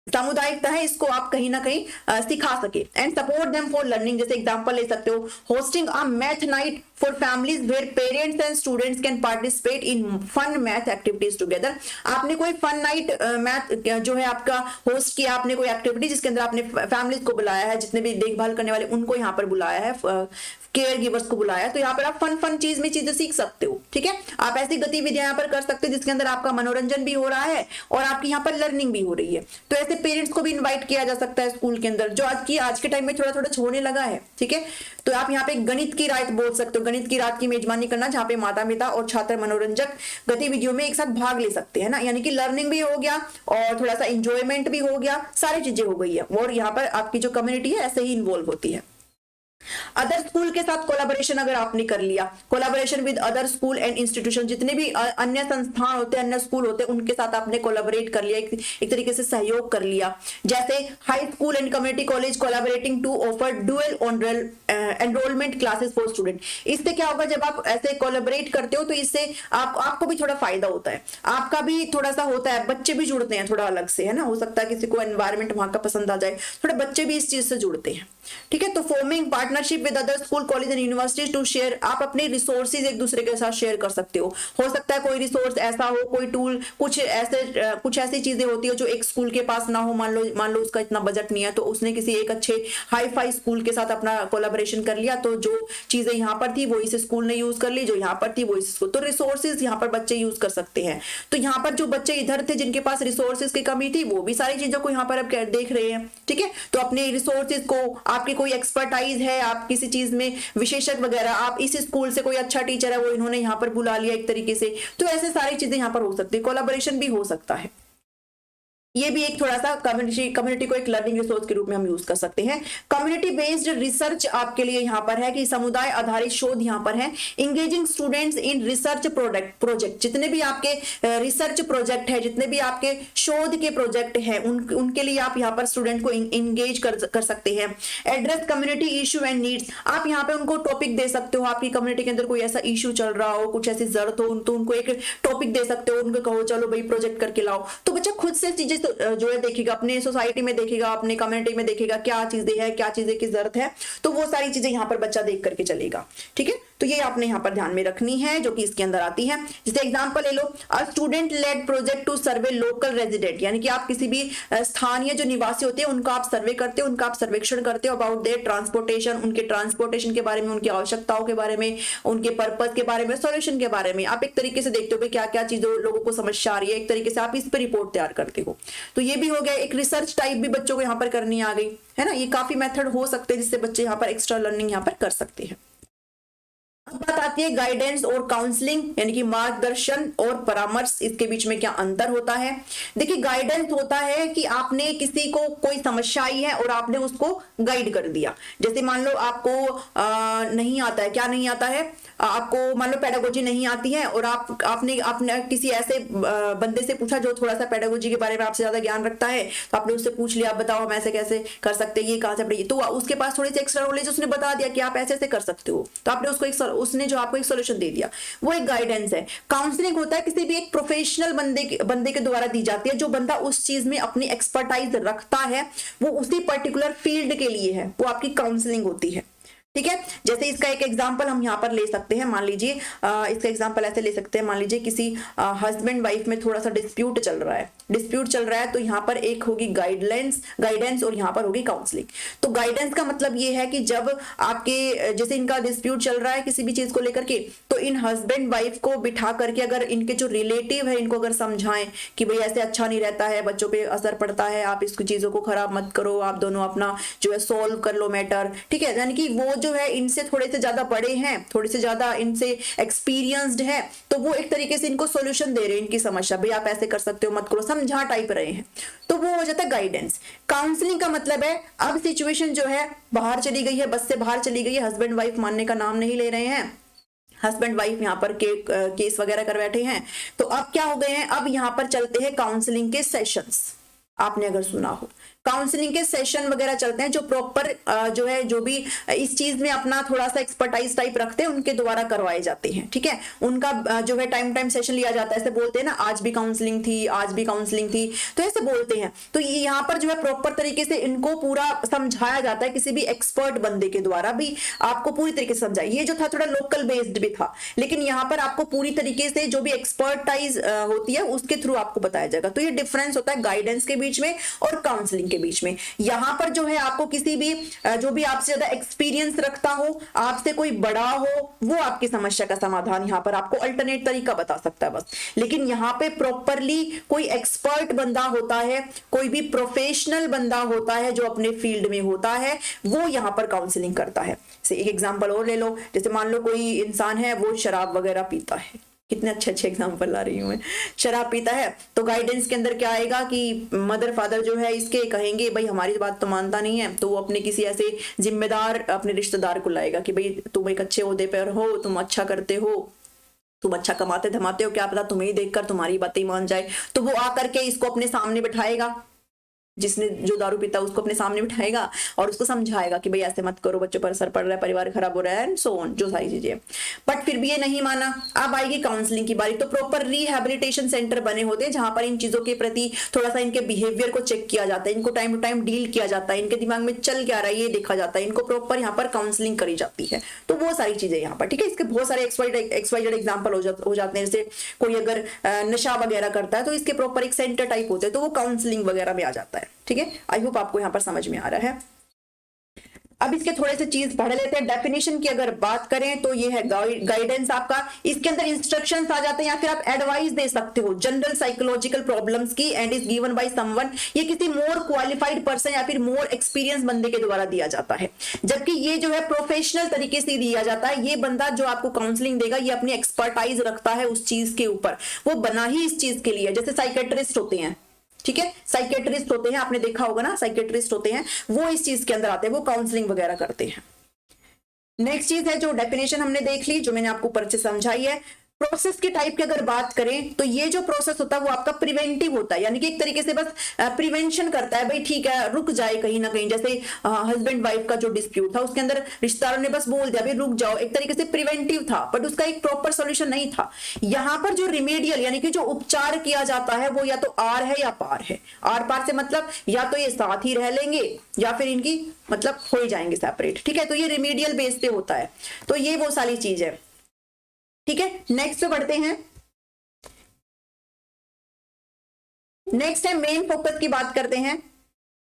सामुदायिकता है इसको आप कहीं ना कहीं सिखा सके। And support them for learning, जैसे एग्जांपल ले सकते हो, hosting a math night for families where parents and students can participate in fun math activities together. आपने कोई फन नाइट मैथ जो है आपका होस्ट किया, आपने कोई एक्टिविटी जिसके अंदर आपने फैमिलीज को बुलाया है, जितने भी देखभाल करने वाले उनको यहाँ पर बुलाया है, केयर गिवर्स को बुलाया, तो यहाँ पर आप फन चीज में चीजें सीख सकते हो। ठीक है, आप ऐसी गतिविधियां यहाँ पर कर सकते हो जिसके अंदर आपका मनोरंजन भी हो रहा है और आपकी यहाँ पर लर्निंग भी हो रही है। तो ऐसे पेरेंट्स को भी इनवाइट किया जा सकता है स्कूल के अंदर, जो आज के टाइम में थोड़ा थोड़ा छोड़ने लगा है। ठीक है, तो आप यहाँ पे गणित की रात बोल सकते हो, गणित की रात की मेजबानी करना, जहाँ पे माता पिता और छात्र मनोरंजक गतिविधियों में एक साथ भाग ले सकते हैं ना, यानी कि लर्निंग भी हो गया और थोड़ा सा इंजॉयमेंट भी हो गया, सारी चीजें हो गई है। और यहाँ पर आपकी जो कम्युनिटी है ऐसे ही इन्वॉल्व होती है। अदर स्कूल के साथ कोलैबोरेशन अगर आपने कर लिया, collaboration with other school and institution, जितने भी अन्य संस्थान होते हैं, अन्य स्कूल होते हैं, उनके साथ आपने कोलैबोरेट कर लिया, एक तरीके से सहयोग कर लिया। जैसे high school and community college collaborating to offer dual enrolment classes for student. इससे क्या होगा, जब आप ऐसे कोलैबोरेट करते हो तो इससे आपको भी थोड़ा फायदा होता है, आपका भी थोड़ा सा होता है, बच्चे भी जुड़ते हैं थोड़ा अलग से, है ना। हो सकता है किसी को एनवायरमेंट वहां का पसंद आ जाए, थोड़े बच्चे भी इस चीज से जुड़ते हैं। ठीक है, तो forming partnership with other school college and universities to share, आप अपने रिसोर्सेज एक दूसरे के साथ शेयर कर सकते हो सकता है कोई रिसोर्स ऐसा हो, कोई टूल, कुछ ऐसी चीजें होती है जो एक स्कूल के पास ना हो, मान लो उसका इतना बजट नहीं है, तो उसने किसी एक अच्छे हाई फाई स्कूल के साथ अपना कोलैबोरेशन कर लिया, तो जो चीजें यहाँ पर थी वो इस स्कूल ने यूज कर ली, जो यहाँ पर थी वो इस स्कूल, तो रिसोर्सेज यहाँ पर बच्चे यूज कर सकते हैं। तो यहाँ पर जो बच्चे इधर थे जिनके पास रिसोर्सेज की कमी थी, वो भी सारी चीजों को यहाँ पर अब देख रहे हैं। ठीक है, तो अपने रिसोर्सेज को, आपकी कोई एक्सपर्टाइज है, आप किसी चीज में विशेषज्ञ वगैरह, आप इस स्कूल से कोई अच्छा टीचर है वो इन्होंने यहाँ पर बुला लिया एक तरीके से, तो ऐसे सारी चीजें यहाँ पर हो सकती है, कोलैबोरेशन भी हो सकता है। ये भी एक थोड़ा सा कम्युनिटी को एक लर्निंग रिसोर्स के रूप में हम यूज कर सकते हैं। कम्युनिटी बेस्ड रिसर्च आपके लिए यहाँ पर है कि समुदाय आधारित शोध यहाँ पर है। Engaging students in research project, जितने भी आपके रिसर्च प्रोजेक्ट है, जितने भी आपके शोध के प्रोजेक्ट है, उनके लिए आप यहाँ पर स्टूडेंट को इंगेज कर सकते हैं। Address community issue and needs, आप यहाँ पे उनको टॉपिक दे सकते हो, आपकी कम्युनिटी के अंदर कोई ऐसा इशू चल रहा हो, कुछ ऐसी जरूरत हो, तो उनको एक टॉपिक दे सकते हो, उनको कहो चलो भाई प्रोजेक्ट करके लाओ, तो बच्चा खुद से चीजें जो है देखेगा, अपने सोसाइटी में देखेगा, अपने कम्युनिटी में देखेगा क्या चीजें है, क्या चीजें की जरूरत है, तो वो सारी चीजें यहाँ पर बच्चा देख करके चलेगा। ठीक है, तो ये आपने यहाँ पर ध्यान में रखनी है, जो कि इसके अंदर आती है। जैसे एग्जांपल ले लो, a student led project to survey local resident, यानी कि आप किसी भी स्थानीय जो निवासी होते हैं उनका आप सर्वे करते हो, उनका आप सर्वेक्षण करते हो अबाउट देयर ट्रांसपोर्टेशन, उनके ट्रांसपोर्टेशन के बारे में, उनकी आवश्यकताओं के बारे में, उनके पर्पस के बारे में, सॉल्यूशन के बारे में आप एक तरीके से देखते हो क्या क्या चीजों लोगों को समस्या आ रही है, एक तरीके से आप इस पर रिपोर्ट तैयार करते हो। तो ये भी हो गया, एक रिसर्च टाइप भी बच्चों को यहाँ पर करनी आ गई, है ना। ये काफी मेथड हो सकते हैं जिससे बच्चे यहाँ पर एक्स्ट्रा लर्निंग यहाँ पर कर सकते हैं। बात आती है गाइडेंस और काउंसलिंग, यानी कि मार्गदर्शन और परामर्श, इसके बीच में क्या अंतर होता है। देखिए, गाइडेंस होता है कि आपने किसी को कोई समस्या आई है और आपने उसको गाइड कर दिया। जैसे मान लो आपको नहीं आता है, क्या नहीं आता है, आपको मान लो पेडागोजी नहीं आती है और आपने किसी ऐसे बंदे से पूछा जो थोड़ा सा पेडागोजी के बारे में आपसे ज्यादा ज्ञान रखता है, तो आपने उससे पूछ लिया, बताओ हम ऐसे कैसे कर सकते हैं, ये कहाँ से पढ़िए, तो उसके पास थोड़ी सी एक्स्ट्रा नॉलेज, उसने बता दिया कि आप ऐसे ऐसे कर सकते हो, तो आपने उसने जो आपको एक सॉल्यूशन दे दिया, वो एक गाइडेंस है। काउंसलिंग होता है किसी भी एक प्रोफेशनल बंदे के द्वारा दी जाती है, जो बंदा उस चीज में अपनी एक्सपर्टाइज रखता है, वो उसी पर्टिकुलर फील्ड के लिए है, वो आपकी काउंसलिंग होती है। ठीक है, जैसे इसका एक एग्जांपल हम यहाँ पर ले सकते हैं, मान लीजिए इसका एग्जांपल ऐसे ले सकते हैं, मान लीजिए किसी हस्बैंड वाइफ में थोड़ा सा डिस्प्यूट चल रहा है, तो यहाँ पर एक होगी गाइडेंस और यहाँ पर होगी काउंसलिंग। तो गाइडेंस का मतलब ये है कि जब आपके जैसे इनका डिस्प्यूट चल रहा है किसी भी चीज को लेकर के, तो इन हस्बैंड वाइफ को बिठा करके अगर इनके जो रिलेटिव है इनको अगर समझाएं कि भाई ऐसे अच्छा नहीं रहता है, बच्चों पे असर पड़ता है, आप इसको चीजों को खराब मत करो, आप दोनों अपना जो है सोल्व कर लो मैटर। ठीक है, यानी कि वो जो है इनसे थोड़े से ज्यादा बड़े हैं, थोड़े से ज्यादा इनसे एक्सपीरियंस्ड है, तो वो एक तरीके से इनको सोल्यूशन दे रहे हैं इनकी समस्या, भाई आप ऐसे कर सकते हो, मत करो, समझा टाइप रहे हैं, तो वो हो जाता है गाइडेंस। काउंसलिंग का मतलब है अब सिचुएशन जो है बाहर चली गई है, बस से बाहर चली गई है, हस्बैंड वाइफ मानने का नाम नहीं ले रहे हैं, हस्बैंड वाइफ यहाँ पर केस वगैरह कर बैठे हैं, तो अब क्या हो गए हैं, अब यहाँ पर चलते हैं काउंसलिंग के सेशंस। आपने अगर सुना हो काउंसलिंग के सेशन वगैरह चलते हैं, जो प्रॉपर जो है जो भी इस चीज में अपना थोड़ा सा एक्सपर्टाइज टाइप रखते हैं उनके द्वारा करवाए जाते हैं, ठीक है। उनका जो है टाइम सेशन लिया जाता है, ऐसे बोलते हैं ना आज भी काउंसलिंग थी, आज भी काउंसलिंग थी, तो ऐसे बोलते हैं। तो यहाँ पर जो है प्रॉपर तरीके से इनको पूरा समझाया जाता है, किसी भी एक्सपर्ट बंदे के द्वारा भी आपको पूरी तरीके से समझाया। ये जो था थोड़ा लोकल बेस्ड भी था, लेकिन यहाँ पर आपको पूरी तरीके से जो भी एक्सपर्टाइज होती है उसके थ्रू आपको बताया जाएगा। तो ये डिफरेंस होता है गाइडेंस के बीच में और काउंसलिंग के बीच में। यहां पर जो है आपको किसी भी जो भी आपसे ज्यादा एक्सपीरियंस रखता हो, आपसे कोई बड़ा हो, वो आपकी समस्या का समाधान यहां पर आपको अल्टरनेट तरीका बता सकता है बस। लेकिन यहां पे प्रॉपरली कोई एक्सपर्ट बंदा होता है, कोई भी प्रोफेशनल बंदा होता है जो अपने फील्ड में होता है, वो यहां पर काउंसलिंग करता है। एक एग्जांपल और ले लो, जैसे मान लो कोई इंसान है वो शराब वगैरह पीता है, कितने अच्छे अच्छे एग्जांपल ला रही हूं मैं, शराब पीता है, तो गाइडेंस के अंदर क्या आएगा कि मदर फादर जो है इसके कहेंगे भाई हमारी बात तो मानता नहीं है, तो वो अपने किसी ऐसे जिम्मेदार अपने रिश्तेदार को लाएगा कि भाई तुम एक अच्छे ओहदे पर हो, तुम अच्छा करते हो, तुम अच्छा कमाते धमाते हो, क्या पता तुम्हें ही देखकर तुम्हारी बातें मान जाए। तो वो आकर के इसको अपने सामने बिठाएगा, जिसने जो दारू पीता है उसको अपने सामने बिठाएगा और उसको समझाएगा कि भाई ऐसे मत करो, बच्चों पर असर पड़ रहा है, परिवार खराब हो रहा है एंड सो ऑन, जो सारी चीजें। बट फिर भी ये नहीं माना, अब आएगी काउंसलिंग की बारी। तो प्रॉपर रिहैबिलिटेशन सेंटर बने होते हैं जहां पर इन चीजों के प्रति थोड़ा सा इनके बिहेवियर को चेक किया जाता है, इनको टाइम टू टाइम डील किया जाता है, इनके दिमाग में चल क्या रहा है ये देखा जाता है, इनको प्रॉपर यहाँ पर काउंसलिंग करी जाती है। तो वो सारी चीजें यहाँ पर, ठीक है। इसके बहुत सारे एक्सवाइजेड एग्जाम्पल हो जाते हैं, जैसे कोई अगर नशा वगैरह करता है तो इसके प्रॉपर एक सेंटर टाइप होते हैं, तो वो काउंसलिंग वगैरह में आ जाता है, ठीक है। आई होप आपको यहां पर समझ में आ रहा है। अब इसके थोड़े से चीज पढ़ लेते हैं। डेफिनेशन की अगर बात करें तो ये है गाइडेंस आपका, इसके अंदर इंस्ट्रक्शंस आ जाते हैं या फिर आप एडवाइस दे सकते हो जनरल साइकोलॉजिकल प्रॉब्लम्स की, and is given by someone, ये किसी मोर क्वालिफाइड पर्सन या फिर मोर एक्सपीरियंस बंदे के द्वारा दिया जाता है। जबकि ये जो है प्रोफेशनल तरीके से दिया जाता है, ये बंदा जो आपको काउंसलिंग देगा ये अपनी एक्सपर्टाइज रखता है उस चीज के ऊपर, वो बना ही इस चीज के लिए। जैसे साइकेट्रिस्ट होते हैं, ठीक है, साइकेट्रिस्ट होते हैं, आपने देखा होगा ना, साइकेट्रिस्ट होते हैं, वो इस चीज के अंदर आते हैं, वो काउंसलिंग वगैरह करते हैं। नेक्स्ट चीज है जो डेफिनेशन हमने देख ली, जो मैंने आपको ऊपर से समझाई है। प्रोसेस की टाइप की अगर बात करें तो ये जो प्रोसेस होता है वो आपका प्रिवेंटिव होता है, यानी कि एक तरीके से बस प्रिवेंशन करता है, भाई ठीक है रुक जाए कहीं ना कहीं। जैसे हस्बैंड वाइफ का जो डिस्प्यूट था उसके अंदर रिश्तेदारों ने बस बोल दिया भाई रुक जाओ, एक तरीके से प्रिवेंटिव था, बट उसका एक प्रॉपर सोल्यूशन नहीं था। यहाँ पर जो रिमेडियल यानी कि जो उपचार किया जाता है वो या तो आर है या पार है। आर पार से मतलब या तो ये साथ ही रह लेंगे या फिर इनकी मतलब हो ही जाएंगे सेपरेट, ठीक है। तो ये रिमेडियल बेस पे होता है, तो ये वो सारी चीज है, ठीक है। नेक्स्ट पे बढ़ते हैं। नेक्स्ट है मेन फोकस की बात करते हैं।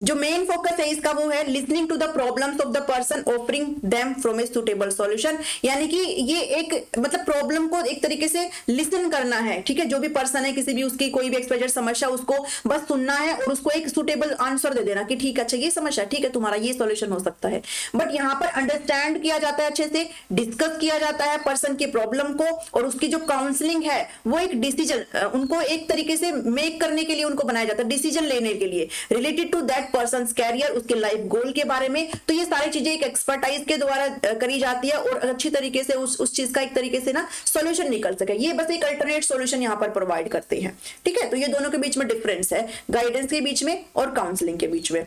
जो मेन फोकस है इसका वो है listening to the problems of the person, offering them from a suitable solution. यानी कि ये एक मतलब प्रॉब्लम को एक तरीके से लिसन करना है, ठीक है। जो भी पर्सन है किसी भी उसकी कोई भी एक्सप्रेशन समस्या, उसको बस सुनना है और उसको एक सुटेबल आंसर दे देना कि ठीक है अच्छा ये समस्या, ठीक है तुम्हारा ये सॉल्यूशन हो सकता है। बट यहाँ पर अंडरस्टैंड किया जाता है, अच्छे से डिस्कस किया जाता है पर्सन की प्रॉब्लम को, और उसकी जो काउंसलिंग है वो एक डिसीजन उनको एक तरीके से मेक करने के लिए उनको बनाया जाता है, डिसीजन लेने के लिए related to that person career, उसके लाइफ गोल के बारे में। तो ये सारी चीजें एक एक्सपर्टाइज के द्वारा करी जाती है और अच्छी तरीके से उस चीज का एक तरीके से ना सॉल्यूशन निकल सके। ये बस एक अल्टरनेट सॉल्यूशन यहाँ पर प्रोवाइड करते हैं, ठीक है। तो ये दोनों के बीच में डिफरेंस है, गाइडेंस के बीच में और काउंसलिंग के बीच में।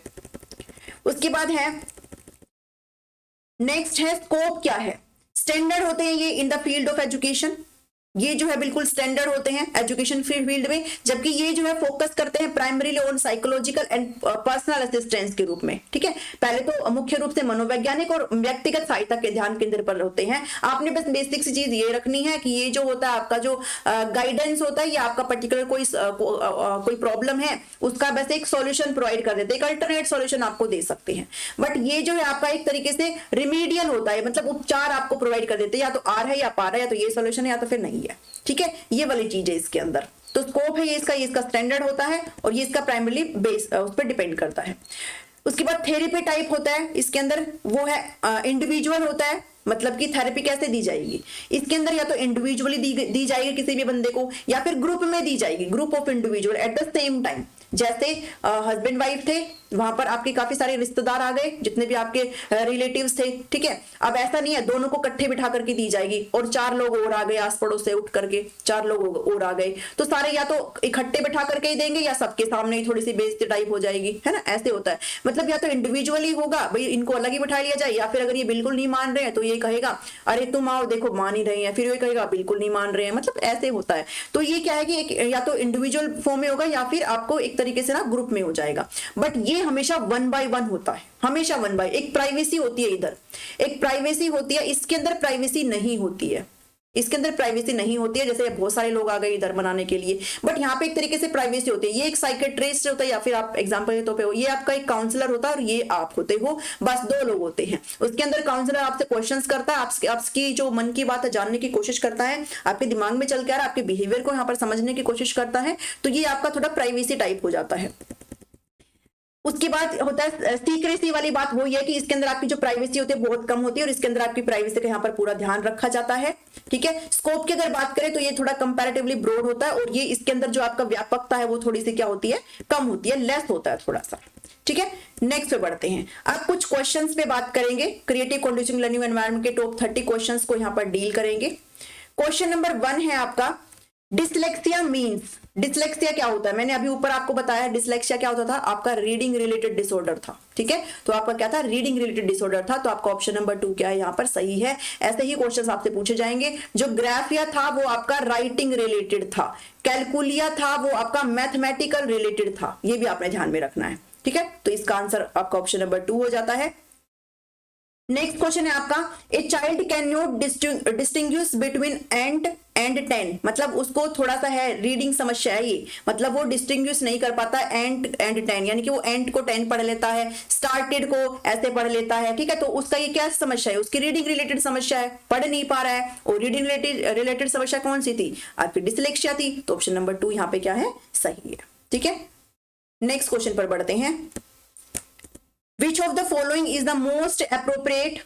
उसके बाद है नेक्स्ट है स्कोप क्या है। स्टैंडर्ड होते हैं ये in the field of education, ये जो है बिल्कुल स्टैंडर्ड होते हैं एजुकेशन फील्ड में, जबकि ये जो है फोकस करते हैं primarily on psychological and personal assistance के रूप में, ठीक है। पहले तो मुख्य रूप से मनोवैज्ञानिक और व्यक्तिगत सहायता के ध्यान केंद्र पर होते हैं। आपने बस बेसिक सी चीज ये रखनी है कि ये जो होता है आपका जो गाइडेंस होता है, ये आपका पर्टिकुलर कोई प्रॉब्लम है उसका बस एक सॉल्यूशन प्रोवाइड कर देते हैं, एक अल्टरनेट सॉल्यूशन आपको दे सकते हैं। बट ये जो है आपका एक तरीके से रिमीडियल होता है, मतलब उपचार आपको प्रोवाइड कर देते हैं, या तो आर है या पार है, या तो ये सॉल्यूशन है या तो फिर नहीं है, ठीक है। ये वाली चीज है इसके अंदर। तो स्कोप है ये इसका स्टैंडर्ड होता है और ये इसका प्राइमरी बेस उस पर डिपेंड करता है। उसके बाद थेरेपी टाइप होता है इसके अंदर, वो है इंडिविजुअल होता है, मतलब कि थेरेपी कैसे दी जाएगी इसके अंदर, या तो इंडिविजुअली दी जाएगी किसी भी बंदे को, या फिर ग्रुप में दी जाएगी, group of individual at the same time. जैसे हस्बैंड वाइफ थे, वहां पर आपके काफी सारे रिश्तेदार आ गए, जितने भी आपके रिलेटिव्स थे, ठीक है। अब ऐसा नहीं है दोनों को इकट्ठे बिठा करके दी जाएगी और 4 लोग और आ गए आस पड़ोस से उठ करके, 4 लोग और आ गए, तो सारे या तो इकट्ठे बिठा करके ही देंगे या सबके सामने ही थोड़ी सी बेइज्जती टाइप हो जाएगी, है ना, ऐसे होता है। मतलब या तो इंडिविजुअली होगा, भाई इनको अलग ही बिठा लिया जाए, या फिर अगर ये बिल्कुल नहीं मान रहे हैं तो ये कहेगा अरे तुम आओ, देखो मान ही रहे हैं, फिर ये कहेगा बिल्कुल नहीं मान रहे हैं, मतलब ऐसे होता है। तो ये क्या है कि एक या तो इंडिविजुअल फॉर्म में होगा या फिर आपको एक तरीके से ना ग्रुप में हो जाएगा, बट ये हमेशा 1 by 1 होता है, हमेशा 1 by, एक प्राइवेसी होती है, इधर एक प्राइवेसी होती है, इसके अंदर प्राइवेसी नहीं होती है, इसके अंदर प्राइवेसी नहीं होती है। जैसे बहुत सारे लोग आ गए इधर बनाने के लिए, बट यहाँ पे एक तरीके से प्राइवेसी होती है। ये एक साइकेट्रिस्ट होता है, या फिर आप एग्जांपल के तौर पे हो, ये आपका एक काउंसलर होता है और ये आप होते हो, बस 2 लोग होते हैं। उसके अंदर काउंसलर आपसे क्वेश्चंस करता है, आपकी जो मन की बात है जानने की कोशिश करता है, आपके दिमाग में चल के आ रहा है, आपके बिहेवियर को यहाँ पर समझने की कोशिश करता है, तो ये आपका थोड़ा प्राइवेसी टाइप हो जाता है। उसके बाद होता है सीक्रेसी वाली बात, वो ये है कि इसके अंदर आपकी जो प्राइवेसी होती है बहुत कम होती है और इसके अंदर आपकी प्राइवेसी का यहाँ पर पूरा ध्यान रखा जाता है, ठीक है। स्कोप की अगर बात करें तो ये थोड़ा कंपैरेटिवली ब्रॉड होता है और ये इसके अंदर जो आपका व्यापकता है वो थोड़ी सी क्या होती है, कम होती है, लेस होता है थोड़ा सा, ठीक है। नेक्स्ट पे बढ़ते हैं, अब कुछ क्वेश्चंस पे बात करेंगे, क्रिएटिव कंडीशनिंग लर्निंग एनवायरनमेंट के टॉप 30 क्वेश्चंस को यहाँ पर डील करेंगे। क्वेश्चन नंबर 1 है आपका, डिसलेक्सिया मीन्स, डिसलेक्सिया क्या होता है, मैंने अभी ऊपर आपको बताया डिसलेक्सिया क्या होता था, आपका रीडिंग रिलेटेड डिसऑर्डर था, ठीक है। तो आपका क्या था, रीडिंग रिलेटेड डिसऑर्डर था, तो आपका ऑप्शन नंबर 2 क्या है यहाँ पर सही है। ऐसे ही क्वेश्चंस आपसे पूछे जाएंगे। जो ग्राफिया था वो आपका राइटिंग रिलेटेड था, कैलकुलिया था वो आपका मैथमेटिकल रिलेटेड था, ये भी आपने ध्यान में रखना है, ठीक है। तो इसका आंसर आपका ऑप्शन नंबर 2 हो जाता है। नेक्स्ट क्वेश्चन है आपका, a child can not distinguish between and and 10, मतलब उसको थोड़ा सा है रीडिंग समस्या है ये, मतलब वो डिस्टिंग्विश नहीं कर पाता एंड 10, यानी कि वो एंड को 10 पढ़ लेता है, स्टार्टेड को ऐसे पढ़ लेता है, ठीक है। तो उसका ये क्या समस्या है, उसकी रीडिंग रिलेटेड समस्या है, पढ़ नहीं पा रहा है। और रीडिंग रिलेटेड समस्या कौन सी थी, आपकी डिसलेक्सिया थी, तो ऑप्शन नंबर 2 यहाँ पे क्या है, सही है, ठीक है। नेक्स्ट क्वेश्चन पर बढ़ते हैं, Which of the following is the most appropriate?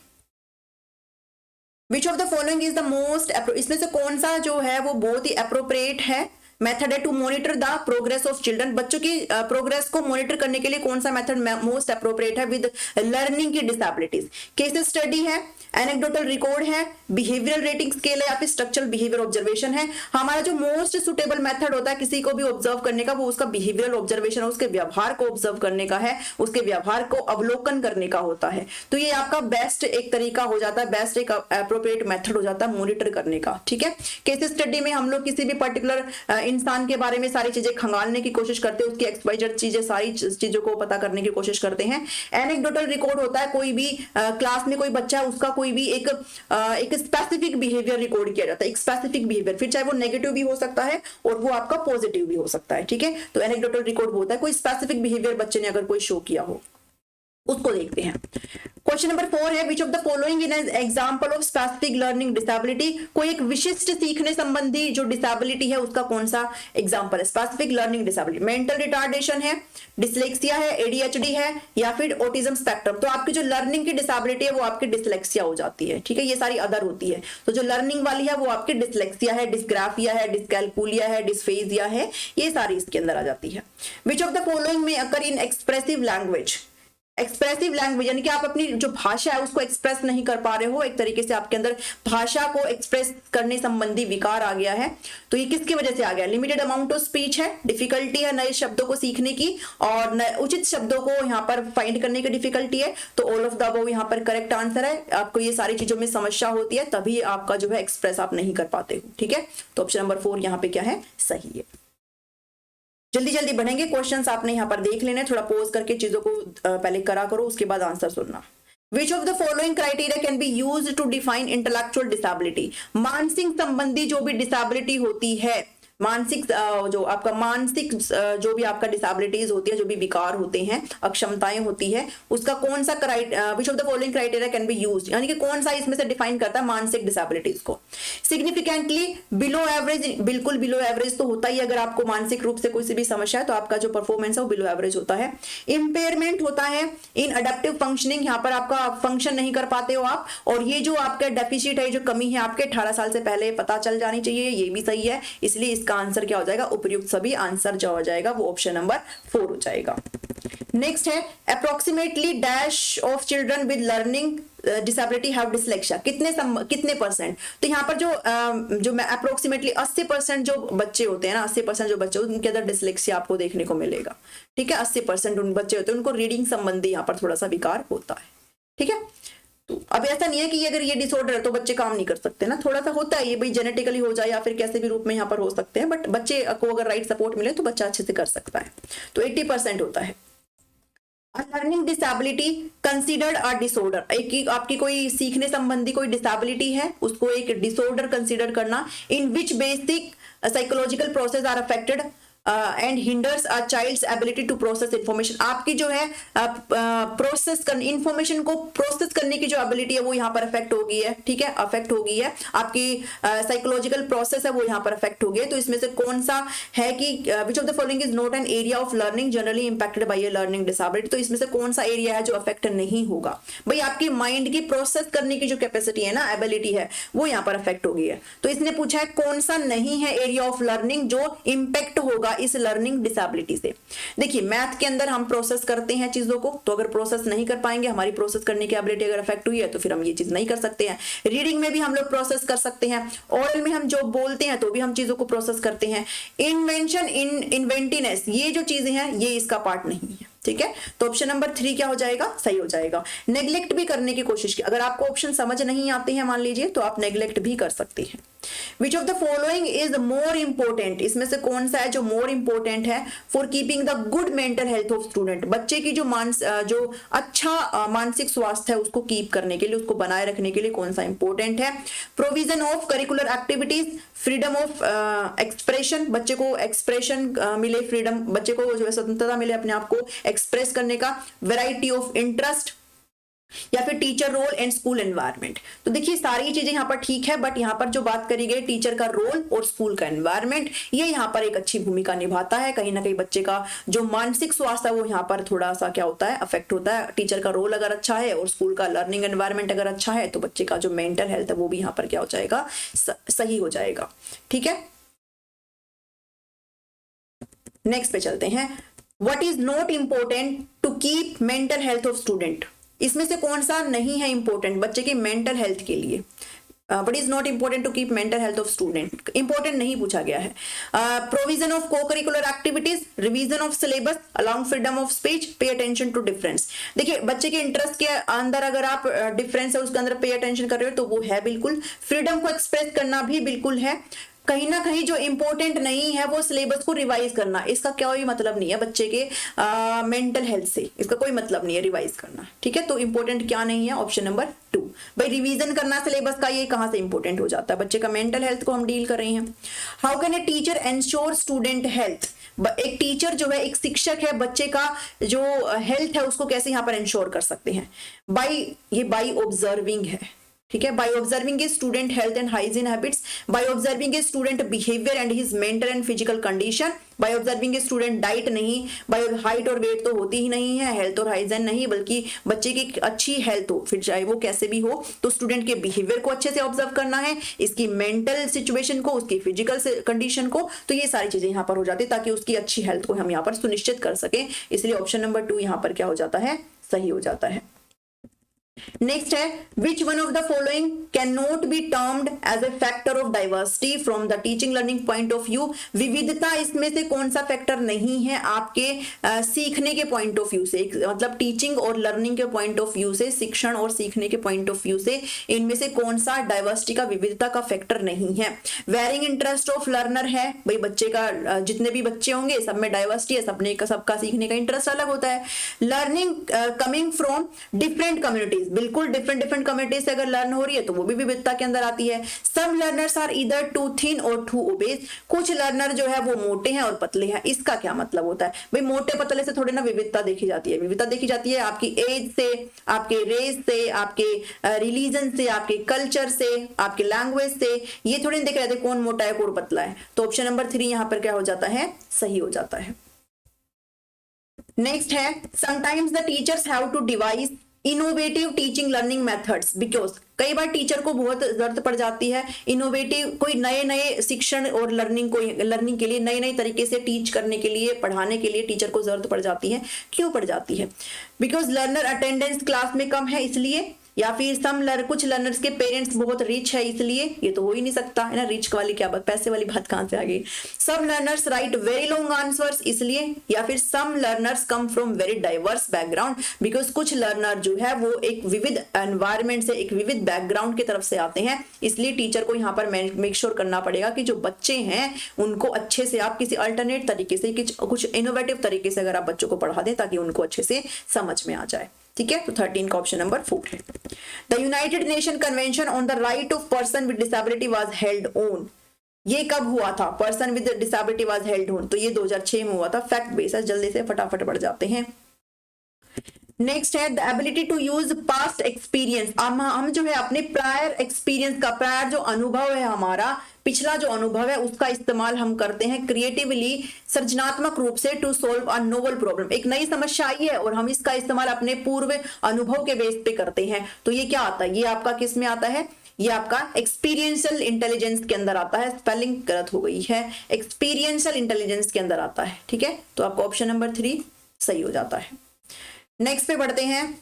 Which of the following is the most इसमें से कौन सा जो है वो बहुत ही अप्रोप्रिएट है मेथड है to monitor the progress of children, बच्चों की प्रोग्रेस को मॉनिटर करने के लिए कौन सा मेथड मोस्ट अप्रोप्रिएट है विद लर्निंग की डिसेबिलिटीज। केस स्टडी है, एनेक्डोटल रिकॉर्ड है, बिहेवियरल रेटिंग स्केल है, या फिर स्ट्रक्चरल बिहेवियर ऑब्जर्वेशन है। हमारा जो मोस्ट सुटेबल मेथड होता है किसी को भी ऑब्जर्व करने का, वो उसका बिहेवियरल ऑब्जर्वेशन है, उसके व्यवहार को ऑब्जर्व करने का है, उसके व्यवहार को अवलोकन करने का होता है। तो ये आपका बेस्ट एक तरीका हो जाता है, बेस्ट एक अप्रोप्रिएट मेथड हो जाता है मॉनिटर करने का, ठीक है। केस स्टडी में हम लोग किसी भी पर्टिकुलर इंसान के बारे में सारी चीजें खंगालने की कोशिश करते हैं, उसकी एक्सवाइजेड चीजें, सारी चीजों को पता करने की कोशिश करते हैं। एनेक्डोटल रिकॉर्ड होता है, कोई भी क्लास में कोई बच्चा है उसका कोई भी एक स्पेसिफिक बिहेवियर रिकॉर्ड किया जाता है, एक स्पेसिफिक बिहेवियर, फिर चाहे वो नेगेटिव भी हो सकता है और वो आपका पॉजिटिव भी हो सकता है, ठीक है। तो एनेक्डोटल रिकॉर्ड होता है कोई स्पेसिफिक बिहेवियर बच्चे ने अगर कोई शो किया हो, उसको देखते हैं। क्वेश्चन नंबर 4 है, which of the following in example of specific learning disability, कोई एक विशिष्ट सीखने संबंधी जो डिसेबिलिटी है उसका कौन सा एग्जांपल है, specific learning disability. Mental retardation है, डिसलेक्सिया है, एडीएचडी है, या फिर ऑटिज्म स्पेक्ट्रम। तो आपकी जो लर्निंग की डिसेबिलिटी है वो आपकी डिसलेक्सिया हो जाती है, ठीक है। ये सारी अदर होती है, तो जो लर्निंग वाली है वो आपकी डिसलेक्सिया है, डिस्ग्राफिया है, डिस्कैल्कुलिया है, डिस्फेजिया है, ये सारी इसके अंदर आ जाती है। विच ऑफ द फॉलोइंग में अकर इन एक्सप्रेसिव लैंग्वेज, एक्सप्रेसिव लैंग्वेज यानी कि आप अपनी जो भाषा है उसको एक्सप्रेस नहीं कर पा रहे हो, एक तरीके से आपके अंदर भाषा को एक्सप्रेस करने संबंधी विकार आ गया है, तो ये किसकी वजह से आ गया, लिमिटेड अमाउंट ऑफ स्पीच है, डिफिकल्टी है नए शब्दों को सीखने की, और उचित शब्दों को यहाँ पर फाइंड करने की डिफिकल्टी है। तो ऑल ऑफ द अबव यहाँ पर करेक्ट आंसर है। आपको ये सारी चीजों में समस्या होती है तभी आपका जो है एक्सप्रेस आप नहीं कर पाते हो, ठीक है। तो ऑप्शन नंबर 4 यहाँ पे क्या है, सही है। जल्दी जल्दी बढ़ेंगे, क्वेश्चंस आपने यहाँ पर देख लेने, थोड़ा पोज करके चीजों को पहले करा करो, उसके बाद आंसर सुनना। Which of the following criteria can be used to define intellectual disability? मानसिक संबंधी जो भी डिसेबिलिटी होती है मानसिक जो आपका मानसिक जो भी आपका डिसेबिलिटीज होती है, जो भी विकार होते हैं, अक्षमताएं होती है, उसका कौन सा विच of the following criteria can be used, यानी कि कौन सा इसमें से डिफाइन करता है मानसिक डिसेबिलिटीज को। सिग्निफिकेंटली बिलो एवरेज, बिल्कुल बिलो एवरेज तो होता ही, अगर आपको मानसिक रूप से कोई सी भी समस्या है तो आपका जो परफॉर्मेंस है वो बिलो एवरेज होता है। इंपेयरमेंट होता है इन अडेप्टिव फंक्शनिंग, यहाँ पर आपका फंक्शन नहीं कर पाते हो आप, और ये जो आपका डेफिसिट है, जो कमी है आपके 18 साल से पहले पता चल जानी चाहिए, ये भी सही है, इसलिए इसका आंसर क्या हो जाएगा, उपयुक्त सभी आंसर जो हो जाएगा वो ऑप्शन नंबर 4 हो जाएगा। नेक्स्ट है approximately dash of children with learning disability have dyslexia, कितने परसेंट, तो यहाँ पर जो मैं अप्रोक्सीमेटली 80% जो बच्चे होते हैं ना, 80% जो बच्चे उनके अंदर डिसलेक्सिया आपको देखने को मिलेगा। ठीक है, 80% उन बच्चे होते हैं उनको रीडिंग संबंधी यहाँ पर थोड़ा सा विकार होता है। ठीक है, तो अब ऐसा नहीं है कि अगर ये डिसऑर्डर है तो बच्चे काम नहीं कर सकते ना, थोड़ा सा होता है ये भाई जेनेटिकली हो जाए या फिर कैसे भी रूप में यहाँ पर हो सकते हैं, बट बच्चे को अगर राइट सपोर्ट मिले तो बच्चा अच्छे से कर सकता है। तो 80% होता है। Learning disability considered a disorder, एक आपकी कोई सीखने संबंधी कोई डिसेबिलिटी है उसको एक डिसऑर्डर कंसीडर करना। In which basic psychological process are affected and hinders a child's ability to process information, आपकी जो है प्रोसेस करने, इंफॉर्मेशन को प्रोसेस करने की जो एबिलिटी है वो यहाँ पर अफेक्ट हो गई है। ठीक है, अफेक्ट हो गई है, आपकी साइकोलॉजिकल प्रोसेस है वो यहाँ पर अफेक्ट हो गई है। तो इसमें से कौन सा है कि विच of the following is not an area of learning generally impacted by A learning disability, तो इसमें से कौन सा एरिया है जो अफेक्ट नहीं होगा। भाई आपकी माइंड की प्रोसेस करने की जो कैपेसिटी है ना, एबिलिटी है, वो यहाँ पर अफेक्ट हो गई है। तो इसने पूछा है कौन सा नहीं है एरिया ऑफ लर्निंग जो इंपैक्ट होगा इस लर्निंग डिसेबिलिटी से। देखिए मैथ के अंदर हम प्रोसेस करते हैं चीजों को, तो अगर प्रोसेस नहीं कर पाएंगे, हमारी प्रोसेस करने की एबिलिटी अगर अफेक्ट हुई है तो फिर हम ये चीज नहीं कर सकते हैं। रीडिंग में भी हम लोग प्रोसेस कर सकते हैं, ओरल में हम जो बोलते हैं तो भी हम चीजों को प्रोसेस करते हैं। इन्वेंशन, इन्वेंटिवनेस, ये जो चीजें हैं ये इसका पार्ट नहीं है। ठीक है, तो ऑप्शन नंबर 3 क्या हो जाएगा, सही हो जाएगा। नेग्लेक्ट भी करने की कोशिश की, अगर आपको ऑप्शन समझ नहीं आते हैं मान लीजिए तो आप नेग्लेक्ट भी कर सकते हैं। विच of the following is more important, इसमें से कौन सा है जो मोर इंपोर्टेंट है for keeping the good mental health of student, बच्चे की जो अच्छा मानसिक स्वास्थ्य है उसको कीप करने के लिए, उसको बनाए रखने के लिए कौन सा इंपोर्टेंट है। Provision of curricular activities, freedom of expression, बच्चे को एक्सप्रेशन मिले, फ्रीडम, बच्चे को जो है स्वतंत्रता मिले अपने आप को एक्सप्रेस करने का, वैरायटी ऑफ इंटरेस्ट, या फिर teacher role and school environment. तो देखिए सारी चीजें यहाँ पर ठीक है, बट यहाँ पर जो बात करी गई टीचर का रोल और स्कूल का एनवायरनमेंट, ये यहाँ पर एक अच्छी भूमिका निभाता है। कहीं ना कहीं बच्चे का जो मानसिक स्वास्थ्य है वो यहाँ पर थोड़ा सा क्या होता है, अफेक्ट होता है। टीचर का रोल अगर अच्छा है और स्कूल का लर्निंग एनवायरनमेंट अगर अच्छा है तो बच्चे का जो मेंटल हेल्थ है वो भी यहाँ पर क्या हो जाएगा, सही हो जाएगा। ठीक है, नेक्स्ट पे चलते हैं। What is not important to keep mental health of student, इसमें से कौन सा नहीं है इंपॉर्टेंट बच्चे की मेंटल हेल्थ के लिए। What is not important to keep mental health of student, important नहीं पूछा गया है। Provision of co curricular activities, revision of syllabus, allowing freedom of speech, pay attention to difference. देखिए बच्चे के इंटरेस्ट के अंदर अगर आप डिफरेंस है उसके अंदर पे अटेंशन कर रहे हो तो वो है बिल्कुल, फ्रीडम को एक्सप्रेस करना भी बिल्कुल है। कहीं ना कहीं जो इंपॉर्टेंट नहीं है वो सिलेबस को रिवाइज करना, इसका कोई मतलब नहीं है बच्चे के मेंटल हेल्थ से, इसका कोई मतलब नहीं है रिवाइज करना। ठीक है, तो इंपॉर्टेंट क्या नहीं है, ऑप्शन नंबर 2। भाई रिवीजन करना सिलेबस का, ये कहां से इंपॉर्टेंट हो जाता है, बच्चे का मेंटल हेल्थ को हम डील कर रहे हैं। How can a teacher ensure student health, एक टीचर जो है, एक शिक्षक है, बच्चे का जो हेल्थ है उसको कैसे यहाँ पर एंश्योर कर सकते हैं, बाई ऑब्जर्विंग है। ठीक है, by observing a student health and hygiene habits, by observing a student behaviour and his mental and physical condition, by observing a student diet नहीं, बाय हाइट और वेट तो होती ही नहीं है, हेल्थ और हाइजीन नहीं, बल्कि बच्चे की अच्छी हेल्थ हो, फिर चाहे वो कैसे भी हो, तो स्टूडेंट के बिहेवियर को अच्छे से ऑब्जर्व करना है, इसकी मेंटल सिचुएशन को, उसकी फिजिकल कंडीशन को, तो ये सारी चीजें यहाँ पर हो जाती है ताकि उसकी अच्छी हेल्थ को हम यहाँ पर सुनिश्चित कर सके। इसलिए ऑप्शन नंबर 2 यहाँ पर क्या हो जाता है, सही हो जाता है। नेक्स्ट है which one of the following can not be termed as a factor of diversity from the teaching learning point of view, विविधता इसमें से कौन सा फैक्टर नहीं है आपके सीखने के पॉइंट ऑफ व्यू से, मतलब टीचिंग और लर्निंग के पॉइंट ऑफ व्यू से, शिक्षण और सीखने के पॉइंट ऑफ व्यू से इनमें से कौन सा डाइवर्सिटी का, विविधता का फैक्टर नहीं है। वेरिंग इंटरेस्ट ऑफ लर्नर है, भाई बच्चे का जितने भी बच्चे होंगे सब में डाइवर्सिटी है, सबका सीखने का इंटरेस्ट अलग होता है। Learning coming from different communities, बिल्कुल डिफरेंट डिफरेंट कम्युनिटी से अगर लर्न हो रही है तो वो भी विविधता के अंदर आती है। Some learners are either too thin और टू ओबेस, कुछ लर्नर जो है वो मोटे हैं और पतले हैं। इसका क्या मतलब होता है भाई? मोटे पतले से थोड़ी ना विविधता देखी जाती है, विविधता देखी जाती है आपकी एज से, आपके रेस से, आपके रिलीजन से, आपके कल्चर से, आपके लैंग्वेज से। ये थोड़ी देखे जाते कौन मोटा है कौन पतला है। तो ऑप्शन नंबर 3 यहां पर क्या हो जाता है? सही हो जाता है। नेक्स्ट है sometimes the teachers have to devise innovative teaching learning methods because, कई बार टीचर को बहुत जरूरत पड़ जाती है इनोवेटिव, कोई नए नए शिक्षण और लर्निंग के लिए नए नए तरीके से टीच करने के लिए, पढ़ाने के लिए टीचर को जरूरत पड़ जाती है। क्यों पड़ जाती है? बिकॉज लर्नर अटेंडेंस क्लास में कम है इसलिए, या फिर कुछ लर्नर्स के पेरेंट्स बहुत रिच है इसलिए। ये तो हो ही नहीं सकता है ना, रिच वाली क्या बात, पैसे वाली बात कहां से आ गई? Some learners write very long answers इसलिए, या फिर some learners come from very diverse background because कुछ लर्नर जो है वो एक विविध एनवायरमेंट से, एक विविध बैकग्राउंड की तरफ से आते हैं। इसलिए टीचर को यहाँ पर मेक श्योर करना पड़ेगा कि जो बच्चे हैं उनको अच्छे से आप किसी अल्टरनेट तरीके से, कुछ इनोवेटिव तरीके से अगर आप बच्चों को पढ़ा दें ताकि उनको अच्छे से समझ में आ जाए। ठीक है, तो 13 का ऑप्शन नंबर 4 है। The United nation convention on the right of person with disability was held on, ये कब हुआ था? Person with disability was held on, तो ये 2006 में हुआ था। फैक्ट बेस है, जल्दी से फटाफट बढ़ जाते हैं। नेक्स्ट है the ability to use past experience, हम जो है अपने प्रायर एक्सपीरियंस का, प्रायर जो अनुभव है हमारा, पिछला जो अनुभव है उसका इस्तेमाल हम करते हैं क्रिएटिवली, सृजनात्मक रूप से, to solve a novel problem. एक नई समस्या आई है और हम इसका इस्तेमाल अपने पूर्व अनुभव के बेस पे करते हैं। तो ये क्या आता है? ये आपका किस में आता है? ये आपका एक्सपीरियंशियल इंटेलिजेंस के अंदर आता है। स्पेलिंग गलत हो गई है, एक्सपीरियंशियल इंटेलिजेंस के अंदर आता है। ठीक है, तो आपका ऑप्शन नंबर 3 सही हो जाता है। नेक्स्ट पे बढ़ते हैं।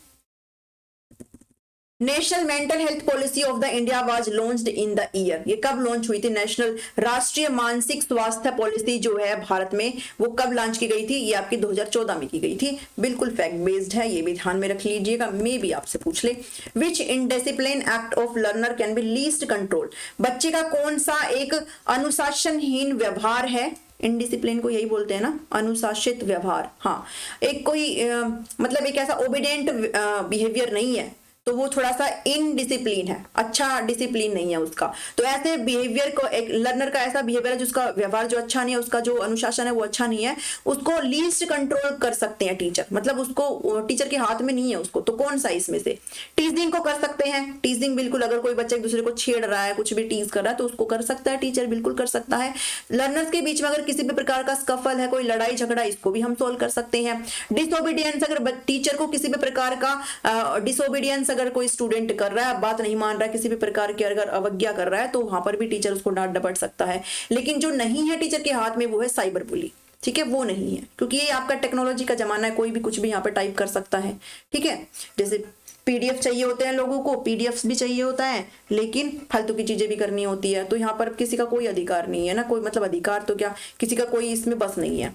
National mental health policy of the India was launched in the year, ये कब लॉन्च हुई थी? नेशनल राष्ट्रीय मानसिक स्वास्थ्य पॉलिसी जो है भारत में, वो कब लॉन्च की गई थी? ये आपकी 2014 में की गई थी। बिल्कुल फैक्ट बेस्ड है, ये भी ध्यान में रख लीजिएगा, मे भी आपसे पूछ ले। Which indiscipline act of learner can be least control, बच्चे का कौन सा एक अनुशासनहीन व्यवहार है? इनडिसिप्लिन को यही बोलते हैं ना, अनुशासित व्यवहार। हाँ, एक कोई मतलब एक ऐसा ओबीडियंट बिहेवियर नहीं है, तो वो थोड़ा सा इनडिसिप्लिन है, अच्छा डिसिप्लिन नहीं है उसका। तो ऐसे बिहेवियर को, एक लर्नर का ऐसा बिहेवियर है जिसका व्यवहार जो अच्छा नहीं है, उसका जो अनुशासन है वो अच्छा नहीं है, उसको लीस्ट कंट्रोल कर सकते हैं टीचर, मतलब उसको टीचर के हाथ में नहीं है उसको। तो कौन सा इसमें से? टीजिंग को कर सकते हैं, टीजिंग बिल्कुल, अगर कोई बच्चा एक दूसरे को छेड़ रहा है, कुछ भी टीज कर रहा है तो उसको कर सकता है टीचर, बिल्कुल कर सकता है। लर्नर्स के बीच में अगर किसी भी प्रकार का स्कफल है, कोई लड़ाई झगड़ा, इसको भी हम सोल्व कर सकते हैं। डिसोबीडियंस, अगर टीचर को किसी भी प्रकार का डिसोबीडियंस अगर कोई स्टूडेंट कर रहा है, बात नहीं मान रहा है, किसी भी प्रकार की अगर अवज्ञा कर रहा है, तो वहां पर भी टीचर उसको डांट डपट सकता है। लेकिन जो नहीं है टीचर के हाथ में वो है साइबर बुली। ठीक है, वो नहीं है, क्योंकि ये आपका टेक्नोलॉजी का जमाना है, कोई भी कुछ भी यहाँ पर टाइप कर सकता है। ठीक है, जैसे पीडीएफ चाहिए होते हैं लोगों को, पीडीएफ भी चाहिए होता है, लेकिन फालतू की चीजें भी करनी होती है। तो यहाँ पर किसी का कोई अधिकार नहीं है ना, कोई मतलब अधिकार तो क्या, किसी का कोई इसमें बस नहीं है।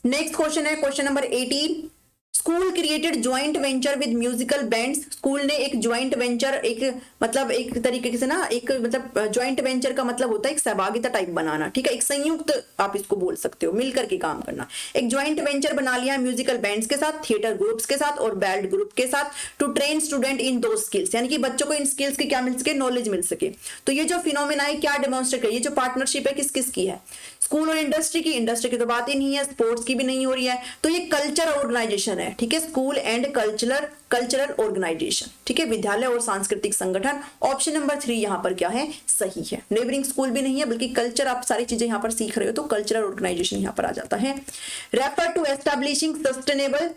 नेक्स्ट क्वेश्चन है question number 18। School created joint venture with musical bands, school ने एक ज्वाइंट वेंचर, एक मतलब एक तरीके से ना, एक मतलब ज्वाइंट वेंचर का मतलब होता है एक सहभागिता टाइप बनाना। ठीक है, एक संयुक्त आप इसको बोल सकते हो, मिलकर के काम करना। एक ज्वाइंट वेंचर बना लिया म्यूजिकल बैंड्स के साथ, थिएटर ग्रुप्स के साथ और बैल्ड ग्रुप के साथ, टू ट्रेन स्टूडेंट इन दो स्किल्स, यानी कि बच्चों को इन स्किल्स की क्या मिल सके, नॉलेज मिल सके। तो ये जो फिनोमेना है क्या डेमोन्स्ट्रेट कर, ये जो पार्टनरशिप है किस किस की है? स्कूल और इंडस्ट्री की, इंडस्ट्री की तो बात ही नहीं है, स्पोर्ट्स की भी नहीं हो रही है। तो ये कल्चर ऑर्गेनाइजेशन है। ठीक है, स्कूल एंड कल्चरल ऑर्गेनाइजेशन। ठीक है, विद्यालय और सांस्कृतिक संगठन। ऑप्शन नंबर 3 यहाँ पर क्या है? सही है। नेबरिंग स्कूल भी नहीं है, बल्कि कल्चर, आप सारी चीजें यहाँ पर सीख रहे हो तो कल्चरल ऑर्गेनाइजेशन यहाँ पर आ जाता है। Refer to establishing sustainable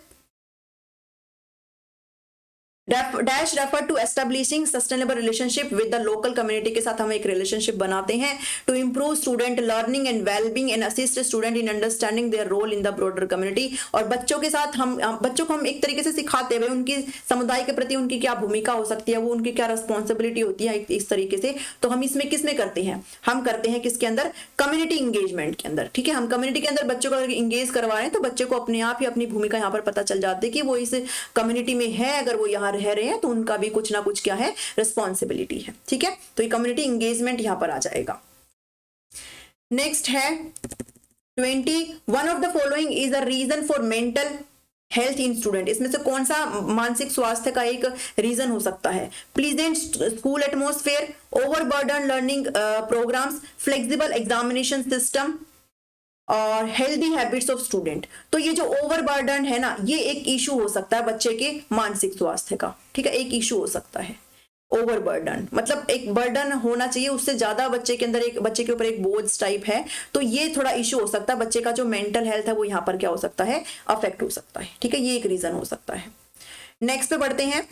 dash refer to establishing sustainable relationship with the local community, के साथ हम एक रिलेशनशिप बनाते हैं। To improve student learning and wellbeing and assist student in understanding their role in the broader community, और बच्चों के साथ बच्चों को हम एक तरीके से सिखाते हैं उनकी समुदाय के प्रति उनकी क्या भूमिका हो सकती है, वो उनकी क्या रिस्पॉन्सिबिलिटी होती है इस तरीके से। तो हम इसमें किसमें करते हैं? हम करते हैं किसके अंदर? कम्युनिटी इंगेजमेंट के अंदर। ठीक है, हम कम्युनिटी के अंदर बच्चों को इंगेज करवा रहे हैं तो बच्चे को अपने आप ही अपनी भूमिका यहाँ पर पता चल जाती है कि वो इस कम्युनिटी में है, अगर वो यहाँ रह रहे हैं तो उनका भी कुछ ना कुछ क्या है, रिस्पॉन्सिबिलिटी है। ठीक है, तो ये कम्युनिटी इंगेजमेंट यहां पर आ जाएगा। नेक्स्ट है 20, one of the following is a reason for mental health in student, इसमें से कौन सा मानसिक स्वास्थ्य का एक रीजन हो सकता है? Pleasant school atmosphere, overburden learning programs, flexible examination system और हेल्दी हैबिट्स ऑफ स्टूडेंट। तो ये जो ओवरबर्डन है ना, ये एक इशू हो सकता है बच्चे के मानसिक स्वास्थ्य का, ठीक है, एक इशू हो सकता है। ओवरबर्डन मतलब एक बर्डन होना चाहिए, उससे ज्यादा बच्चे के अंदर एक बच्चे के ऊपर एक बोझ टाइप है, तो ये थोड़ा इशू हो सकता है, बच्चे का जो मेंटल हेल्थ है वो यहाँ पर क्या हो सकता है, अफेक्ट हो सकता है, ठीक है, ये एक रीजन हो सकता है। नेक्स्ट पे बढ़ते हैं,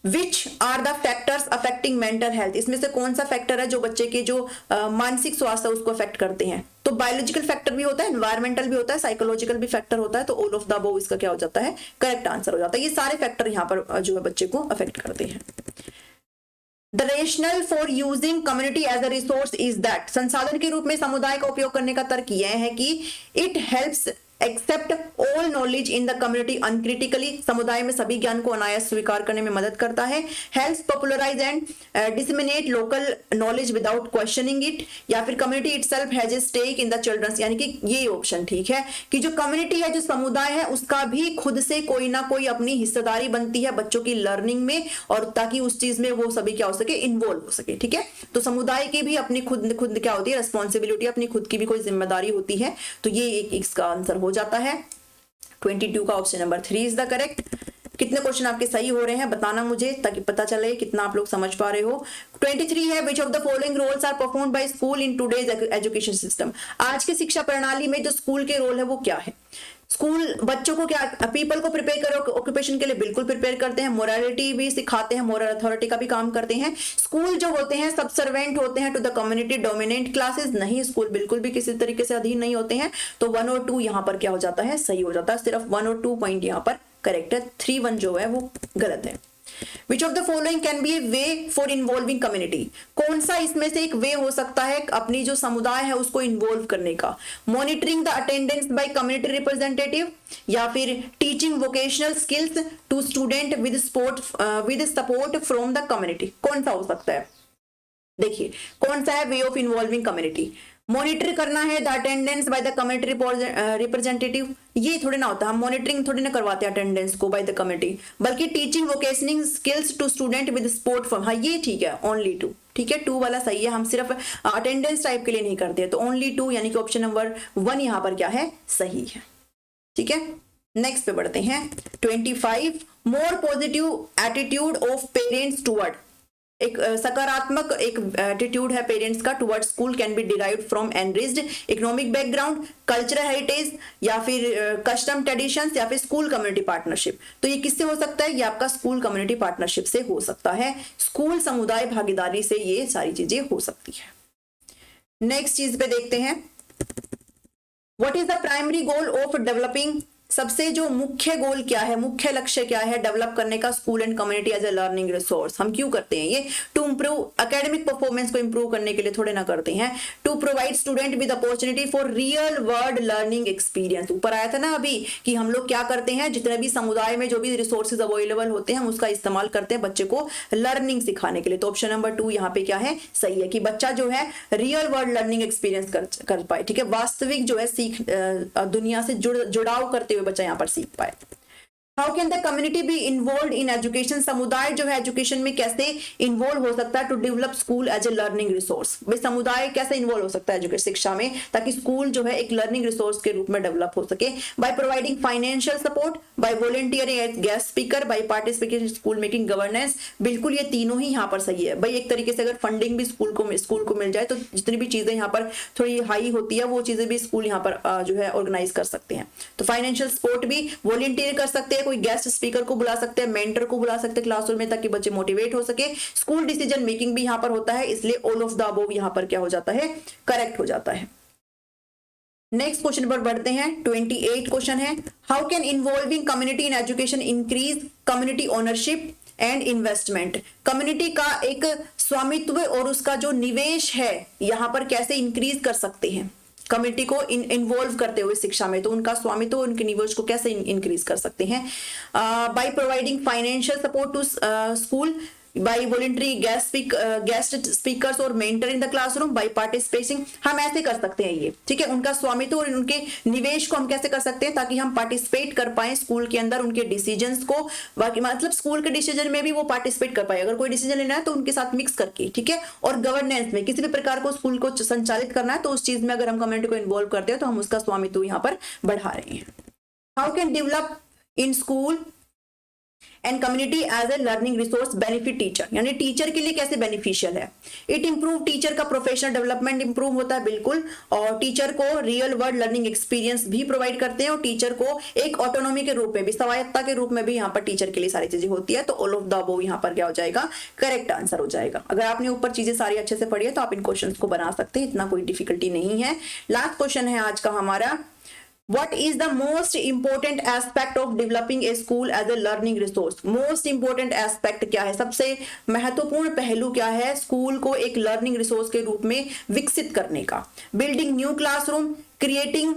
which are the factors affecting mental health, इसमें से कौन सा फैक्टर है जो बच्चे के जो मानसिक स्वास्थ्य है उसको अफेक्ट करते हैं? तो बायोलॉजिकल फैक्टर भी होता है, एनवायरमेंटल भी होता है, साइकोलॉजिकल भी फैक्टर होता है, तो ऑल ऑफ द अबव इसका क्या हो जाता है, करेक्ट आंसर हो जाता है। ये सारे फैक्टर यहाँ पर जो है बच्चे को अफेक्ट करते हैं। The rationale for using community as a resource is that, संसाधन के रूप में समुदाय का उपयोग करने का तर्क यह है कि it helps accept all knowledge in the community uncritically, समुदाय में सभी ज्ञान को अनायास स्वीकार करने में मदद करता है। Helps popularize and disseminate local knowledge without questioning it, या फिर community itself has a stake in the children's, यानी कि ये ऑप्शन ठीक है कि जो कम्युनिटी है, जो समुदाय है, उसका भी खुद से कोई ना कोई अपनी हिस्सेदारी बनती है बच्चों की लर्निंग में, और ताकि उस चीज में वो सभी क्या हो सके, इन्वॉल्व हो सके, ठीक है। तो समुदाय की भी अपनी खुद क्या होती है, रिस्पॉन्सिबिलिटी, अपनी खुद की भी कोई जिम्मेदारी होती है, तो ये एक इसका आंसर हो जाता है। 22 का option number 3 is the correct. कितने क्वेश्चन आपके सही हो रहे हैं बताना मुझे, ताकि पता चले कितना आप लोग समझ पा रहे हो। 23 है, which of the following roles are performed by school in today's education system, आज के शिक्षा प्रणाली में जो स्कूल के रोल है वो क्या है? स्कूल बच्चों को क्या, पीपल को प्रिपेयर करो ऑक्यूपेशन के लिए, बिल्कुल प्रिपेयर करते हैं, मोरालिटी भी सिखाते हैं, मोरल अथॉरिटी का भी काम करते हैं। स्कूल जो होते हैं सबसर्वेंट होते हैं to the community, dominant classes नहीं, स्कूल बिल्कुल भी किसी तरीके से अधीन नहीं होते हैं। तो 1 और 2 यहाँ पर क्या हो जाता है, सही हो जाता है, सिर्फ 1 और 2 पॉइंट यहाँ पर करेक्ट है, 3, 1 जो है वो गलत है। Which of the following can be a way for involving community, कौन सा इसमें से एक वे हो सकता है अपनी जो समुदाय है उसको इन्वॉल्व करने का? Monitoring the attendance by community representative, या फिर teaching vocational skills to student with support from the community, कौन सा हो सकता है? देखिए कौन सा है way of involving community, monitor करना है the attendance by the community representative, ये थोड़ी ना होता, हम मॉनिटरिंग थोड़ी ना करवाते हैं अटेंडेंस को बाय द कम्युनिटी, बल्कि teaching vocational skills to student with support from, हाँ ये ठीक है, ओनली 2, ठीक है, 2 वाला सही है, हम सिर्फ अटेंडेंस टाइप के लिए नहीं करते, तो ओनली 2 यानी कि ऑप्शन नंबर 1 यहाँ पर क्या है, सही है, ठीक है। नेक्स्ट पे बढ़ते हैं 25, more positive attitude of parents toward, एक सकारात्मक एक एटीट्यूड है पेरेंट्स का toward school can be derived from enriched economic background, cultural heritage, या फिर कस्टम ट्रेडिशंस, या फिर स्कूल कम्युनिटी पार्टनरशिप। तो ये किससे हो सकता है, ये आपका स्कूल कम्युनिटी पार्टनरशिप से हो सकता है, स्कूल समुदाय भागीदारी से ये सारी चीजें हो सकती है। नेक्स्ट चीज पे देखते हैं, what is the primary goal of developing, सबसे जो मुख्य गोल क्या है, मुख्य लक्ष्य क्या है डेवलप करने का school and community as a learning resource, हम क्यों करते हैं ये? टू इंप्रूव एकेडमिक परफॉर्मेंस को इंप्रूव करने के लिए थोड़े ना करते हैं, to provide student with opportunity for real world learning experience, ऊपर आया था ना अभी कि हम लोग क्या करते हैं, जितने भी समुदाय में जो भी रिसोर्सेज अवेलेबल होते हैं हम उसका इस्तेमाल करते हैं बच्चे को लर्निंग सिखाने के लिए। तो ऑप्शन नंबर 2 यहाँ पे क्या है, सही है, कि बच्चा जो है रियल वर्ल्ड लर्निंग एक्सपीरियंस कर पाए, ठीक है, वास्तविक जो है सीख दुनिया से जुड़ाव करते हुए बच्चा यहाँ पर सीख पाए। How can the community be involve in education, समुदाय जो है एजुकेशन में कैसे इन्वॉल्व हो सकता है to develop school as a learning resource, भाई समुदाय कैसे इन्वॉल्व हो सकता है एजुकेशन शिक्षा में ताकि स्कूल जो है एक लर्निंग रिसोर्स के रूप में डेवलप हो सके? By providing financial support, by volunteering as guest speaker, by participating in school making governance, बिल्कुल ये तीनों ही यहाँ पर सही है भाई। एक तरीके से अगर फंडिंग भी स्कूल को मिल जाए तो जितनी भी चीजें यहाँ पर थोड़ी हाई होती है वो चीजें भी स्कूल यहाँ पर जो है ऑर्गेनाइज कर सकते हैं। तो फाइनेंशियल सपोर्ट भी, वॉलंटियर कर सकते हैं, कोई गेस्ट स्पीकर को बुला सकते हैं, मेंटर को बुला सकते हैं क्लासरूम में ताकि बच्चे मोटिवेट हो सके, स्कूल डिसीजन मेकिंग भी यहां पर होता है, इसलिए ऑल ऑफ द अबव यहां पर क्या हो जाता है, करेक्ट हो जाता है। नेक्स्ट क्वेश्चन पर बढ़ते हैं, 28 क्वेश्चन है, how can involving community in education increase community ownership and investment, community का एक स्वामित्व और उसका जो निवेश है यहां पर कैसे इंक्रीज कर सकते हैं, कम्युनिटी को इन्वॉल्व करते हुए शिक्षा में, तो उनका स्वामित्व उनके निवेश को कैसे इंक्रीज कर सकते हैं? By providing financial support to school, by voluntary guest speakers और mentor in the classroom, by participating. हम ऐसे कर सकते हैं ये, ठीक है। उनका स्वामित्व और उनके निवेश को हम कैसे कर सकते हैं ताकि हम पार्टिसिपेट कर पाए स्कूल के अंदर उनके डिसीजंस को, बाकी मतलब स्कूल के डिसीजन में भी वो पार्टिसिपेट कर पाए। अगर कोई डिसीजन लेना है तो उनके साथ मिक्स करके, ठीक है। और गवर्नेंस में किसी भी प्रकार को स्कूल को संचालित करना है तो उस चीज में अगर हम कम्युनिटी को इन्वॉल्व करते हैं तो हम उसका स्वामित्व यहाँ पर बढ़ा रहे हैं। How can develop in school and community as a learning resource benefit teacher, यानी टीचर के लिए कैसे बेनिफिशियल है। इट इंप्रूव टीचर का प्रोफेशनल डेवलपमेंट इंप्रूव होता है, बिल्कुल। और टीचर को रियल वर्ल्ड लर्निंग एक्सपीरियंस भी प्रोवाइड करते हैं और टीचर को एक ऑटोनॉमी के रूप में भी, स्वायत्ता के रूप में भी यहाँ पर टीचर के लिए सारी चीजें होती है। तो ऑल ऑफ द अबव यहाँ पर क्या हो जाएगा, करेक्ट आंसर हो जाएगा। अगर आपने ऊपर चीजें सारी अच्छे से पढ़ी है तो आप इन क्वेश्चन को बना सकते हैं, इतना कोई डिफिकल्टी नहीं है। लास्ट क्वेश्चन है आज का हमारा, What is the most important aspect of developing a school as a learning resource? Most important aspect क्या है, सबसे महत्वपूर्ण पहलू क्या है स्कूल को एक लर्निंग रिसोर्स के रूप में विकसित करने का। Building new classroom, creating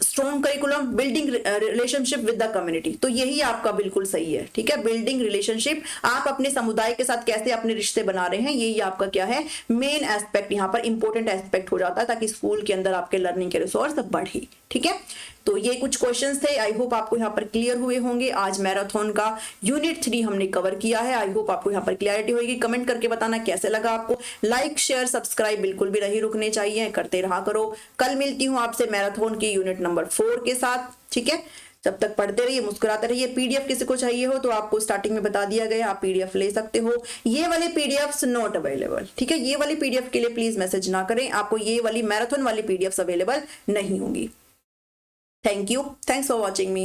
strong curriculum, building relationship with the community. तो यही आपका बिल्कुल सही है, ठीक है। बिल्डिंग रिलेशनशिप, आप अपने समुदाय के साथ कैसे अपने रिश्ते बना रहे हैं, यही आपका क्या है, मेन एस्पेक्ट यहाँ पर इंपॉर्टेंट एस्पेक्ट हो जाता है ताकि स्कूल के अंदर आपके लर्निंग के रिसोर्स बढ़े, ठीक है। तो ये कुछ क्वेश्चंस थे, आई होप आपको यहाँ पर क्लियर हुए होंगे। आज मैराथन का यूनिट 3 हमने कवर किया है, आई होप आपको यहाँ पर क्लियरिटी होगी। कमेंट करके बताना कैसे लगा आपको। लाइक शेयर सब्सक्राइब बिल्कुल भी नहीं रुकने चाहिए, करते रहा करो। कल मिलती हूँ आपसे मैराथन की यूनिट नंबर 4 के साथ, ठीक है। जब तक पढ़ते रहिए, मुस्कुराते रहिए। पीडीएफ किसी को चाहिए हो तो आपको स्टार्टिंग में बता दिया गया, आप पीडीएफ ले सकते हो। ये वाले पीडीएफ्स नॉट अवेलेबल, ठीक है। ये वाली पीडीएफ के लिए प्लीज मैसेज ना करें, आपको ये वाली मैराथन वाली पीडीएफ्स अवेलेबल नहीं होंगी। Thank you. Thanks for watching me.